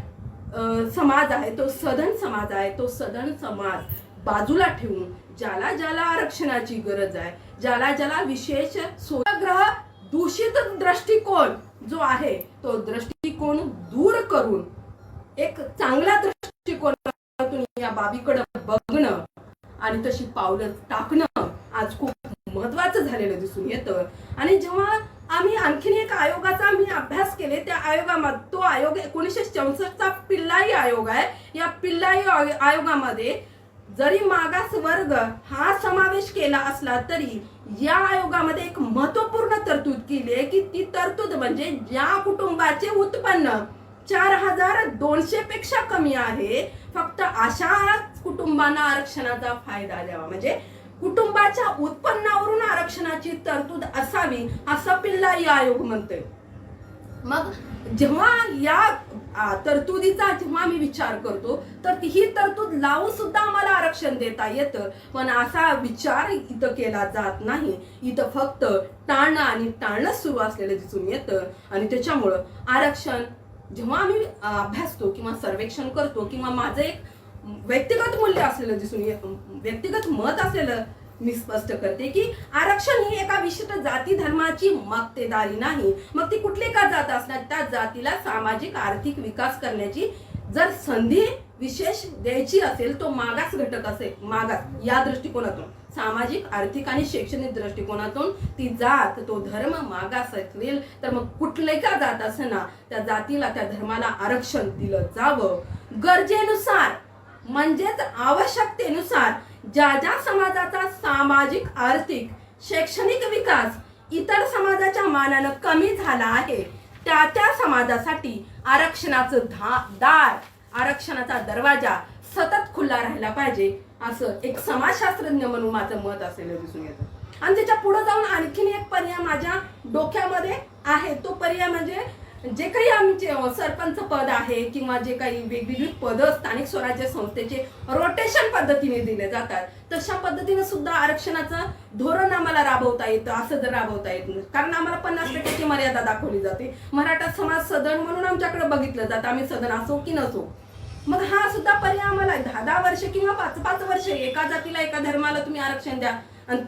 समाज आहे तो सधन समाज आहे, तो सधन समाज बाजूला ठेवून ज्याला ज्याला आरक्षणाची गरज आहे, ज्याला ज्याला विशेष सूर्यग्रह दूषित दृष्टिकोन जो आहे तो दृष्टिकोन दूर करून एक चांगल्या दृष्टिकोनातून या बाबीकडे बघणं आणि तशी पावलं टाकणं आज खूप महत्वाचं झालेलं दिसून येतं. आणि जेव्हा आम्ही आणखीन एक आयोगाचा मी अभ्यास केले, त्या आयोगामध्ये तो आयोग 1964चा पिल्लाई आयोग आहे. या पिल्लाई आयोगामध्ये जरी मागास वर्ग हा समावेश केला असला तरी या आयोगामध्ये एक महत्वपूर्ण तरतूद केली आहे की ती तरतूद म्हणजे ज्या कुटुंबाचे उत्पन्न 4200 पेक्षा कमी आहे, फक्त अशा कुटुंबांना आरक्षणाचा फायदा द्यावा. म्हणजे कुटुंबाच्या उत्पन्नावरून आरक्षणाची तरतूद असावी असं पिल्लाई आयोग म्हणतोय. मग जेव्हा या तरतुदीचा जेव्हा मी विचार करतो तर ही तरतूद लावून सुद्धा आम्हाला आरक्षण देता येतं, पण असा विचार इथं केला जात नाही. इथं फक्त टाळणं आणि टाळणं सुरू असलेलं दिसून येतं. आणि त्याच्यामुळं आरक्षण जेव्हा आम्ही अभ्यासतो किंवा सर्वेक्षण करतो किंवा माझं एक व्यक्तिगत मूल्य असलेलं दिसून येतं, व्यक्तिगत मत असलेलं मी स्पष्ट करते की आरक्षण ही एका विशिष्ट जाती धर्माची मक्तेदारी नाही. मग ती कुठली का जात असणार, त्या जातीला सामाजिक आर्थिक विकास करण्याची जर संधी विशेष द्यायची असेल, तो मागास घटक असेल, मागास या दृष्टिकोनातून सामाजिक आर्थिक आणि शैक्षणिक दृष्टिकोनातून ती जात तो धर्म मागास असेल तर मग कुठले का जात असना त्या जातीला त्या धर्माला आरक्षण दिलं जावं. गरजेनुसार म्हणजेच आवश्यकतेनुसार ज्या ज्या समाजाचा सामाजिक आर्थिक शैक्षणिक विकास इतर समाजाच्या मानानं कमी झाला आहे, त्या त्या समाजासाठी आरक्षणाचं दार, आरक्षणाचा दरवाजा सतत खुला राहिला पाहिजे असं एक समाजशास्त्रज्ञ म्हणून माझं मत असलेलं दिसून येतं. आणि त्याच्या पुढे जाऊन आणखीन एक पर्याय माझ्या डोक्यामध्ये आहे. तो पर्याय म्हणजे जे काही आमचे सरपंच पद आहे किंवा जे काही वेगवेगळी पदं स्थानिक स्वराज्य संस्थेचे रोटेशन पद्धतीने दिले जातात, तशा पद्धतीने सुद्धा आरक्षणाचं धोरण आम्हाला राबवता येतं. असं जर राबवता येत नाही, कारण आम्हाला 50% मर्यादा दाखवली जाते. मराठा समाज सदन म्हणून आमच्याकडे बघितलं जातं, आम्ही सदन असो की नसो. मग हा सुद्धा पर्याय आम्हाला 10-10 वर्ष किंवा 5-5 वर्ष एका जातीला एका धर्माला तुम्ही आरक्षण द्या आणि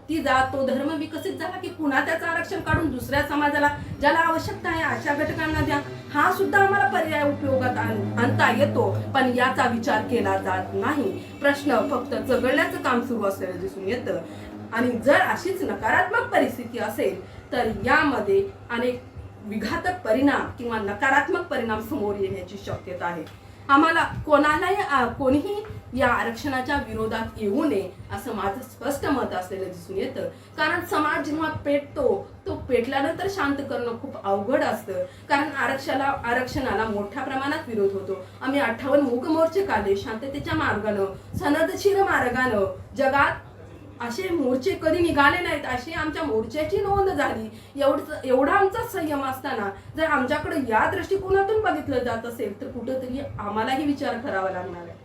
ती जात तो धर्म विकसित झाला की पुन्हा त्याचं आरक्षण काढून दुसऱ्या समाजाला ज्याला आवश्यकता आहे अशा घटकांना द्या. हा सुद्धा आम्हाला पर्याय उपयोगात आणता येतो, पण याचा विचार केला जात नाही. प्रश्न फक्त चघळण्याचं काम सुरू असलेलं दिसून येतं. आणि जर अशीच नकारात्मक परिस्थिती असेल तर यामध्ये अनेक विघातक परिणाम किंवा नकारात्मक परिणाम समोर येण्याची शक्यता आहे. आम्हाला कोणीही या आरक्षणाच्या विरोधात येऊ नये असं माझं स्पष्ट मत असलेलं दिसून येतं. कारण समाज जेव्हा पेटतो तो पेटल्यानंतर शांत करणं खूप अवघड असतं. कारण आरक्षणाला मोठ्या प्रमाणात विरोध होतो. आम्ही 58 मूक मोर्चे काढले शांततेच्या मार्गानं, सनदशीर मार्गानं. जगात असे मोर्चे कधी निघाले नाहीत, अशी आमच्या मोर्चाची नोंद झाली. एवढा आमचा संयम असताना जर आमच्याकडे या दृष्टिकोनातून बघितलं जात असेल तर कुठंतरी आम्हालाही विचार करावा लागणार आहे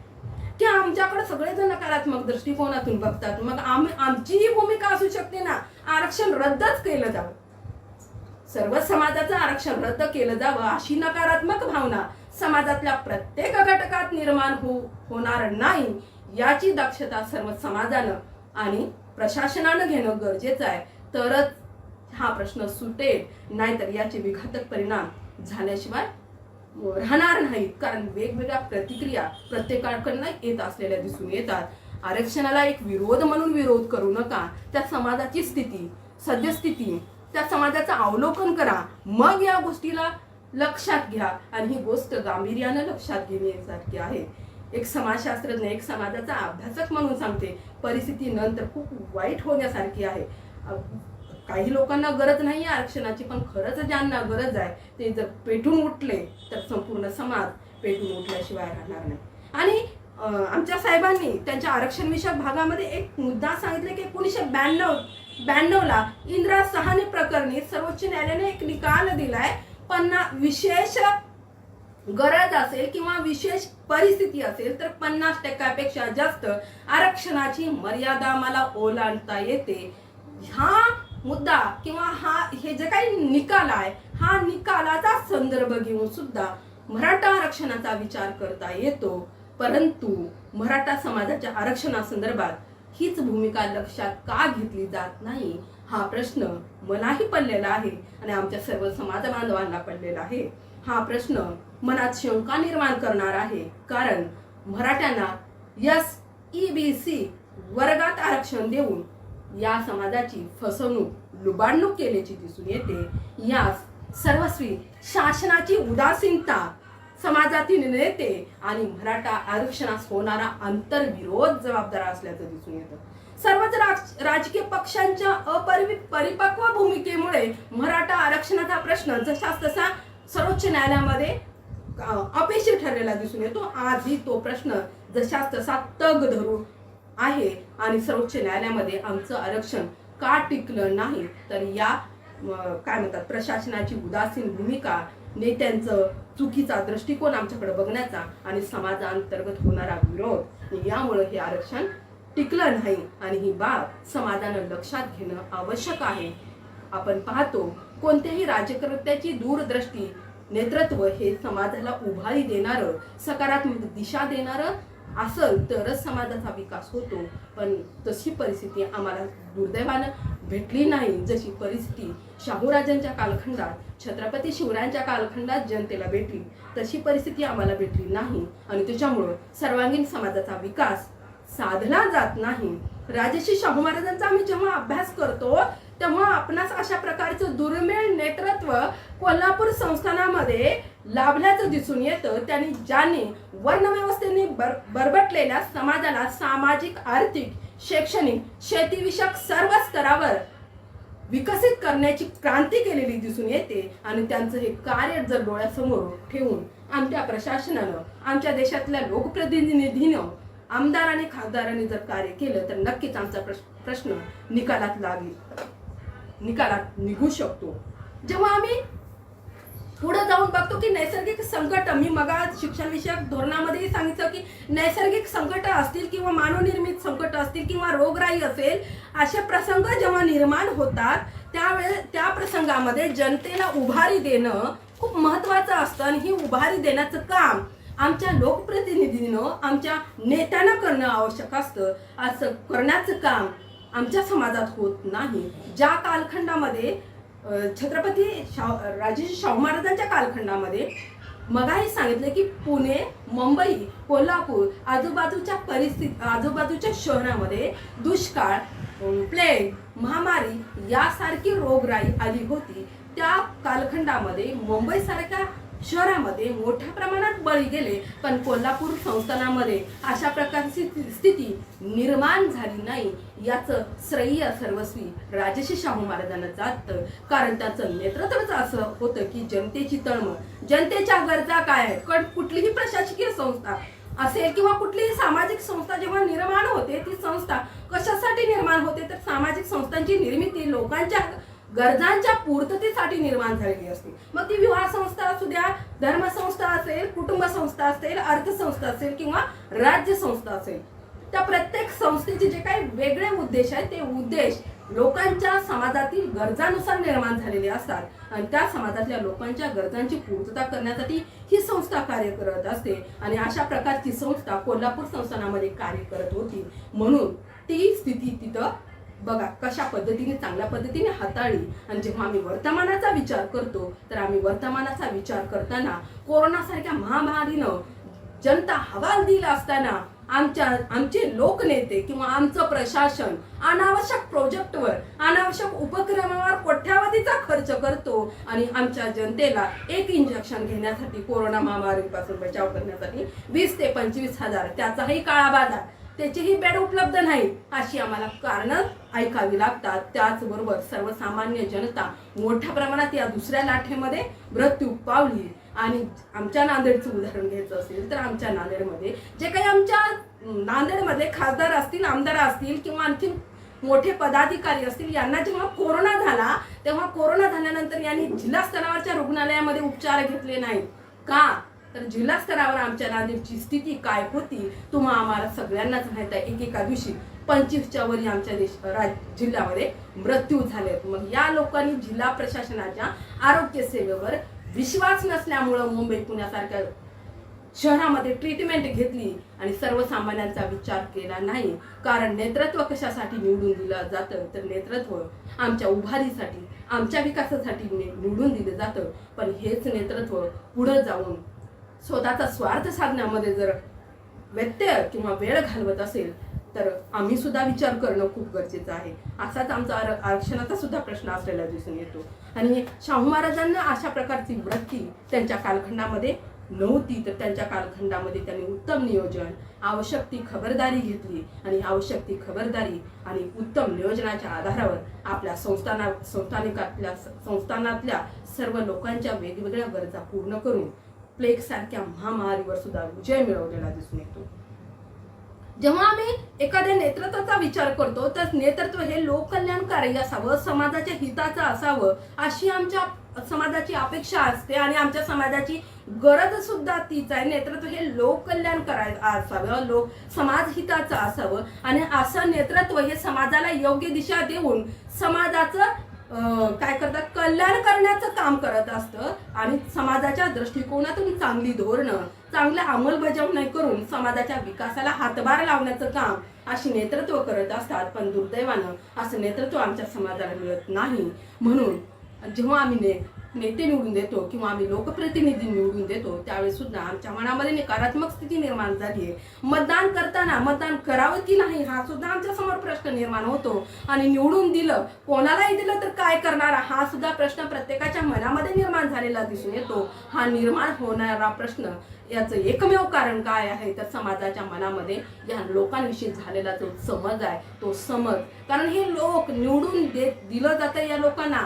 की आमच्याकडे सगळेजण नकारात्मक दृष्टिकोनातून बघतात. मग आमची ही भूमिका असू शकते ना, आरक्षण रद्दच केलं जावं, सर्व समाजाचं आरक्षण रद्द केलं जावं अशी नकारात्मक भावना समाजातल्या प्रत्येक घटकात निर्माण होणार नाही याची दक्षता सर्व समाजानं आणि प्रशासनानं घेणं गरजेचं आहे. तरच हा प्रश्न सुटेल, नाहीतर याचे विघातक परिणाम झाल्याशिवाय राहणार नाहीत. कारण वेगवेगळ्या प्रतिक्रिया प्रत्येकाकडनं येत असलेल्या दिसून येतात. आरक्षणाला एक विरोध म्हणून विरोध करू नका. त्या समाजाची स्थिती, सद्यस्थिती, त्या समाजाचं अवलोकन करा, मग या गोष्टीला लक्षात घ्या. आणि ही गोष्ट गांभीर्यानं लक्षात घेण्यासारखी आहे. एक समाजशास्त्रज्ञ, एक समाजाचा अभ्यासक म्हणून सांगते, परिस्थिती नंतर खूप वाईट होण्यासारखी आहे. काही लोकांना गरज नाही आरक्षणाची, पण खरंच ज्यांना गरज आहे ते जर पेटून उठले तर संपूर्ण समाज पेटून उठल्याशिवाय राहणार नाही. आणि आमच्या साहेबांनी त्यांच्या आरक्षण विषयक भागामध्ये एक मुद्दा सांगितले की 1992ला इंदिरा सहानी प्रकरणी सर्वोच्च न्यायालयाने एक निकाल दिलाय. विशेष गरज असेल किंवा विशेष परिस्थिती असेल तर 50% जास्त आरक्षणाची मर्यादा मला ओलांडता येते. हा मुद्दा किंवा हे जे काही निकाल आहे हा निकालाचा संदर्भ घेऊन सुद्धा मराठा आरक्षणाचा विचार करता येतो. परंतु मराठा समाजाच्या आरक्षणासंदर्भात हीच भूमिका लक्षात का घेतली जात नाही हा प्रश्न मलाही पडलेला आहे आणि आमच्या सर्व समाज बांधवांना पडलेला आहे. हा प्रश्न मनात शंका निर्माण करणार आहे. कारण मराठ्यांना SEBC वर्गात आरक्षण देऊन या समाजाची फसवणूक लुबाडणूक केल्याची दिसून येते. यास सर्वस्वी शासनाची उदासीनता, समाजातील नेते आणि मराठा आरक्षणास होणारा आंतरविरोध जबाबदार असल्याचं दिसून येतं. सर्वच राजकीय पक्षांच्या परिपक्व भूमिकेमुळे मराठा आरक्षणाचा प्रश्न जशास तसा सर्वोच्च न्यायालयामध्ये अपयशी ठरलेला दिसून येतो. आजही तो प्रश्न जशास तसा तग धरून आहे आणि सर्वोच्च न्यायालयामध्ये आमचं आरक्षण का टिकलं नाही तर या काय म्हणतात प्रशासनाची उदासीन भूमिका, नेत्यांचं चुकीचा दृष्टिकोन आमच्याकडे बघण्याचा आणि समाजांतर्गत होणारा विरोध यामुळे हे आरक्षण टिकलं नाही आणि ही बाब समाजानं लक्षात घेणं आवश्यक आहे. आपण पाहतो कोणत्याही राज्यकर्त्याची दूरदृष्टी, नेतृत्व हे समाजाला उभारी देणारं, सकारात्मक दिशा देणारं असेल तरच समाजाचा विकास होतो. पण तशी परिस्थिती आम्हाला दुर्दैवानं भेटली नाही. जशी परिस्थिती शाहूराजांच्या कालखंडात, छत्रपती शिवरायांच्या कालखंडात जनतेला भेटली तशी परिस्थिती आम्हाला भेटली नाही आणि त्याच्यामुळं सर्वांगीण समाजाचा विकास साधला जात नाही. राजर्षी शाहू महाराजांचा आम्ही जेव्हा अभ्यास करतो तेव्हा आपणास अशा प्रकारचं दुर्मिळ नेतृत्व कोल्हापूर संस्थानामध्ये लाभल्याचं दिसून येतं. त्यांनी ज्यांनी वर्णव्यवस्थेने बरबटलेल्या समाजाला सामाजिक, आर्थिक, शैक्षणिक, शेतीविषयक सर्व स्तरावर विकसित करण्याची क्रांती केलेली दिसून येते आणि त्यांचं हे कार्य जर डोळ्यासमोर ठेवून आमच्या प्रशासनानं, आमच्या देशातल्या लोकप्रतिनिधीनं, आमदार आणि खासदारांनी जर कार्य केलं तर नक्कीच आमचा प्रश्न निकालात निघू शकतो. जेव्हा आम्ही पुढे जाऊन बघतो की नैसर्गिक संकट, मी मगा शिक्षण विषयक धोरणामध्येही सांगितलं की नैसर्गिक संकट असतील किंवा मानवनिर्मित संकट असतील किंवा रोगराई असेल, असे प्रसंग जेव्हा निर्माण होतात त्या प्रसंगामध्ये जनतेला उभारी देणं खूप महत्वाचं असतं आणि ही उभारी देण्याचं काम आमच्या लोकप्रतिनिधीनं, आमच्या नेत्यांना करणं आवश्यक असतं. असं करण्याचं काम आमच्या समाजात होत नाही. ज्या कालखंडामध्ये छत्रपती राजर्षी शाहू महाराजांच्या कालखंडामध्ये मगाही सांगितलं की पुणे, मुंबई, कोल्हापूर आजूबाजूच्या शहरामध्ये दुष्काळ, प्लेग, महामारी यासारखी रोगराई आली होती. त्या कालखंडामध्ये मुंबईसारख्या शहरामध्ये मोठ्या प्रमाणात बळी गेले, पण कोल्हापूर संस्थानामध्ये अशा प्रकारची स्थिती निर्माण झाली नाही. याचं श्रेय सर्वस्वी राजर्षी शाहू महाराजांना जातं. कारण त्याचं नेतृत्वच असं होतं की जनतेची तळमळ, जनतेच्या गरजा काय आहेत, कुठलीही प्रशासकीय संस्था असेल किंवा कुठलीही सामाजिक संस्था जेव्हा निर्माण होते, ती संस्था कशासाठी निर्माण होते तर सामाजिक संस्थांची निर्मिती लोकांच्या गरजांच्या पूर्ततेसाठी निर्माण झालेली असते. मग ती विवाह संस्था असू द्या, धर्मसंस्था असेल, कुटुंब संस्था असेल, अर्थसंस्था असेल किंवा राज्य संस्था असेल, त्या प्रत्येक संस्थेचे जे काही वेगळे उद्देश आहेत ते उद्देश लोकांच्या समाजातील गरजानुसार निर्माण झालेले असतात आणि त्या समाजातल्या लोकांच्या गरजांची पूर्तता करण्यासाठी ही संस्था कार्य करत असते. आणि अशा प्रकारची संस्था कोल्हापूर संस्थानामध्ये कार्य करत होती. म्हणून ती स्थिती तिथं बघा कशा पद्धतीने, चांगल्या पद्धतीने हाताळली. आणि जेव्हा आम्ही वर्तमानाचा विचार करतो तर आम्ही वर्तमानाचा विचार करताना कोरोनासारख्या महामारीनं जनता हवालदिल असताना आमचे लोकनेते किंवा आमचं प्रशासन अनावश्यक प्रोजेक्टवर, अनावश्यक उपक्रमावर कोट्यावधीचा खर्च करतो आणि आमच्या जनतेला एक इंजेक्शन घेण्यासाठी, कोरोना महामारीपासून बचाव करण्यासाठी 20 ते 25 हजार, त्याचाही काळा बाजार, त्याचीही बेड उपलब्ध नाही, अशी आम्हाला कारणं ऐकावी लागतात. त्याचबरोबर सर्वसामान्य जनता मोठ्या प्रमाणात या दुसऱ्या लाटेमध्ये मृत्यू पावली आणि आमच्या नांदेडचं उदाहरण घ्यायचं असेल तर आमच्या नांदेडमध्ये जे काही आमच्या नांदेडमध्ये खासदार असतील, आमदार असतील किंवा आणखी मोठे पदाधिकारी असतील, यांना जेव्हा कोरोना झाला तेव्हा कोरोना झाल्यानंतर यांनी जिल्हा स्तरावरच्या रुग्णालयामध्ये उपचार घेतले नाहीत. का? तर जिल्हा स्तरावर आमच्या नांदेडची स्थिती काय होती तुम्हा आम्हाला सगळ्यांनाच माहित आहे. एकेका दिवशी 25च्या वरी आमच्या जिल्ह्यामध्ये मृत्यू झालेत. मग या लोकांनी जिल्हा प्रशासनाच्या आरोग्य सेवेवर विश्वास नसल्यामुळं मुंबई पुण्यासारख्या शहरामध्ये ट्रीटमेंट घेतली आणि सर्वसामान्यांचा विचार केला नाही. कारण नेतृत्व कशासाठी निवडून दिलं जातं तर नेतृत्व आमच्या उभारीसाठी, आमच्या विकासासाठी निवडून दिलं जातं. पण हेच नेतृत्व पुढे जाऊन स्वतःचा स्वार्थ साधण्यामध्ये जर व्यत्यय किंवा वेळ घालवत असेल तर आम्ही सुद्धा विचार करणं खूप गरजेचं आहे. असाच आमचा आरक्षणाचा सुद्धा प्रश्न असलेला दिसून येतो. आणि शाहू महाराजांना अशा प्रकारची वृत्ती त्यांच्या कालखंडामध्ये नव्हती, तर त्यांच्या कालखंडामध्ये त्यांनी उत्तम नियोजन, आवश्यक ती खबरदारी घेतली आणि आवश्यक ती खबरदारी आणि उत्तम नियोजनाच्या आधारावर आपल्या संस्थानातल्या सर्व लोकांच्या वेगवेगळ्या गरजा पूर्ण करून प्लेग सारख्या महामारीवर सुद्धा विजय मिळवलेला दिसून येतो. जेव्हा आम्ही एखाद्या नेतृत्वाचा विचार करतो तर नेतृत्व हे लोककल्याणकारी असावं, समाजाच्या हिताचं असावं अशी आमच्या समाजाची अपेक्षा असते आणि आमच्या समाजाची गरज सुद्धा तीच आहे. नेतृत्व हे लोककल्याणकारी असावं, समाज हिताचं असावं आणि असं नेतृत्व हे समाजाला योग्य दिशा देऊन समाजाचं काय करतात, कल्याण करण्याचं काम करत असतं आणि समाजाच्या दृष्टिकोनातून चांगली धोरणं, चांगल्या अंमलबजावणी करून समाजाच्या विकासाला हातभार लावण्याचं काम अशी नेतृत्व करत असतात. पण दुर्दैवानं असं नेतृत्व आमच्या समाजाला मिळत नाही. म्हणून जेव्हा आम्ही नेते निवडून देतो किंवा आम्ही लोकप्रतिनिधी निवडून देतो त्यावेळेस सुद्धा आमच्या मनामध्ये नकारात्मक स्थिती निर्माण झाली आहे. मतदान करताना मतदान करावं की नाही हा सुद्धा आमच्या समोर प्रश्न निर्माण होतो. आणि निवडून दिलं, कोणालाही दिलं तर काय करणार हा सुद्धा प्रश्न प्रत्येकाच्या मनामध्ये निर्माण झालेला दिसून येतो. हा निर्माण होणारा प्रश्न याचं एकमेव कारण काय आहे तर समाजाच्या मनामध्ये या लोकांविषयी झालेला जो समज आहे तो समज. कारण हे लोक निवडून दिलं जातं या लोकांना,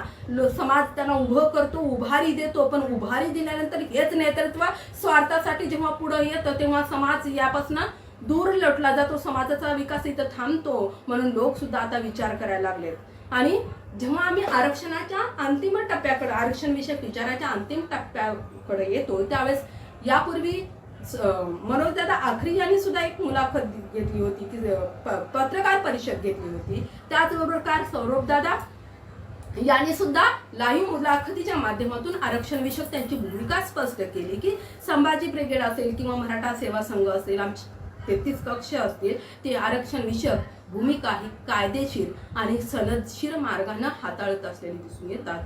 समाज त्यांना उभं करतो, उभारी देतो. पण उभारी दिल्यानंतर हेच नेतृत्व स्वार्थासाठी जेव्हा पुढे येतं तेव्हा समाज यापासून दूर लटला जातो, समाजाचा विकास इथं थांबतो. म्हणून लोक सुद्धा आता विचार करायला लागलेत. आणि जेव्हा आम्ही आरक्षणाच्या अंतिम टप्प्याकडे, आरक्षण विषयक विचाराच्या अंतिम टप्प्याकडे येतो त्यावेळेस यापूर्वी मनोजदादा आखरी यांनी सुद्धा एक मुलाखत घेतली होती की पत्रकार परिषद घेतली होती. त्याचबरोबर सौरभदादा यांनी सुद्धा लाईव्ह मुलाखतीच्या माध्यमातून आरक्षण विषयक त्यांची भूमिका स्पष्ट केली की संभाजी ब्रिगेड असेल किंवा मराठा सेवा संघ असेल, आमचे 33 कक्ष असतील, ते आरक्षण विषयक भूमिका ही कायदेशीर आणि सनदशीर मार्गाने हाताळत असलेली दिसून येतात.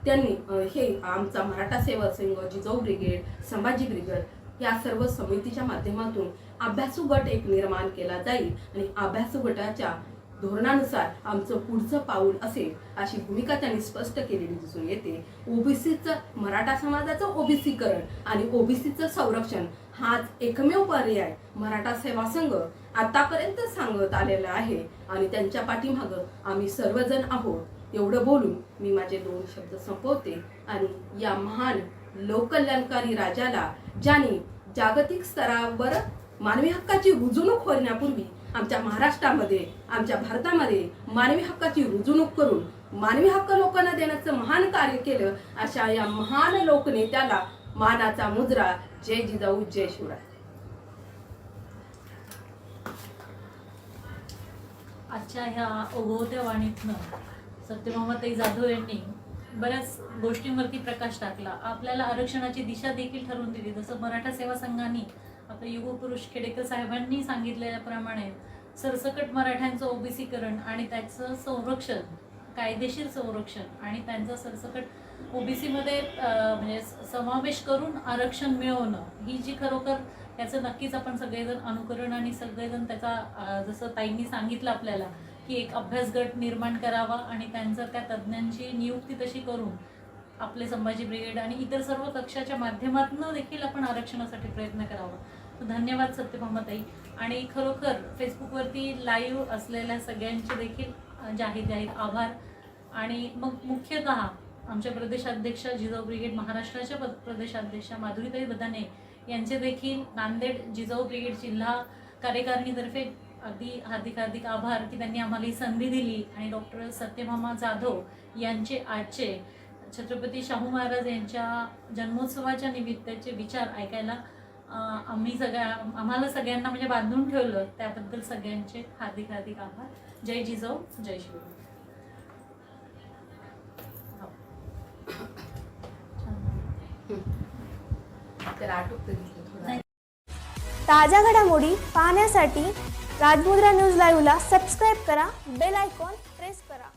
त्यांनी हे आमचा मराठा सेवा संघ, जिजाऊ ब्रिगेड, संभाजी ब्रिगेड या सर्व समितीच्या माध्यमातून अभ्यासू गट एक निर्माण केला जाईल आणि अभ्यासू गटाच्या धोरणानुसार आमचं पुढचं पाऊल असेल अशी भूमिका त्यांनी स्पष्ट केलेली दिसून येते. ओबीसीचं, मराठा समाजाचं ओबीसीकरण आणि ओबीसीचं संरक्षण हाच एकमेव पर्याय मराठा सेवा संघ आतापर्यंत सांगत आलेला आहे आणि त्यांच्या पाठीमागं आम्ही सर्वजण आहोत. एवढं बोलून मी माझे 2 शब्द संपवते आणि या महान लोककल्याणकारी राजाला, ज्यांनी जागतिक स्तरावर मानवी हक्काची रुजवणूक होण्यापूर्वी आमच्या महाराष्ट्रामध्ये, आमच्या भारतामध्ये मानवी हक्काची रुजवणूक करून मानवी हक्क लोकांना देण्याचं महान कार्य केलं, अशा या महान लोकनेत्याला मानाचा मुजरा. जय जिजाऊ, जय शिवराय. आजच्या ह्या ओघवत्या वाणीतनं सत्यभामाताई जाधव यांनी बऱ्याच गोष्टींवरती प्रकाश टाकला. आपल्याला आरक्षणाची दिशा देखील ठरवून दिली. जसं मराठा सेवा संघाने आपले युगपुरुष खेडेकर साहेबांनी सांगितलेल्याप्रमाणे सरसकट मराठ्यांचं ओबीसीकरण आणि त्याचं संरक्षण, कायदेशीर संरक्षण आणि त्यांचं सरसकट ओबीसीमध्ये म्हणजे समावेश करून आरक्षण मिळवणं ही जी खरोखर याचं नक्कीच आपण सगळेजण अनुकरण आणि सगळेजण त्याचा जसं ताईंनी सांगितलं आपल्याला की एक अभ्यास गट निर्माण करावा आणि त्यांचं त्या तज्ज्ञांची नियुक्ती तशी करून आपले संभाजी ब्रिगेड आणि इतर सर्व कक्षाच्या माध्यमातून देखील आपण आरक्षणासाठी प्रयत्न करावा. तर धन्यवाद सत्यभामाताई. आणि खरोखर फेसबुकवरती लाईव्ह असलेल्या सगळ्यांचे देखील जाहीर आभार. आणि मग मुख्यतः आमच्या प्रदेशाध्यक्षा जिजाऊ ब्रिगेड महाराष्ट्राच्या प्रदेशाध्यक्षा माधुरीताई बदाने यांचे देखील नांदेड जिजाऊ ब्रिगेड जिल्हा कार्यकारिणीतर्फे अगदी हार्दिक आभार की त्यांनी आम्हाला ही संधी दिली आणि डॉक्टर सत्यभामा जाधव यांचे आजचे छत्रपती शाहू महाराज यांच्या जन्मोत्सवाच्या निमित्ताचे विचार ऐकायला आम्हाला सगळ्यांना म्हणजे बांधून ठेवलं, त्याबद्दल सगळ्यांचे हार्दिक आभार. जय जिजाऊ, जय शिवराय. तर आटोप थोडा. ताज्या घडामोडी पाहण्यासाठी राजमुद्रा न्यूज लाईव्हला सबस्क्राईब करा, बेल आयकॉन प्रेस करा.